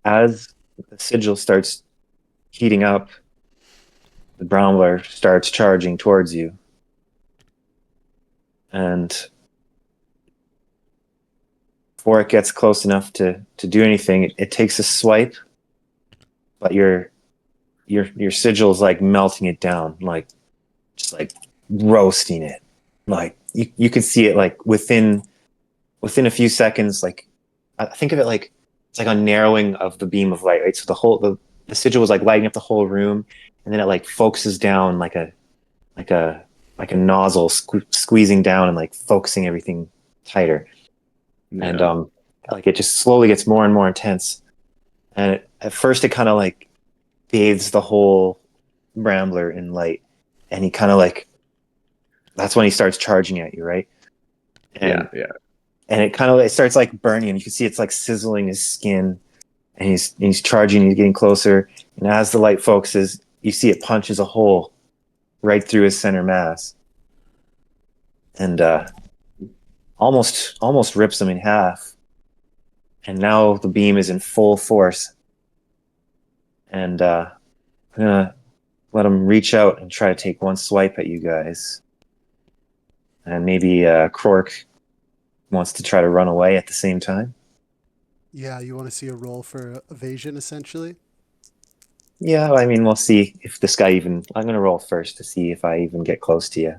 as the sigil starts heating up, the Brawler starts charging towards you. And before it gets close enough to do anything, it takes a swipe, but your sigil's like melting it down, like just like roasting it. Like you could see it like within a few seconds. Like I think of it like it's like a narrowing of the beam of light, right? So the sigil was like lighting up the whole room, and then it like focuses down like a nozzle squeezing down and like focusing everything tighter. Yeah. And like it just slowly gets more and more intense. And at first it kind of like bathes the whole Rambler in light, and he kind of like that's when he starts charging at you, right? And yeah. and it kind of it starts like burning, and you can see it's like sizzling his skin, and he's charging. He's getting closer, and as the light focuses, you see it punches a hole right through his center mass, and almost rips him in half. And now the beam is in full force, and I'm gonna let him reach out and try to take one swipe at you guys. And maybe Krork wants to try to run away at the same time. Yeah, you want to see a roll for evasion, essentially? Yeah, I mean, we'll see if this guy even... I'm going to roll first to see if I even get close to you.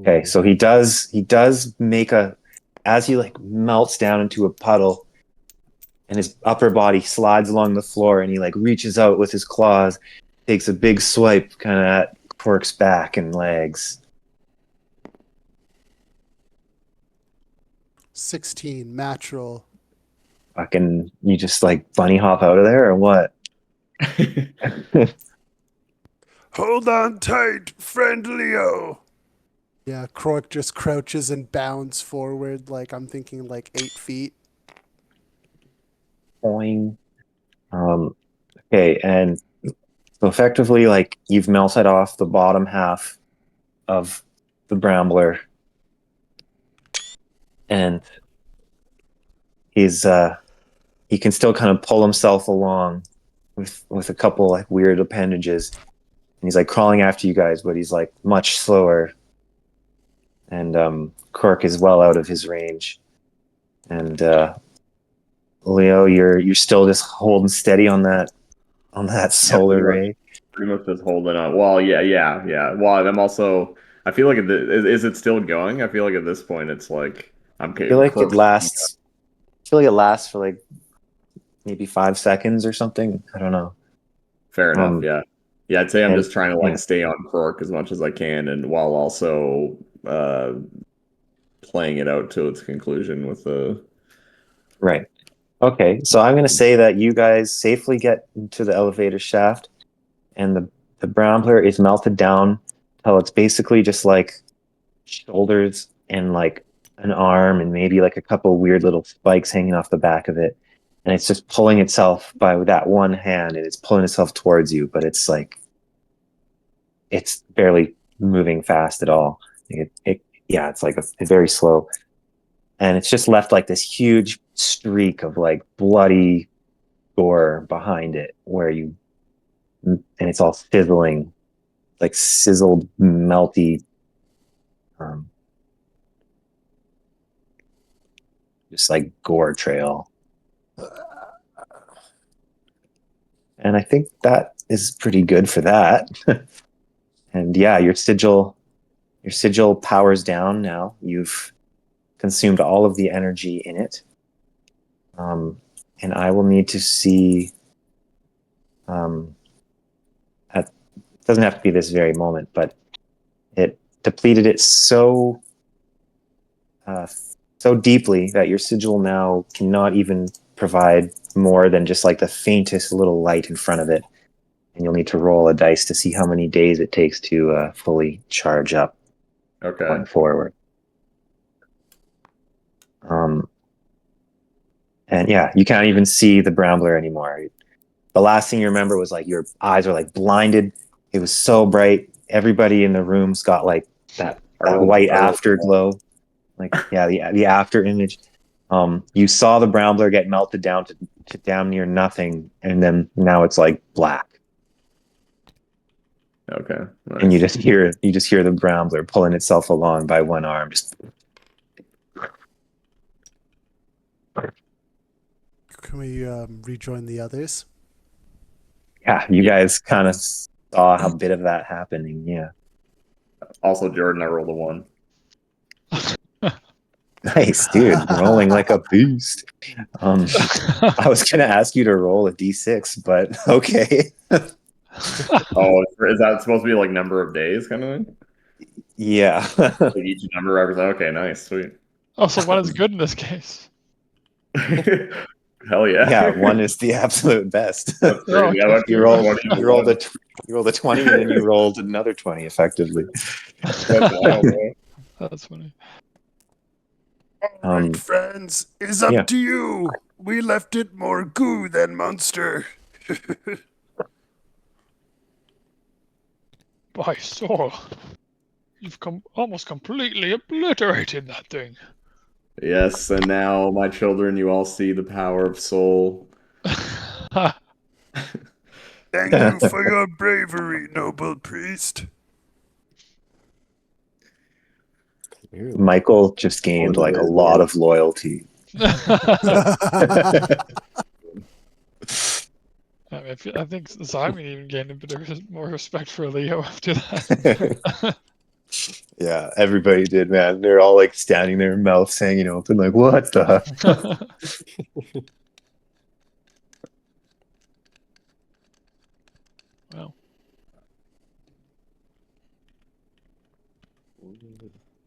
Okay, so he does make a... As he like melts down into a puddle and his upper body slides along the floor and he like reaches out with his claws, takes a big swipe kind of at Krork's back and legs. 16, match roll. Fucking, you just like bunny hop out of there or what? Hold on tight, friend Leo. Yeah, Krork just crouches and bounds forward, like I'm thinking like 8 feet. Boing. Okay, and so effectively, like, you've melted off the bottom half of the Brambler, and he can still kind of pull himself along with a couple like weird appendages, and he's like crawling after you guys, but he's like much slower. And Krork is well out of his range, and Leo, you're still just holding steady on that solar ray. Pretty much just holding on. Well, yeah. Well, I'm also. I feel like is it still going? I feel like at this point it's like I'm. I feel like it lasts. I feel like it lasts for like maybe 5 seconds or something. I don't know. Fair enough. Yeah. I'd say I'm and- just trying to like stay on Krork as much as I can, and while also playing it out to its conclusion with the. Right. Okay, so I'm going to say that you guys safely get into the elevator shaft, and the Brambler is melted down till it's basically just like shoulders and like an arm and maybe like a couple weird little spikes hanging off the back of it. And it's just pulling itself by that one hand, and it's pulling itself towards you, but it's like, it's barely moving fast at all. It's like very slow. And it's just left like this huge streak of like bloody gore behind it and it's all sizzling, like sizzled, melty, just like gore trail. And I think that is pretty good for that. And yeah, your sigil powers down now. You've consumed all of the energy in it. And I will need to see, it doesn't have to be this very moment, but it depleted it so deeply that your sigil now cannot even provide more than just like the faintest little light in front of it. And you'll need to roll a dice to see how many days it takes to fully charge up going forward. And yeah, you can't even see the Brambler anymore. The last thing you remember was like your eyes were like blinded. It was so bright. Everybody in the room's got like that white afterglow. Like, yeah, the after image. You saw the Brambler get melted down to damn near nothing, and then now it's like black. Okay. Nice. And you just hear the Brambler pulling itself along by one arm. Just Can we rejoin the others? yeah, you guys kind of saw a bit of that happening. Yeah. Also, Jordan, I rolled a 1. Nice, dude. Rolling like a beast. I was gonna ask you to roll a d6, but okay. Oh, is that supposed to be like number of days kind of thing? Yeah. Like each number represents. Okay, nice, sweet. Oh, so one is good in this case. Hell yeah. Yeah, 1 is the absolute best. That's crazy. Yeah, I you rolled a 20 and then you rolled another 20 effectively. That's wild, man. That's funny. All right, Um, friends, it's up yeah. to you. We left it more goo than monster. By Saul, you've almost completely obliterated that thing. Yes, and now, my children, you all see the power of soul. Thank you for your bravery, noble priest. Clearly. Michael just gained like a lot of loyalty. I think Simon even gained a bit more respect for Leo after that. Yeah, everybody did, man. They're all like standing there, mouths hanging open, like, what the? Well,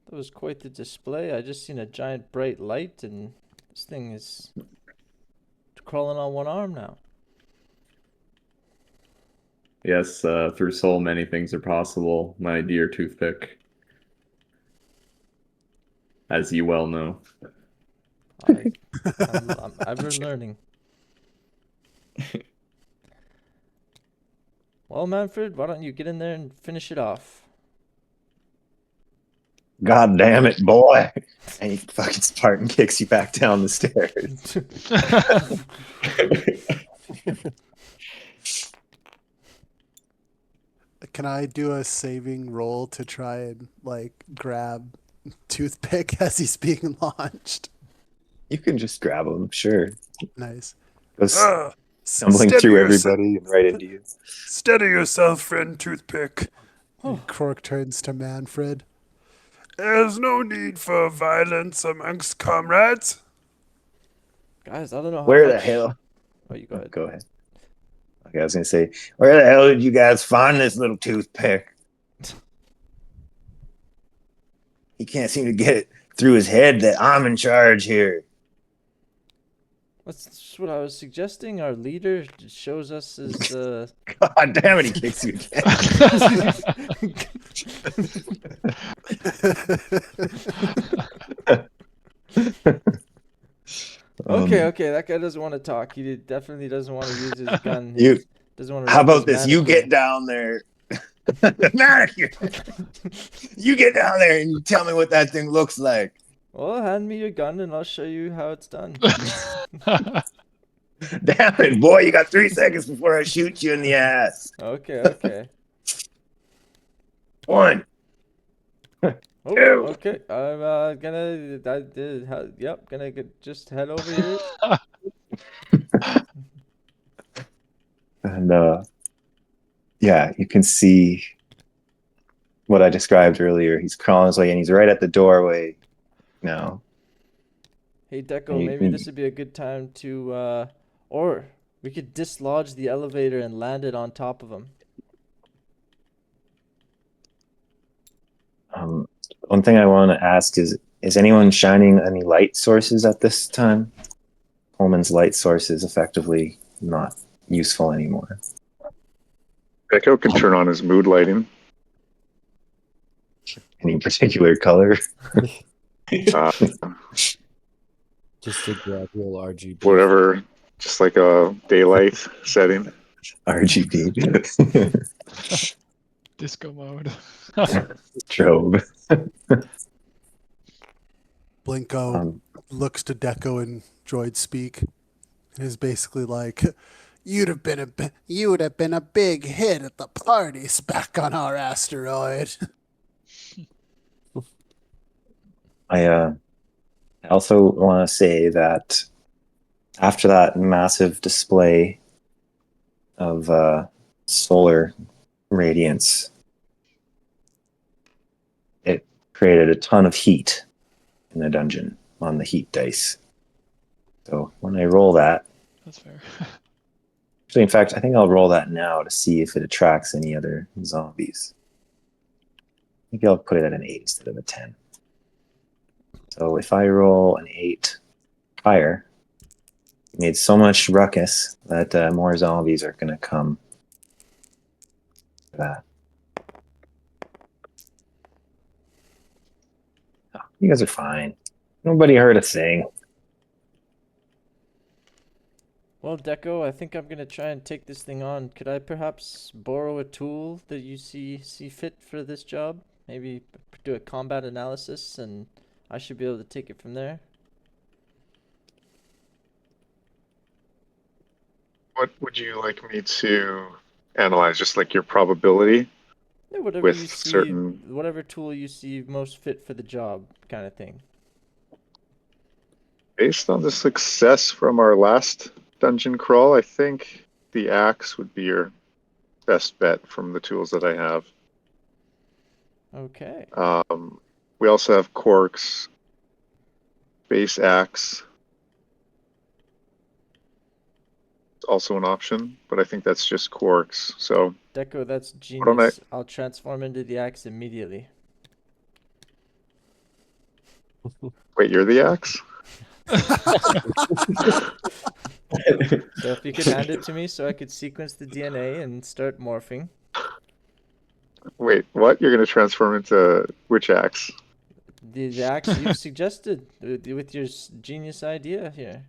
That was quite the display. I just seen a giant bright light, and this thing is crawling on one arm now. Yes, through soul, many things are possible, my dear toothpick. As you well know. I'm ever learning. Well, Manfred, why don't you get in there and finish it off? God damn it, boy. And he fucking Spartan kicks you back down the stairs. Can I do a saving roll to try and like grab toothpick as he's being launched? You can just grab him, sure. Nice. Goes Ah, stumbling steady through yourself. everybody and right into you. Steady yourself, friend Toothpick. And Cork turns to Manfred. There's no need for violence amongst comrades. Guys, I don't know how Where much... the hell? Oh, you go ahead. Go ahead. Okay, I was gonna say, where the hell did you guys find this little toothpick? He can't seem to get it through his head that I'm in charge here. That's just what I was suggesting. Our leader shows us his... God damn it, he kicks you again. Okay, that guy doesn't want to talk. He definitely doesn't want to use his gun. He You, doesn't want to how rep about his this? You mannequin. get down there. You get down there and you tell me what that thing looks like. Well, hand me your gun and I'll show you how it's done. Damn it, boy, you got 3 seconds before I shoot you in the ass. Okay. 1. Oh, Ew. okay. I'm gonna just head over here. And yeah, you can see what I described earlier. He's crawling his way in. He's right at the doorway now. Hey, Deco, maybe this would be a good time to, or we could dislodge the elevator and land it on top of him. One thing I want to ask is anyone shining any light sources at this time? Coleman's light source is effectively not useful anymore. Echo can turn on his mood lighting. Any particular color? Uh, Just a gradual RGB. whatever, just like a daylight setting. RGB. Disco mode. Strobe. Blinko looks to Deco and droid speak and is basically like, you would have been a big hit at the parties back on our asteroid. I also want to say that after that massive display of solar radiance, it created a ton of heat in the dungeon on the heat dice. So when I roll that, That's fair. actually, in fact, I think I'll roll that now to see if it attracts any other zombies. I think I'll put it at an 8 instead of a 10. So if I roll an 8 higher, it made so much ruckus that more zombies are going to come. That. Oh, you guys are fine. Nobody heard a thing. Well, Deco, I think I'm gonna try and take this thing on. Could I perhaps borrow a tool that you see fit for this job? Maybe do a combat analysis, and I should be able to take it from there. What would you like me to analyze? Just like your probability Yeah, whatever with you see, certain. whatever tool you see most fit for the job, kind of thing. Based on the success from our last dungeon crawl, I think the axe would be your best bet from the tools that I have. Okay. We also have corks, base axe. It's also an option, but I think that's just corks. So Deco, that's why don't I? genius. I'll transform into the axe immediately. Wait, you're the axe? So if you could hand it to me so I could sequence the DNA and start morphing. Wait, what? You're gonna transform into which axe? The axe you've suggested with your genius idea here.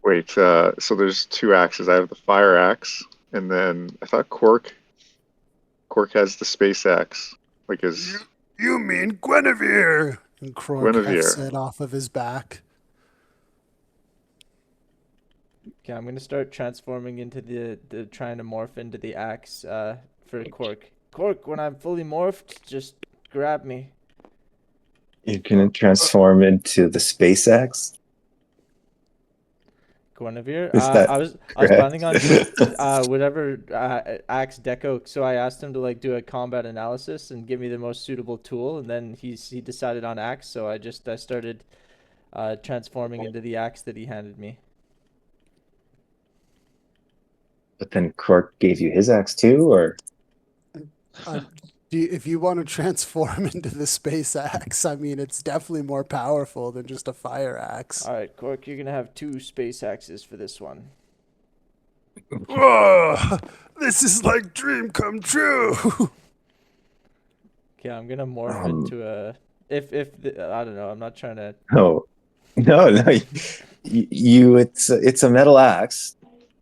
Wait, so there's two axes. I have the fire axe, and then I thought Cork has the space axe, like his You mean Guinevere? And Krork hefts Guinevere. it off of his back. Okay, I'm gonna start transforming into the trying to morph into the axe for Cork. Cork, when I'm fully morphed, just grab me. You're gonna transform into the space axe? Guinevere. Is that I was planning on doing correct? whatever axe deco. So I asked him to like do a combat analysis and give me the most suitable tool, and then he decided on axe. So I started transforming into the axe that he handed me. But then Cork gave you his axe too, or If you want to transform into the space axe, I mean, it's definitely more powerful than just a fire axe. All right, Cork, you're gonna have 2 space axes for this one. Oh, this is like dream come true. Okay, I'm gonna morph into a. I don't know. I'm not trying to. no, no. It's a metal axe,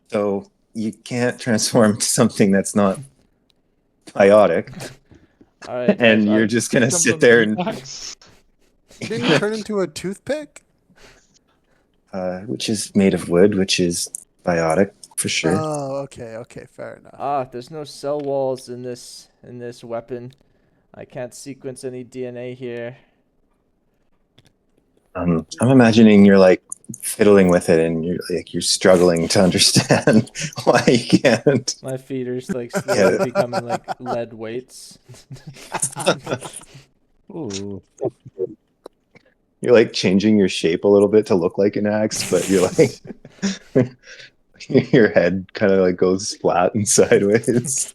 so you can't transform to something that's not biotic, All right, and you're just gonna Becomes a sit there and meat axe. Didn't you turn into a toothpick? which is made of wood, which is biotic for sure. Oh, okay, fair enough. there's no cell walls in this weapon. I can't sequence any DNA here. I'm imagining you're like fiddling with it, and you're struggling to understand why you can't. My feet are like slowly becoming like lead weights. Ooh. You're like changing your shape a little bit to look like an axe, but you're like your head kind of like goes flat and sideways.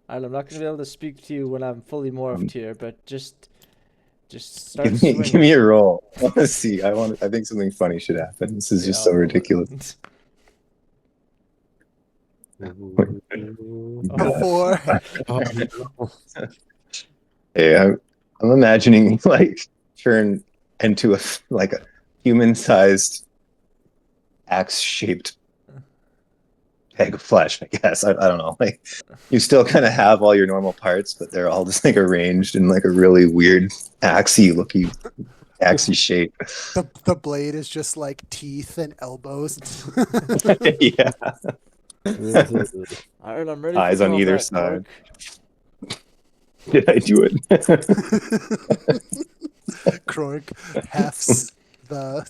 And I'm not gonna be able to speak to you when I'm fully morphed here, but just start Give swinging. me a roll. I want to see. I think something funny should happen. This is Yeah, just so I'll roll it. ridiculous. Before. Oh, no. Hey, I'm imagining like turn into a human-sized axe-shaped peg of flesh. I guess I don't know. Like you still kind of have all your normal parts, but they're all just like arranged in like a really weird axy shape. The blade is just like teeth and elbows. Yeah, All right, I'm ready. eyes for on either combat, side. Cork. Did I do it? Krork hefts the.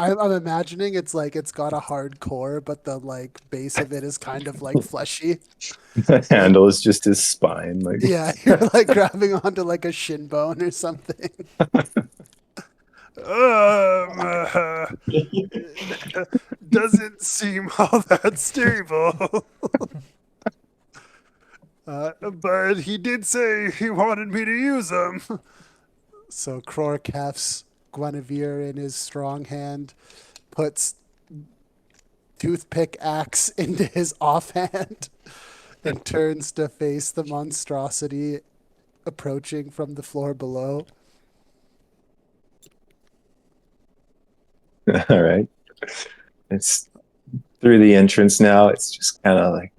I'm imagining it's like it's got a hard core, but the like base of it is kind of like fleshy. The handle is just his spine. Like Yeah, you're like grabbing onto like a shin bone or something. Doesn't seem all that stable. But he did say he wanted me to use them. So Krork hefts Guinevere in his strong hand, puts toothpick axe into his offhand, and turns to face the monstrosity approaching from the floor below. All right. It's through the entrance now. It's just kind of like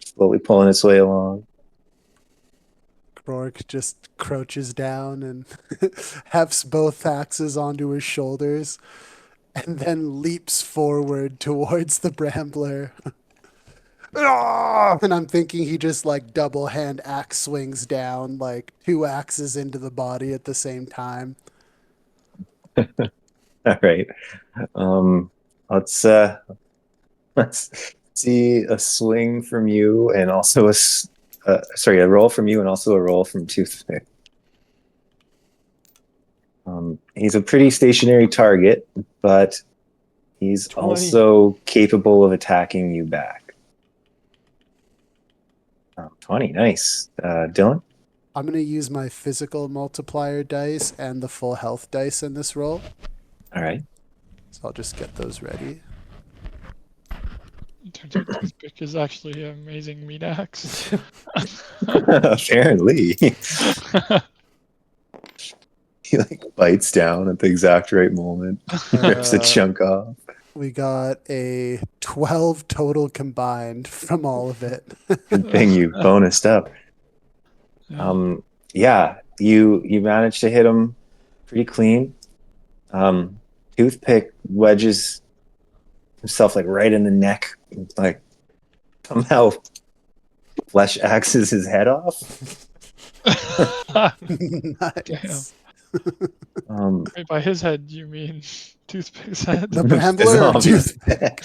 slowly pulling its way along. Krork just crouches down and hefts both axes onto his shoulders and then leaps forward towards the Brambler. And I'm thinking he just like double hand axe swings down, like 2 axes into the body at the same time. All right. Let's let's see a swing from you and also a roll from you and also a roll from Toothpick. He's a pretty stationary target, but he's 20. also capable of attacking you back. 20, nice. Dylan? I'm going to use my physical multiplier dice and the full health dice in this roll. All right. So I'll just get those ready. It turns out Toothpick is actually an amazing meat axe. Apparently. He like bites down at the exact right moment, rips a chunk off. We got a 12 total combined from all of it. Good thing you bonused up. Yeah, you managed to hit him pretty clean. Toothpick wedges himself like right in the neck, like somehow flesh axes his head off. Nice. Wait, by his head, you mean Toothpick's head? The Brambler or Toothpick.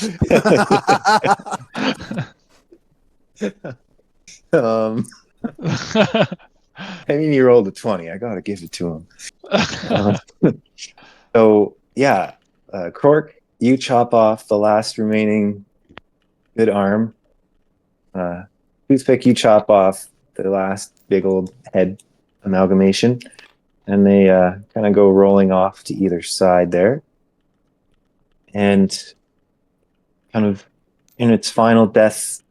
I mean, he rolled a 20. I gotta give it to him. So yeah, Cork, you chop off the last remaining good arm. Toothpick, you chop off the last big old head amalgamation, and they kind of go rolling off to either side there. And kind of in its final death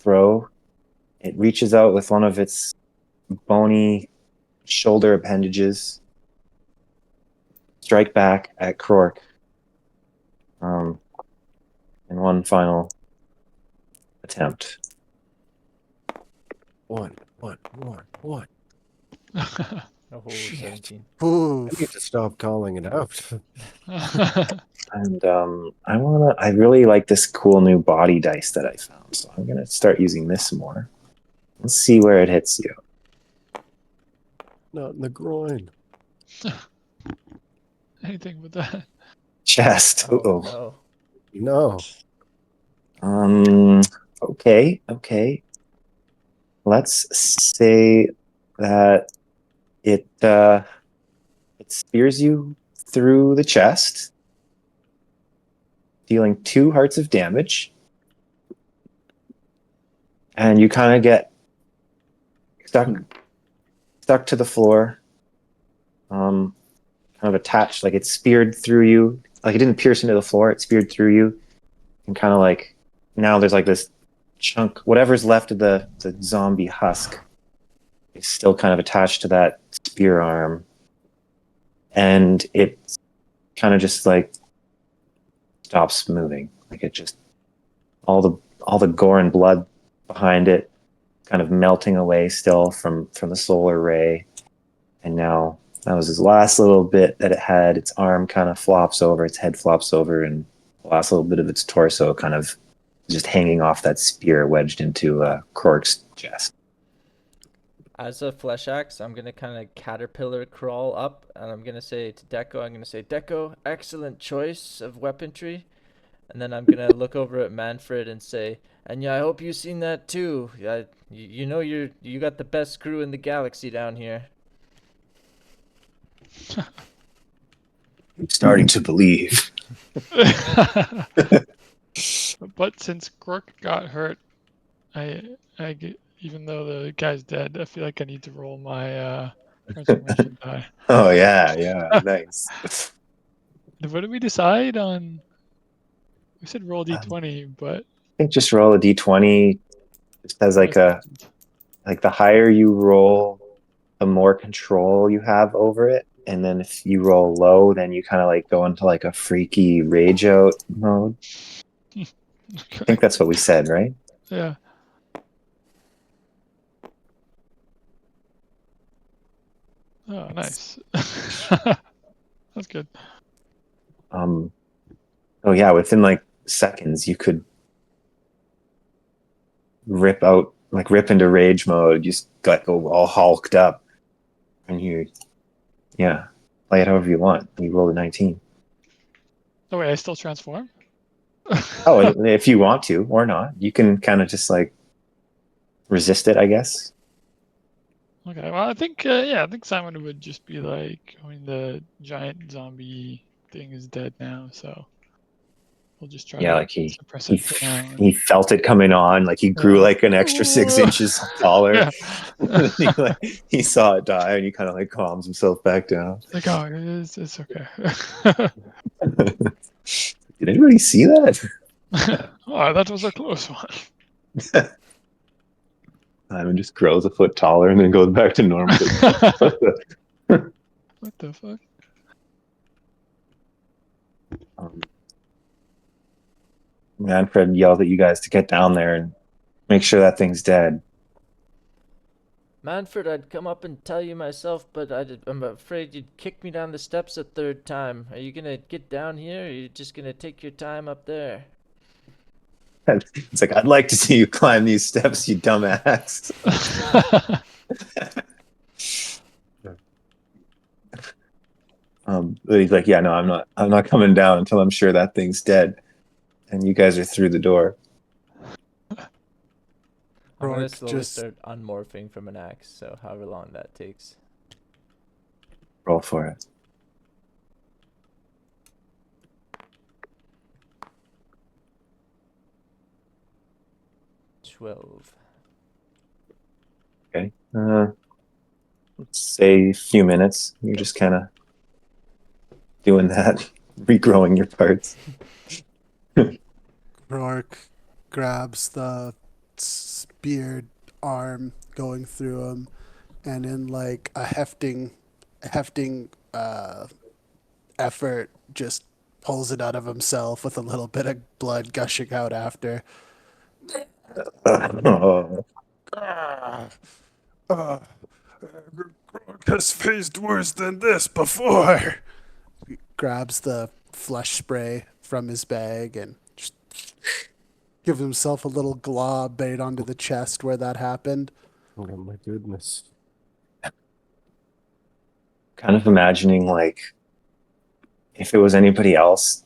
throw, it reaches out with one of its bony shoulder appendages, strike back at Krork. In one final attempt. One. A whole 17. Oof. I need to stop calling it out. And I really like this cool new body dice that I found, so I'm gonna start using this more. Let's see where it hits you. Not in the groin. Anything with that. Chest. Oh, No. Okay. Let's say that it spears you through the chest, dealing 2 hearts of damage, and you kind of get stuck to the floor, kind of attached, like it speared through you. Like it didn't pierce into the floor, it speared through you, and kind of like now there's like this chunk, whatever's left of the zombie husk is still kind of attached to that spear arm, and it kind of just like stops moving. Like it just all the gore and blood behind it kind of melting away still from the solar ray, and now that was his last little bit that it had. Its arm kind of flops over, its head flops over, and the last little bit of its torso kind of just hanging off that spear wedged into Krork's chest. As a flesh axe, I'm gonna kind of caterpillar crawl up, and I'm gonna say to Deco, excellent choice of weaponry. And then I'm gonna look over at Manfred and say, and yeah, I hope you've seen that too. You know you got the best crew in the galaxy down here. I'm starting to believe. But since Grok got hurt, even though the guy's dead, I feel like I need to roll my transformation die. Oh yeah, nice. What did we decide on? We said roll d20, but I think just roll a d20. Just as like the higher you roll, the more control you have over it. And then if you roll low, then you kind of like go into like a freaky rage out mode. I think that's what we said, right? Yeah. Oh, nice. That's good. Oh yeah, within like seconds you could rip into rage mode. You just go all hulked up, and you, yeah, play it however you want. You roll a 19. Oh wait, I still transform? Oh, and if you want to or not, you can kind of just like resist it, I guess. Okay, well, I think I think Simon would just be like, I mean, the giant zombie thing is dead now, so we'll just try Yeah, to like suppress it for now. he felt it coming on, like he grew Yeah. like an extra 6 inches taller. Yeah. And he saw it die, and he kind of like calms himself back down. Like, oh, it's okay. Did anybody see that? Oh, that was a close one. Simon just grows a foot taller and then goes back to normal. What the fuck? Manfred yelled at you guys to get down there and make sure that thing's dead. Manfred, I'd come up and tell you myself, but I'm afraid you'd kick me down the steps a third time. Are you gonna get down here, or are you just gonna take your time up there? It's like, I'd like to see you climb these steps, you dumbass. But he's like, yeah, no, I'm not coming down until I'm sure that thing's dead. And you guys are through the door. I'm gonna Rourke slowly just- start unmorphing from an axe, so however long that takes. Roll for it. $12. Okay. Let's say a few minutes. You're just kind of doing that, regrowing your parts. Rourke grabs the speared arm going through him, and in like a hefting effort, just pulls it out of himself with a little bit of blood gushing out after. Oh, Grog has faced worse than this before. Grabs the flesh spray from his bag and just gives himself a little glob right onto the chest where that happened. Oh my goodness. kind of imagining like if it was anybody else,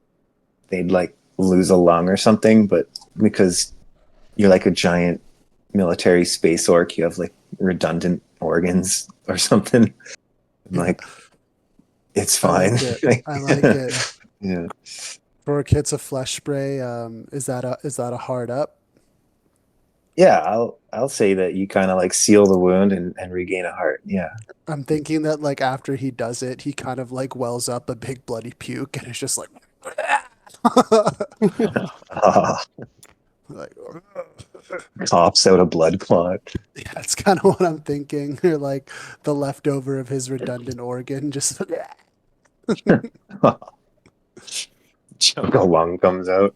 they'd like lose a lung or something, but because you're like a giant military space orc, you have like redundant organs or something. Like, it's fine. I like it. Yeah. Rourke hits a flesh spray. Is that a hard up? Yeah, I'll say that you kind of like seal the wound and regain a heart. Yeah. I'm thinking that like after he does it, he kind of like wells up a big bloody puke and it's just like like Coughs out a blood clot. yeah, that's kind of what I'm thinking. Or like the leftover of his redundant organ just Chunk of lung comes out.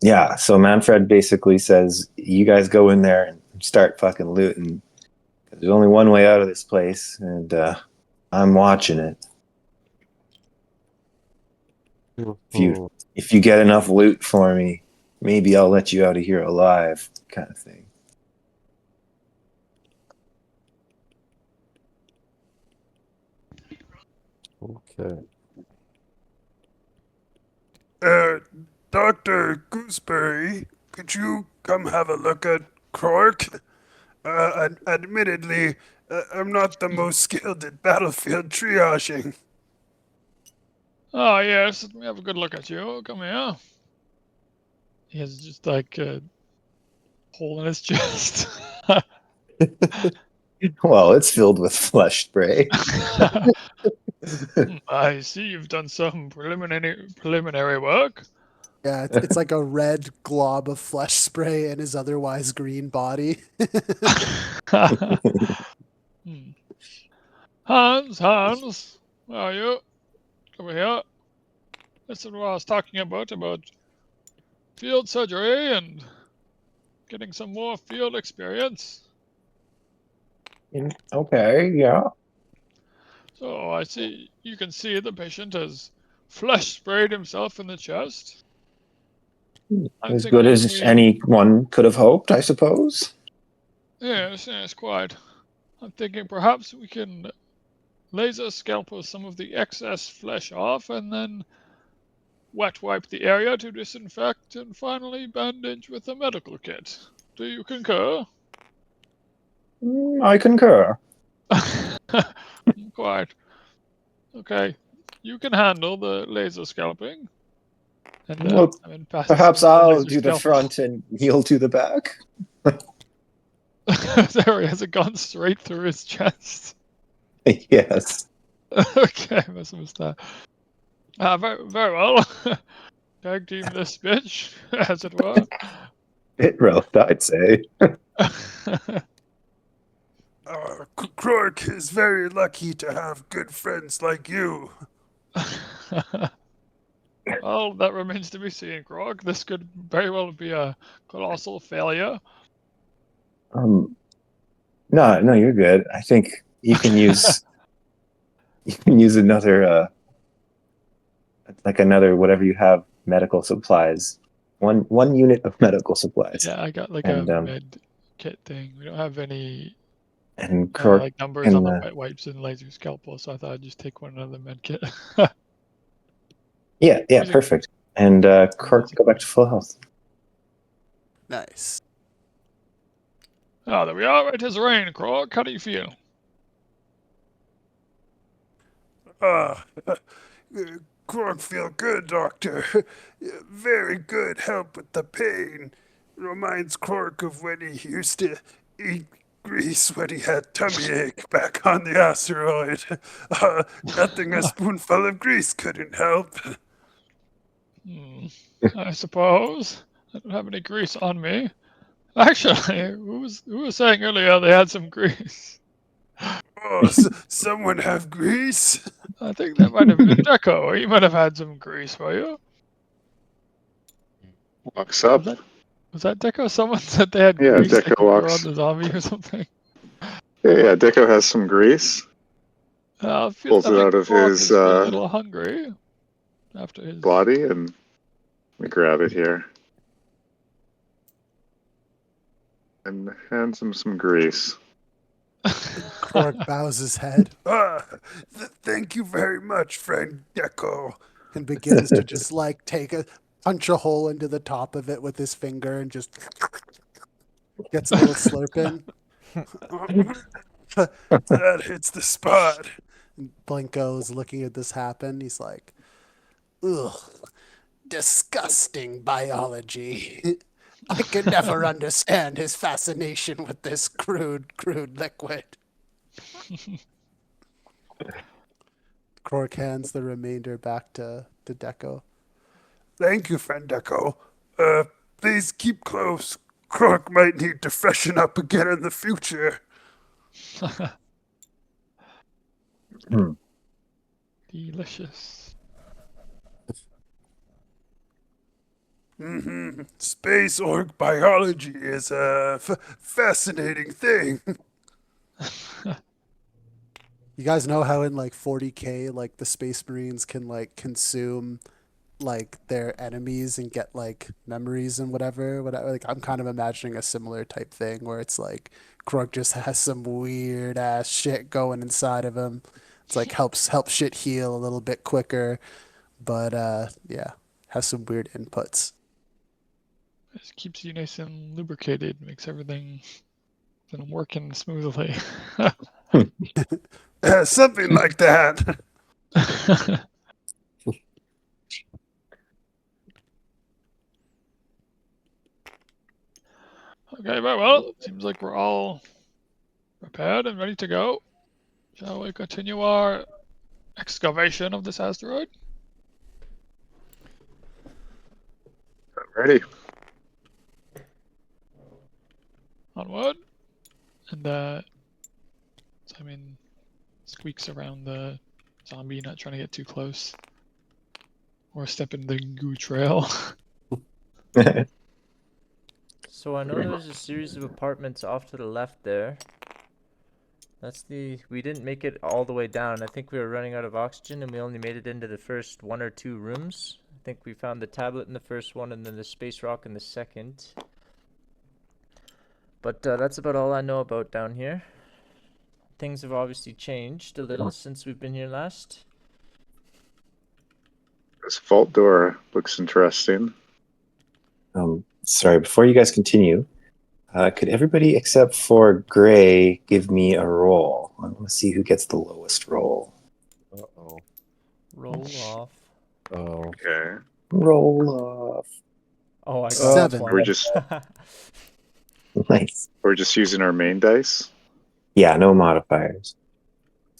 Yeah, so Manfred basically says, you guys go in there and start fucking looting. There's only one way out of this place, and I'm watching it. If you get enough loot for me, maybe I'll let you out of here alive, kind of thing. Okay. Dr. Gooseberry, could you come have a look at Cork? Admittedly, I'm not the most skilled at battlefield triaging. Oh yes, let me have a good look at you. Come here. He has just like a hole in his chest. Well, it's filled with flesh spray. I see you've done some preliminary work. Yeah, it's like a red glob of flesh spray in his otherwise green body. Hmm. Hans, where are you? Over here. This is what I was talking about field surgery and getting some more field experience. Okay, yeah. So I see you can see the patient has flesh sprayed himself in the chest. I'm As good as thinking anyone could have hoped, I suppose. yes, quite. I'm thinking perhaps we can laser scalpel some of the excess flesh off and then wet wipe the area to disinfect and finally bandage with a medical kit. Do you concur? I concur. Quite. Okay. You can handle the laser scalping. And Well, passes perhaps him the I'll laser do the scalpel. front and he'll do the back. There he has it gone straight through his chest. Yes. Okay, I must have missed that. Very well. Tag team this bitch, as it were. Bit rough, I'd say. Krork is very lucky to have good friends like you. Well, that remains to be seen, Grog. This could very well be a colossal failure. No, you're good. I think you can use another like another whatever you have medical supplies. One unit of medical supplies. Yeah, I got like And a med kit thing. We don't have any Krork like numbers and on the wet wipes and laser scalpel, so I thought I'd just take one of the med kit. yeah, Using- perfect. And Krork go back to full health. Nice. Oh, there we are. It has rained, Grog. How do you feel? Krork feel good, Doctor. Very good help with the pain. Reminds Krork of when he used to eat grease when he had tummy ache back on the asteroid. Nothing a spoonful of grease couldn't help. I suppose. I don't have any grease on me. Actually, who was saying earlier they had some grease? Oh, someone have grease? I think that might have been Deco. He might have had some grease for you. Walks up. Was that Deco? Someone said they had Yeah, grease they Deco could throw walks. on the zombie or something. Yeah, Deco has some grease. I Pulls it think out of Grog his is a little hungry after his body, and let me grab it here. And hands him some grease. Krork bows his head Thank you very much, friend Deco. and begins to just like punch a hole into the top of it with his finger and just gets a little slurp in. That hits the spot. Blinko's looking at this happen. He's like, ugh, disgusting biology. I can never understand his fascination with this crude liquid. Krork hands the remainder back to Deco. Thank you, friend Deco. Please keep close. Krork might need to freshen up again in the future. delicious. Space org biology is a fascinating thing. You guys know how in like 40K, like the Space Marines can like consume like their enemies and get like memories and whatever. Like I'm kind of imagining a similar type thing where it's like Krug just has some weird ass shit going inside of him. It's like helps shit heal a little bit quicker, but yeah, has some weird inputs. It just keeps you nice and lubricated, makes everything working smoothly. Something like that. Okay, very well. Seems like we're all prepared and ready to go. Shall we continue our excavation of this asteroid? Ready? Onward. And Simon squeaks around the zombie, not trying to get too close. Or step in the goo trail. So I know there's a series of apartments off to the left there. We didn't make it all the way down. I think we were running out of oxygen and we only made it into the first 1 or 2 rooms. I think we found the tablet in the first one and then the space rock in the second. But that's about all I know about down here. Things have obviously changed a little since we've been here last. This vault door looks interesting. Sorry, before you guys continue, could everybody except for Gray give me a roll? I want to see who gets the lowest roll. Uh-oh. Roll off. Oh. Okay. Roll off. Oh, I got 7. We're just Nice. we're just using our main dice. Yeah, no modifiers.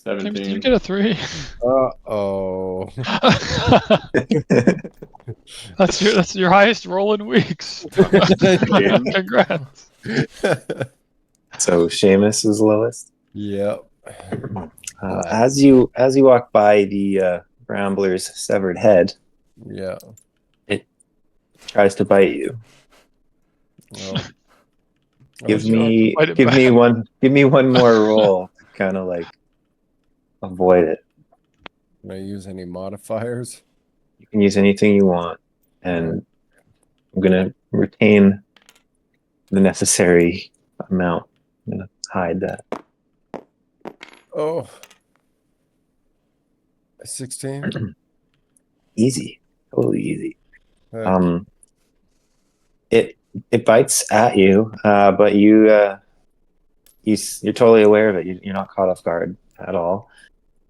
James, did you 17. get a 3? Uh-oh. That's your highest roll in weeks. Congrats. So Seamus is lowest. Yep. As you walk by the Rambler's severed head, Yeah. it tries to bite you. Well, Give you don't me bite it give me back. one more roll to kind of like avoid it. can I use any modifiers? You can use anything you want, and I'm gonna retain the necessary amount. I'm gonna hide that. Oh. 16? Easy, totally easy. Heck. It bites at you, but you're totally aware of it. You're not caught off guard at all.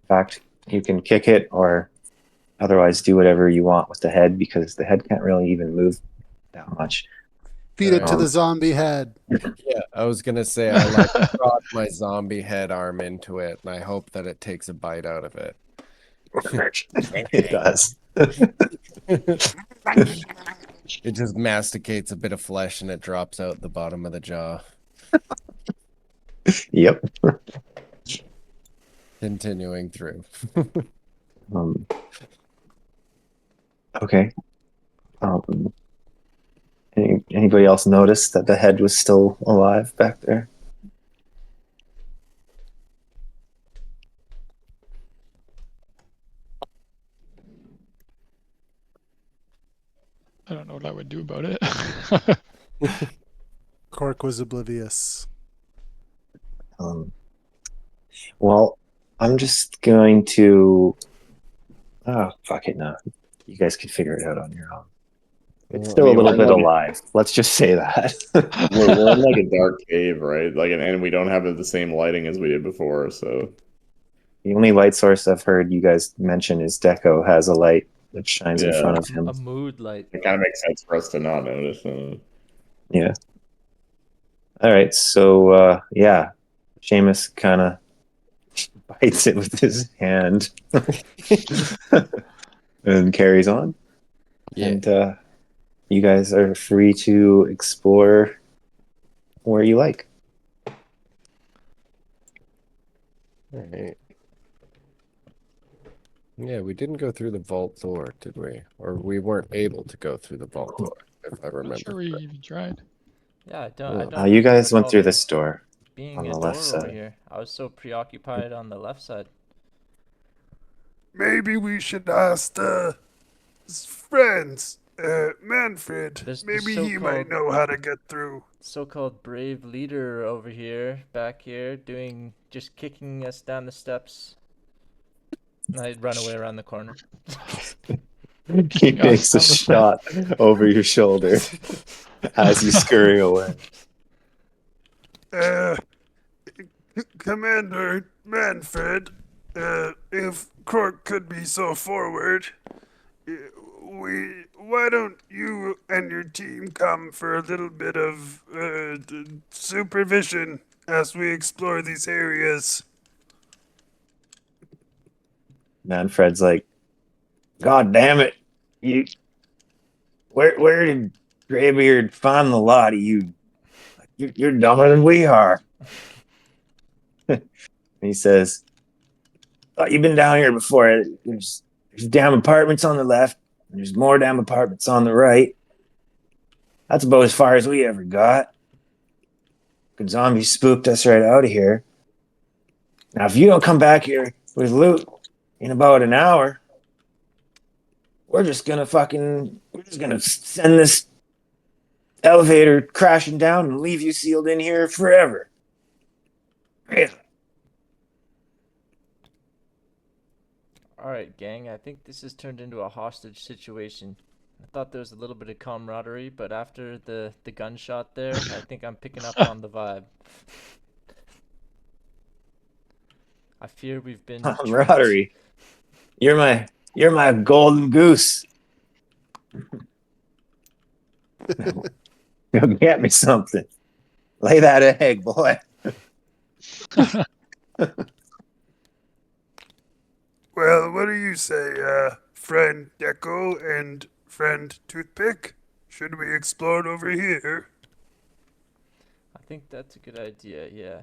In fact, you can kick it or otherwise do whatever you want with the head because the head can't really even move that much. Feed it to the zombie head. Yeah, I was gonna say I like brought my zombie head arm into it, and I hope that it takes a bite out of it. It does. It just masticates a bit of flesh and it drops out the bottom of the jaw. Yep. Continuing through. Okay. Anybody else notice that the head was still alive back there? I don't know what I would do about it. Cork was oblivious. Well, I'm just going to. Oh, fuck it, no. You guys can figure it out on your own. It's still a little bit alive. Let's just say that. We're in like a dark cave, right? Like, and we don't have the same lighting as we did before, so. The only light source I've heard you guys mention is Deco has a light that shines in front of him. A mood light. It kind of makes sense for us to not notice. Yeah. All right. So, yeah, Seamus kind of bites it with his hand and carries on. Yeah. And you guys are free to explore where you like. All right. Yeah, we didn't go through the vault door, did we? Or we weren't able to go through the vault door, if I I'm remember. not sure we even tried. Yeah, I don't. You guys went recall through there this door being on a the door left over side. here. I was so preoccupied on the left side. Maybe we should ask the friends, Manfred. There's the Maybe he might so-called- know how to get through. So-called brave leader over here, back here, just kicking us down the steps. And I'd run away around the corner. He makes a shot over your shoulder as you scurry away. Commander Manfred, if Cork could be so forward, why don't you and your team come for a little bit of supervision as we explore these areas? Manfred's like, God damn it! Where did Graybeard found the lot of you. You're dumber than we are. He says, thought you've been down here before. There's damn apartments on the left, and there's more damn apartments on the right. That's about as far as we ever got. Good zombies spooked us right out of here. Now, if you don't come back here with loot in about an hour, we're just gonna send this elevator crashing down and leave you sealed in here forever. Yeah. All right, gang. I think this has turned into a hostage situation. I thought there was a little bit of camaraderie, but after the gunshot there, I think I'm picking up on the vibe. I fear we've been tricked. Camaraderie. You're my golden goose. Go get me something. Lay that egg, boy. Well, what do you say, friend Deco and friend Toothpick? Should we explode over here? I think that's a good idea, yeah.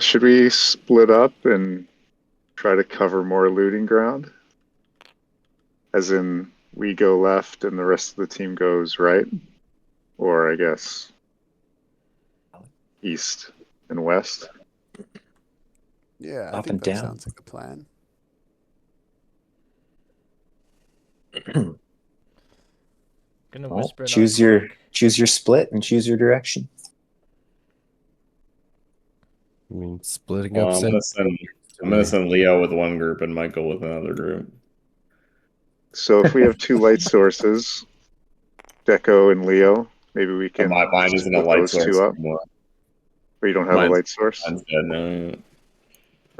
Should we split up and try to cover more looting ground? As in, we go left and the rest of the team goes right? Or, I guess, east and west? Yeah, I Up think and that down. sounds like a plan. Gonna Well, whisper in choose our your cloak. choose your split and choose your direction. I mean, splitting Well, up. I'm gonna send Leo with one group and Michael with another group. So if we have two light sources, Deco and Leo, maybe we But can mine isn't a split light those source two up. anymore. Or you don't have a light source? Mine's dead now.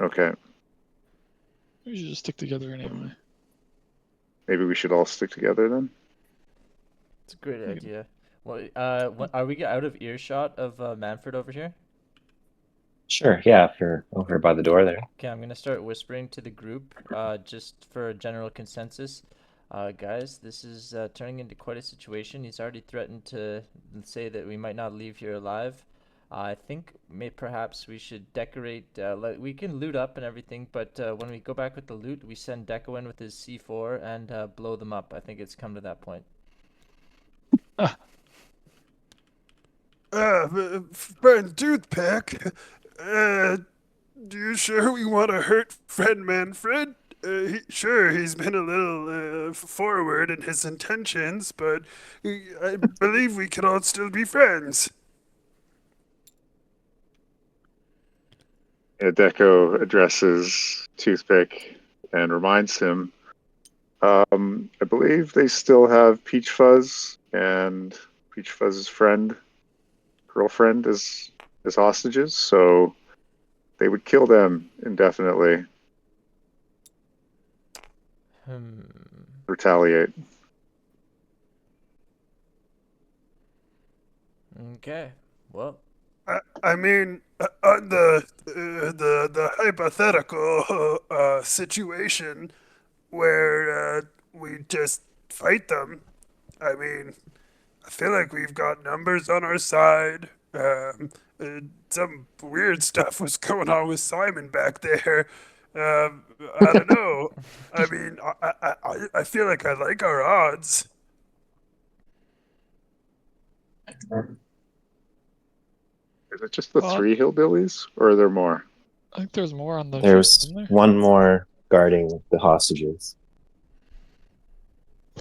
Okay. We should just stick together anyway. Maybe we should all stick together then? It's a great idea. Well, are we out of earshot of Manfred over here? Sure, yeah, if you're over by the door there. Okay, I'm gonna start whispering to the group, just for a general consensus. Guys, this is turning into quite a situation. He's already threatened to say that we might not leave here alive. I think perhaps we should decorate. We can loot up and everything, but when we go back with the loot, we send Deco in with his C4 and blow them up. I think it's come to that point. Friend Toothpick, do you sure we want to hurt friend Manfred? Sure, he's been a little forward in his intentions, but I believe we can all still be friends. Yeah, Deco addresses Toothpick and reminds him, I believe they still have Peach Fuzz and Peach Fuzz's girlfriend as hostages, so they would kill them indefinitely. Retaliate. Okay. Well, I mean, on the hypothetical situation where we just fight them, I mean, I feel like we've got numbers on our side. Some weird stuff was going on with Simon back there. I don't know. I mean, I feel like I like our odds. Is it just the Well, three hillbillies, or are there more? I think there's more on the ship, There's isn't there? one more guarding the hostages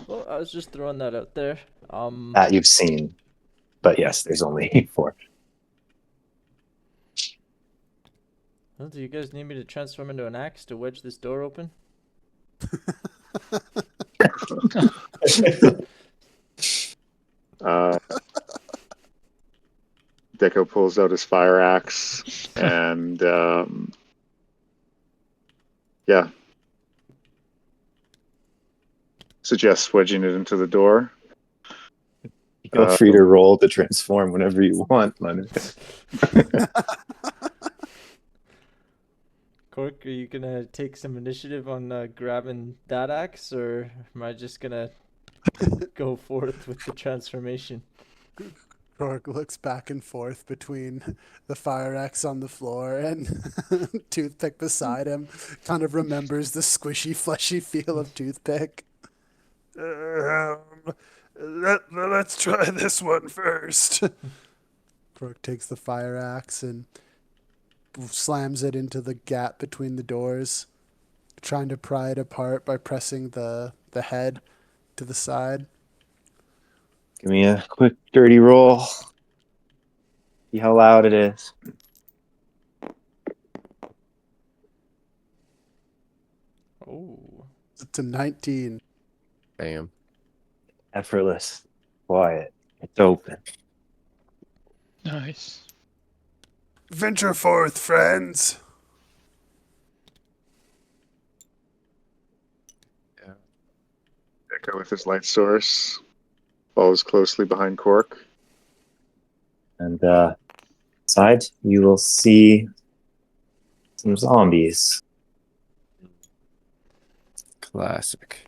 well, I was just throwing that out there. that you've seen. But yes, there's only 4. Well, do you guys need me to transform into an axe to wedge this door open? Deco pulls out his fire axe and yeah, suggests wedging it into the door. Feel free to roll to transform whenever you want, Leonard. Cork, are you gonna take some initiative on grabbing that axe, or am I just gonna Go forth with the transformation. Cork looks back and forth between the fire axe on the floor and toothpick beside him. Kind of remembers the squishy, fleshy feel of toothpick. Let's try this one first. Cork takes the fire axe and slams it into the gap between the doors, trying to pry it apart by pressing the head to the side. Give me a quick dirty roll. See how loud it is. Oh. It's a 19. Bam. Effortless. Quiet. It's open. Nice. Venture forth, friends. Echo with his light source follows closely behind Cork. And inside, you will see some zombies. Classic.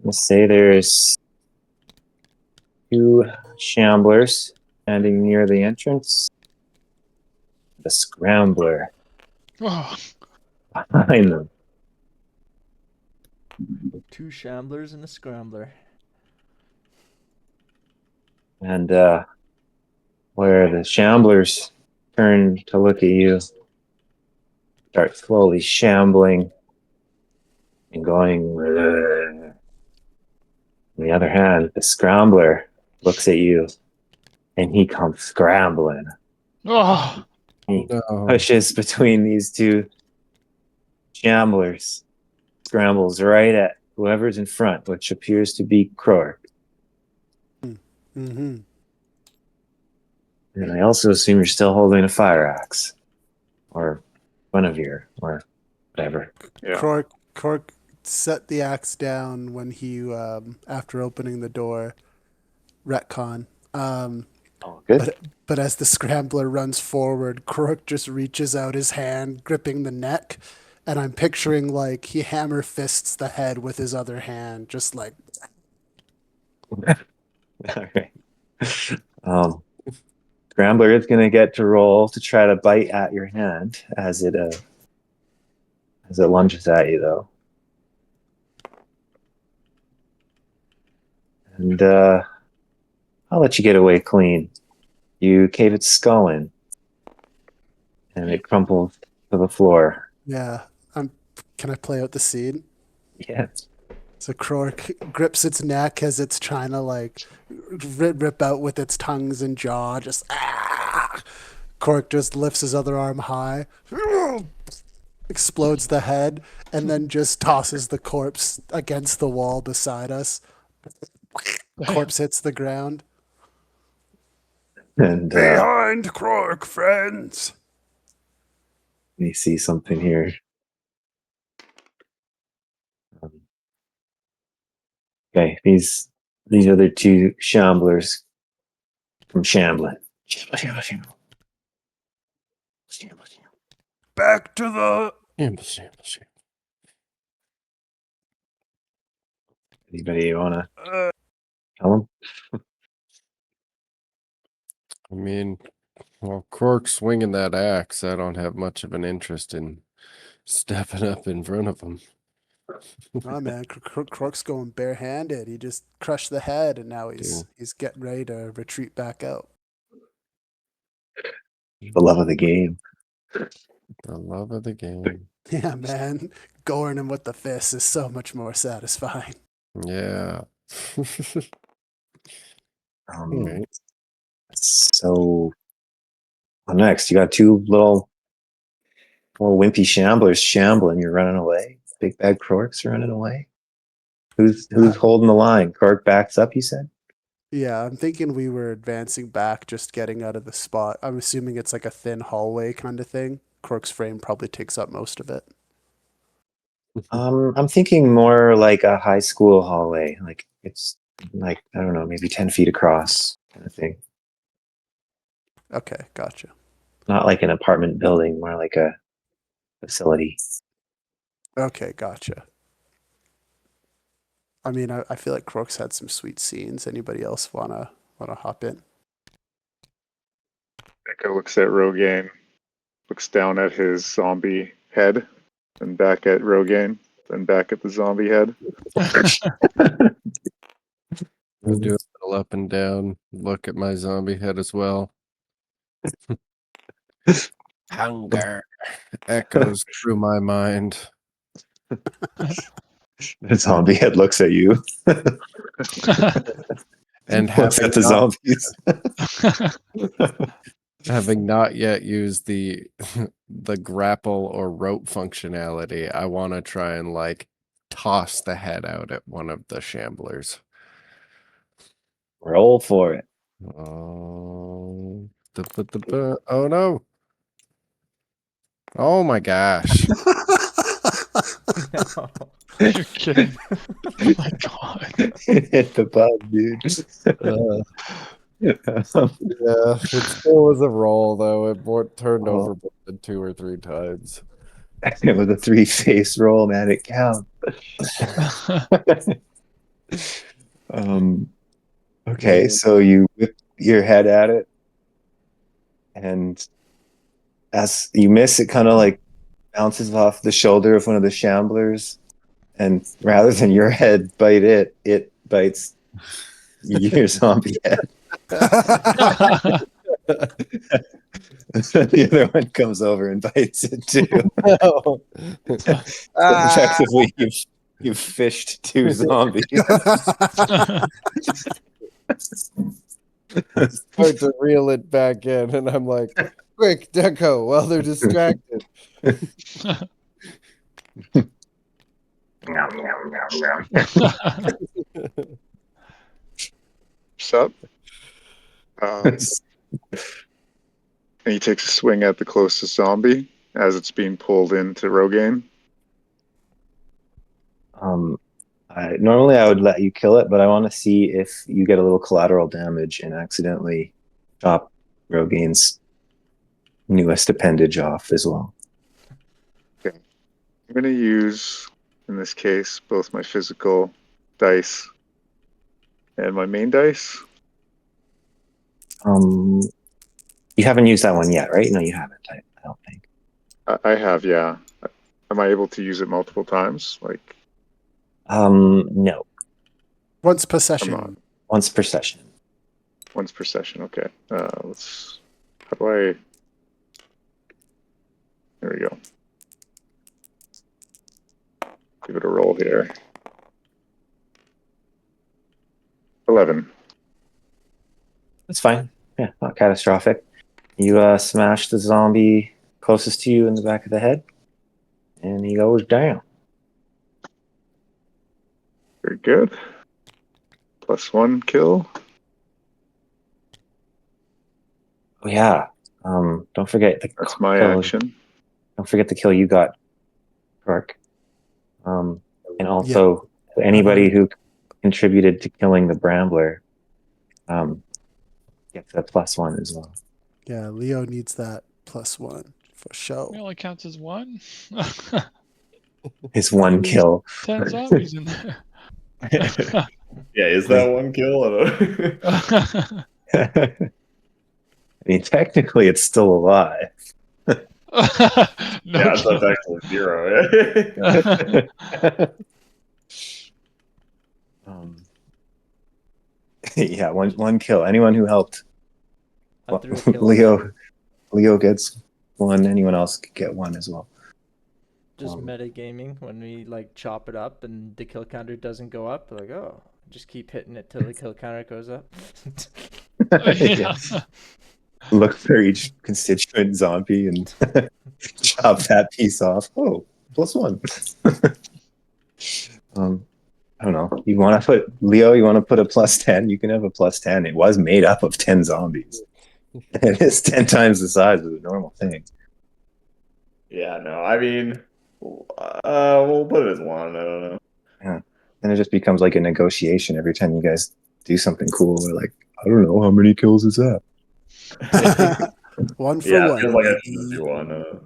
Let's say there's 2 shamblers standing near the entrance. The scrambler Oh, behind them. 2 shamblers and a scrambler. And where the shamblers turn to look at you, start slowly shambling and going. On the other hand, the scrambler looks at you and he comes scrambling. oh, He No. pushes between these 2 shamblers, scrambles right at whoever's in front, which appears to be Croak. Mm-hmm. And I also assume you're still holding a fire axe, or Guinevere, or whatever. Yeah. Cork set the axe down when he, after opening the door, retcon. Oh, good. But as the scrambler runs forward, Cork just reaches out his hand, gripping the neck, and I'm picturing like he hammer fists the head with his other hand, just like. All right. Scrambler is going to get to roll to try to bite at your hand as it lunges at you, though. And I'll let you get away clean. You cave its skull in, and it crumples to the floor. Yeah. Can I play out the scene? Yeah. So Croak grips its neck as it's trying to like rip out with its tongues and jaw. Just Cork just lifts his other arm high, explodes the head, and then just tosses the corpse against the wall beside us. Corpse hits the ground. And Behind Cork, friends. let me see something here. Okay, these are the 2 shamblers from Shambling. Back to the. Shamble. Anybody want to Uh, tell them? I mean, well, Cork swinging that axe, I don't have much of an interest in stepping up in front of him. Oh man, Cork's going barehanded. He just crushed the head, and now he's getting ready to retreat back out. The love of the game. The love of the game. Yeah, man, goring him with the fist is so much more satisfying. Yeah. Alright. So next, you got 2 little wimpy shamblers shambling. You're running away. Big bad Croaks running away. Who's holding the line? Cork backs up, you said? Yeah, I'm thinking we were advancing back, just getting out of the spot. I'm assuming it's like a thin hallway kind of thing. Cork's frame probably takes up most of it. I'm thinking more like a high school hallway. Like it's like, I don't know, maybe 10 feet across kind of thing. Okay, gotcha. Not like an apartment building, more like a facility. Okay, gotcha. I mean, I feel like Crook's had some sweet scenes. Anybody else wanna hop in? Echo looks at Rogaine, looks down at his zombie head, then back at Rogaine, then back at the zombie head. I do a little up and down, look at my zombie head as well. Hunger echoes through my mind. The zombie head looks at you. And Looks at the zombies. having not yet used the the grapple or rope functionality, I want to try and like toss the head out at one of the shamblers. Roll for it. Oh, oh no. Oh my gosh. No. You're kidding. Oh my god. Hit the bug, dude. Yeah, it still was a roll though. It turned Oh. over more than 2 or 3 times. It was a 3-face roll, man. It counts. Okay, so you whip your head at it, and as you miss, it kind of like bounces off the shoulder of one of the shamblers, and rather than your head bite it, it bites your zombie head. The other one comes over and bites it too. No. Effectively, you've fished 2 zombies. Start to reel it back in, and I'm like, quick, Deco, while they're distracted. What's up? And he takes a swing at the closest zombie as it's being pulled into Rogaine. Normally I would let you kill it, but I want to see if you get a little collateral damage and accidentally chop Rogaine's newest appendage off as well. Okay. I'm going to use, in this case, both my physical dice and my main dice. You haven't used that one yet, right? No, you haven't. I don't think. I have, yeah. Am I able to use it multiple times? Like, no. Once per I'm session. not. Once per session. Once per session. Okay. Let's. How do I? There we go. Give it a roll here. 11. That's fine. Yeah, not catastrophic. You smash the zombie closest to you in the back of the head, and he goes down. Very good. +1 kill. Oh yeah. Don't forget the That's my kill. action. Don't forget the kill you got, Kirk. And also anybody who contributed to killing the Brambler gets a +1 as well. Yeah, Leo needs that +1 for It sure. only counts as one. His one kill. 10 zombies in there. Yeah, is that one kill? I don't I mean, technically, it's still alive. No yeah, so kill. it's actually 0. Yeah, one kill. Anyone who helped I threw a kill Leo gets 1. Anyone else could get 1 as well. just metagaming when we like chop it up and the kill counter doesn't go up. Like, oh, just keep hitting it till the kill counter goes up. Yeah. Look for each constituent zombie and chop that piece off. Oh, +1. I don't know. You want to put Leo? You want to put a +10? You can have a +10. It was made up of 10 zombies. It is 10 times the size of the normal thing. Yeah, no, I mean, we'll put it as 1. I don't know. Yeah, and it just becomes like a negotiation every time you guys do something cool. We're like, I don't know, how many kills is that? 1 for Yeah, it 1. feels like I should baby. just do 1.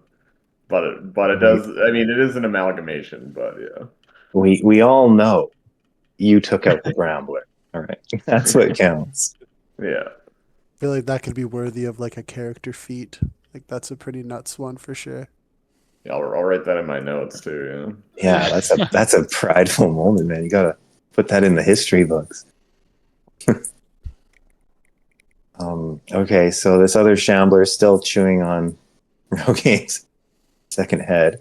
but it does. I mean, it is an amalgamation, but yeah. We all know you took out the Brambler. All right, that's what counts. Yeah. I feel like that could be worthy of like a character feat. Like that's a pretty nuts one for sure. Yeah, I'll write that in my notes too. Yeah, that's a prideful moment, man. You gotta put that in the history books. Okay, so this other shambler is still chewing on Rogain's second head.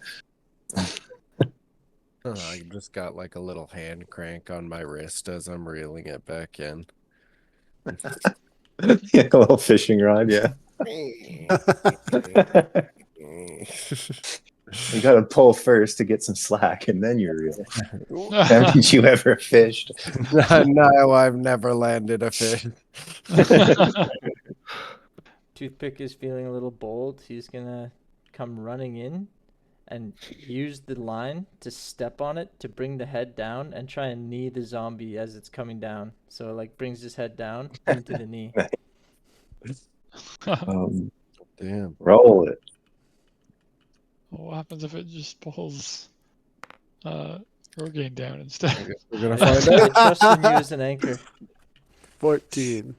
I just got like a little hand crank on my wrist as I'm reeling it back in. Yeah, a little fishing rod, yeah. You gotta pull first to get some slack, and then you're real. Haven't you ever fished? No, I've never landed a fish. Toothpick is feeling a little bold. He's gonna come running in and use the line to step on it to bring the head down and try and knee the zombie as it's coming down. So it like brings his head down into the knee. Damn. Roll it. What happens if it just pulls Rogaine down instead? I guess we're gonna I, find I out. trust in you as an anchor. 14.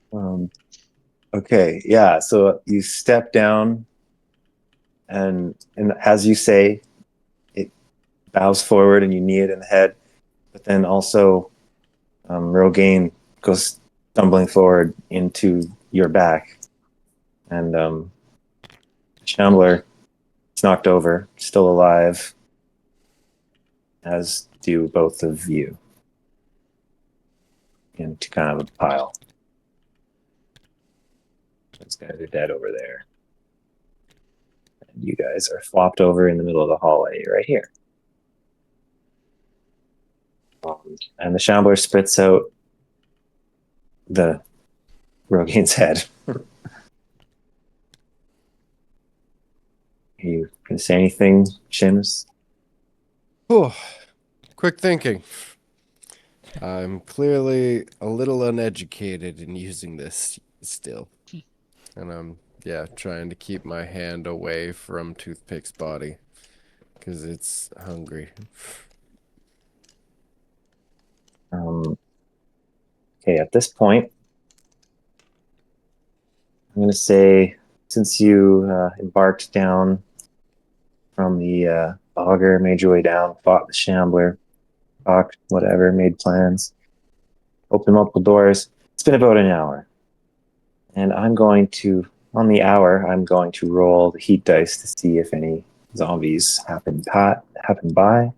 Okay, yeah. So you step down, and as you say, it bows forward, and you knee it in the head. But then also, Rogaine goes stumbling forward into your back, and Shambler is knocked over, still alive, as do both of you, into kind of a pile. Those guys are dead over there. And you guys are flopped over in the middle of the hallway right here. And the Shambler spits out the Rogaine's head. You can say anything, Shims? Oh, quick thinking. I'm clearly a little uneducated in using this still. And I'm, trying to keep my hand away from Toothpick's body because it's hungry. Okay, at this point, I'm going to say, since you embarked down from the auger, made your way down, fought the Shambler, talked, whatever, made plans, opened multiple doors, it's been about an hour. And I'm going to, on the hour, I'm going to roll the heat dice to see if any zombies happen by.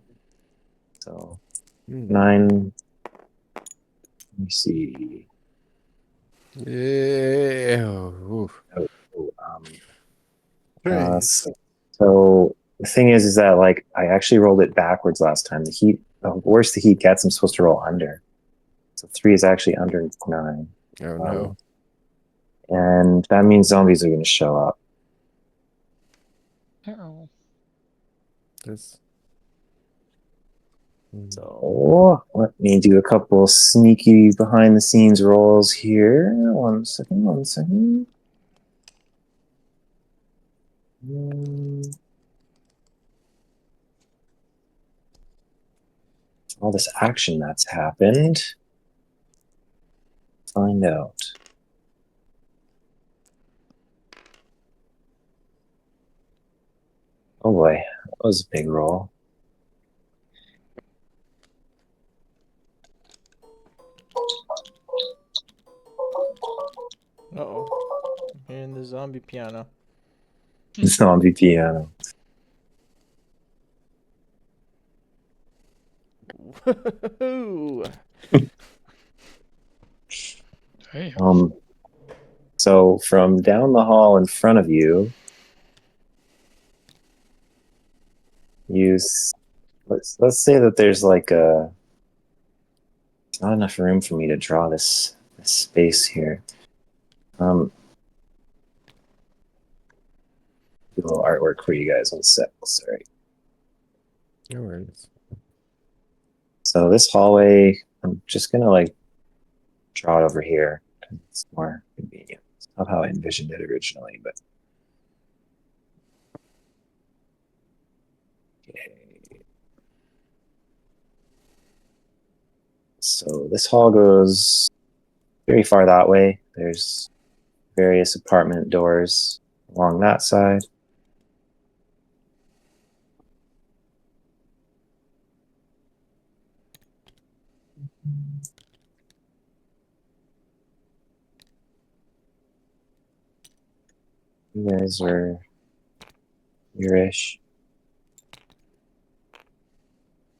So, 9. Let me see. Yeah. Ooh. So the thing is that like I actually rolled it backwards last time. The worse the heat gets, I'm supposed to roll under. So 3 is actually under 9. Oh no. And that means zombies are going to show up. Oh. This. So let me do a couple sneaky behind the scenes rolls here. One second. All this action that's happened. Find out. Oh boy, that was a big roll. Uh-oh. I'm hearing the zombie piano. Zombie piano. Woohoo! Damn. So from down the hall in front of you, let's say that there's like not enough room for me to draw this space here. Do a little artwork for you guys on set. Sorry. No worries. So this hallway, I'm just gonna like draw it over here. It's more convenient. It's not how I envisioned it originally, but So this hall goes very far that way. There's various apartment doors along that side. You guys are here-ish.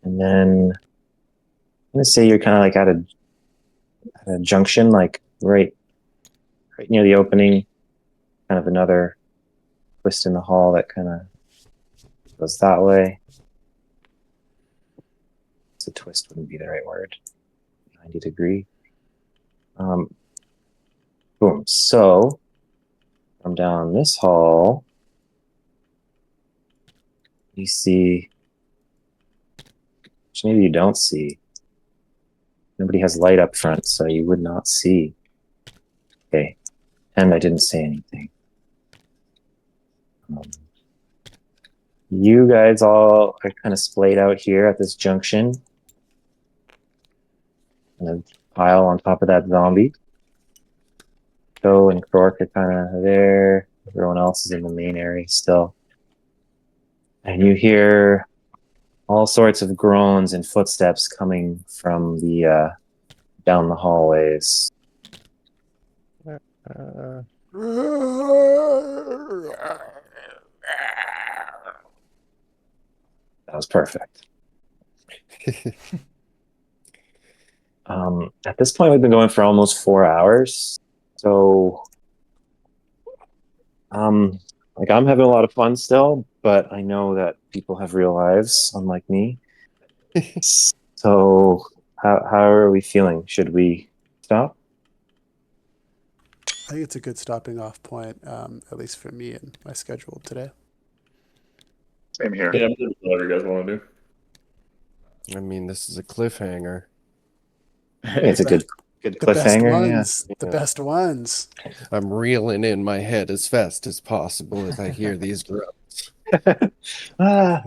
And then I'm gonna say you're kind of like at a junction, like right near the opening, kind of another twist in the hall that kind of goes that way. It's a twist wouldn't be the right word. 90-degree. Boom. So from down this hall, you see, which maybe you don't see. Nobody has light up front, so you would not see. Okay. And I didn't say anything. You guys all are kind of splayed out here at this junction. And a pile on top of that zombie. Joe and Cork are kind of there. Everyone else is in the main area still. And you hear all sorts of groans and footsteps coming from the down the hallways. Uh, That was perfect. At this point, we've been going for almost 4 hours. So, like I'm having a lot of fun still, but I know that people have real lives, unlike me. So, how are we feeling? Should we stop? I think it's a good stopping off point, at least for me and my schedule today. Same here. Yeah, whatever you guys want to do. I mean, this is a cliffhanger. I think it's a good The best cliffhanger. Yeah. ones. The best ones. I'm reeling in my head as fast as possible as I hear these grunts. Ah.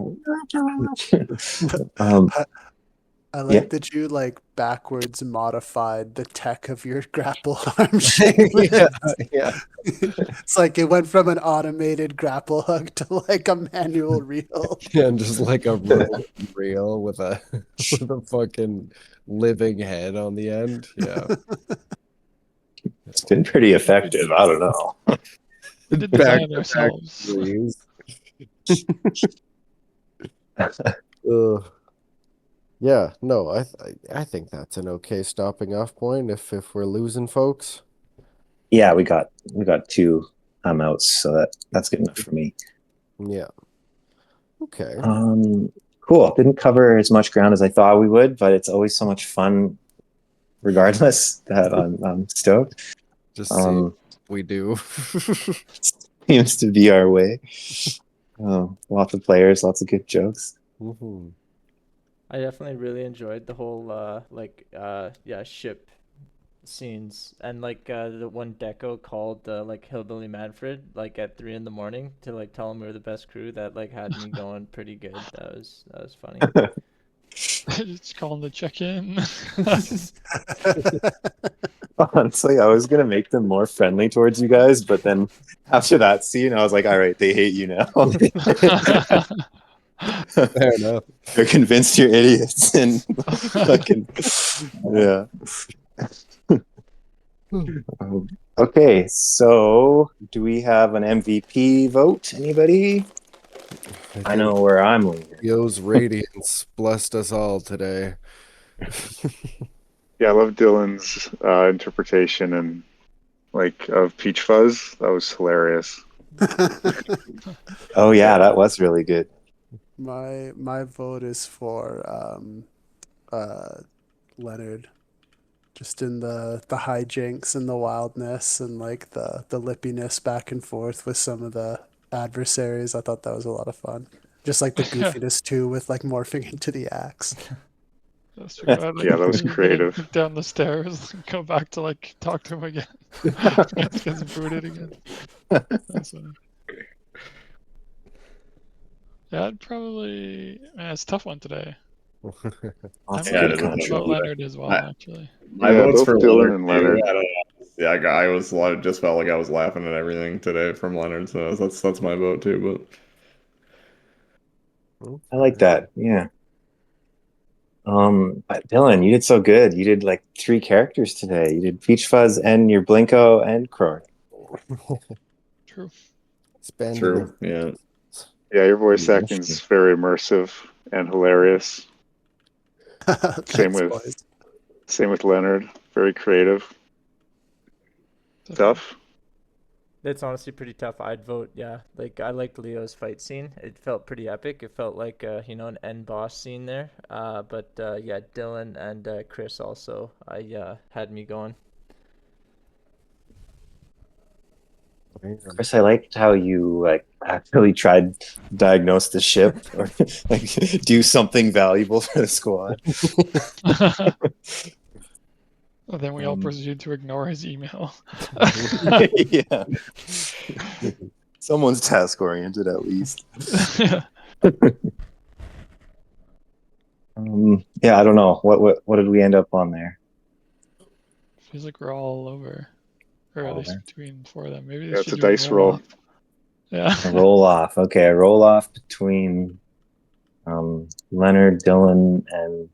I like Yeah. that you like backwards modified the tech of your grapple arm shape. Yeah. It's like it went from an automated grapple hug to like a manual reel. Yeah, and just like a reel with a fucking living head on the end. Yeah. It's been pretty effective. I don't know. We did Back design to ourselves. please. Ugh. Yeah, no, I think that's an okay stopping off point if we're losing folks. Yeah, we got 2 outs, so that's good enough for me. Yeah. Okay. Cool. Didn't cover as much ground as I thought we would, but it's always so much fun regardless. That I'm stoked. Just see we do. Seems to be our way. Lots of players, lots of good jokes. Mhm. I definitely really enjoyed the whole ship scenes and like the one Deco called like Hillbilly Manfred like at 3 in the morning to like tell him we were the best crew. That like had me going pretty good. That was funny. Just calling to check in. Honestly, I was gonna make them more friendly towards you guys, but then after that scene, I was like, all right, they hate you now. Fair enough. They're convinced you're idiots and fucking yeah. Okay, so do we have an MVP vote? Anybody? I know where I'm leaning. Yo's radiance blessed us all today. Yeah, I love Dylan's interpretation and like of Peach Fuzz. That was hilarious. Oh yeah, that was really good. My vote is for Leonard. Just in the hijinks and the wildness and like the lippiness back and forth with some of the adversaries. I thought that was a lot of fun. Just like the goofiness too with like morphing into the axe. That's true. I, like, Yeah, that was creative. Look down the stairs, go back to like talk to him again. Gets booted again. That's funny. Yeah, I'd probably. Man, it's a tough one today. Lots I'm of Yeah, good it is a going tough about country. one. Leonard as well, I- actually. My Yeah, vote's both for Dylan Leonard and too. Leonard. I don't know. Yeah, just felt like I was laughing at everything today from Leonard, so that's my vote too. I like that. Yeah. But Dylan, you did so good. You did like 3 characters today. You did Peach Fuzz and your Blinko and Croak. True. But Spend true. Yeah. Yeah, your voice Yeah, acting's very immersive and hilarious. Thanks, boys. Same with Leonard. Very creative. Tough. It's honestly pretty tough. I'd vote, yeah. Like I liked Leo's fight scene. It felt pretty epic. It felt like an end boss scene there. But yeah, Dylan and Chris also had me going. Chris, I liked how you like actually tried to diagnose the ship or like do something valuable for the squad. Well, then we all proceeded to ignore his email. Yeah. Someone's task oriented at least. Yeah, I don't know. What did we end up on there? Feels like we're all over. Or at All least over. between 4 of them. Maybe they Yeah, it's should a do a dice roll. off. Yeah. A roll off. Okay, a roll off between Leonard, Dylan, and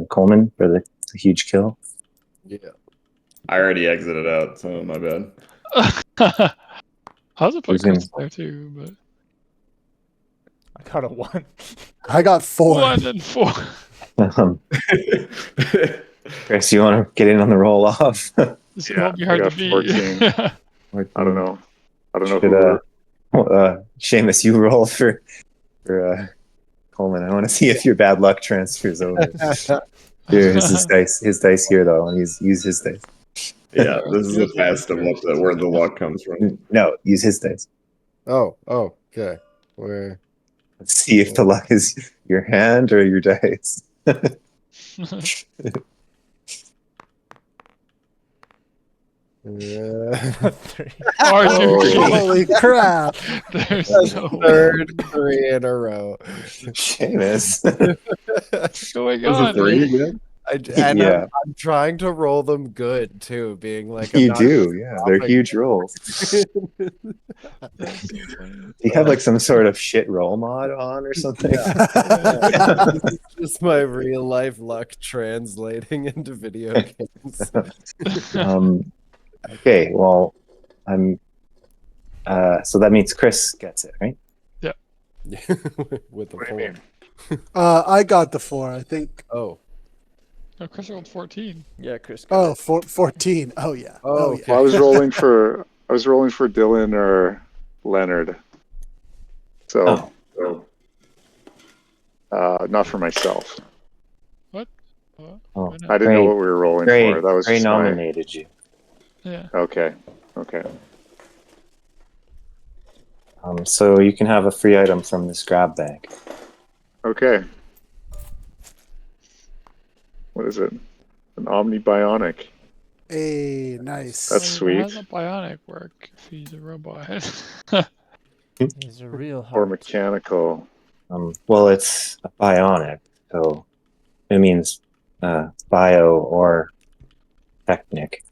Coleman for the huge kill. Yeah. I already exited out, so my bad. I also put Who's in? Chris there too, but I got a 1. I got 4. 1 and 4. Chris, you want to get in on the roll off? This Yeah, won't be I hard to got beat. 14. I don't know. I don't know Should, who. Seamus, you roll for Coleman. I want to see if your bad luck transfers over. Here, his dice here though, and use his dice. Yeah, this is a test of where the luck comes from. No, use his dice. Oh, okay. Where? Let's see if the luck is your hand or your dice. Three. Holy crap! There's That's no way. third 3 in a row. Seamus. What's going Was on? it 3 again? Yeah. I'm trying to roll them good too, being like You not do, yeah. They're dropping huge rolls. That's so funny. You have like some sort of shit roll mod on or something. This is just my real life luck translating into video games. Okay, well, I'm. So that means Chris gets it, right? With the What do you four. mean? I got the 4. I think. Oh. No, Chris rolled 14. Yeah, Chris got Oh, 14. Oh yeah. Oh, yeah. okay. Well, I was rolling for Dylan or Leonard. So, not for myself. What? Oh, Why not? I didn't know what we were rolling for. That was Gray just my. nominated you. Yeah. Okay. So you can have a free item from this grab bag. Okay. What is it? An Omni Bionic. Hey, nice. That's Well, How sweet. does a bionic work if he's a robot? He's a real Or heart. mechanical. Well, it's a bionic, so it means bio or technic.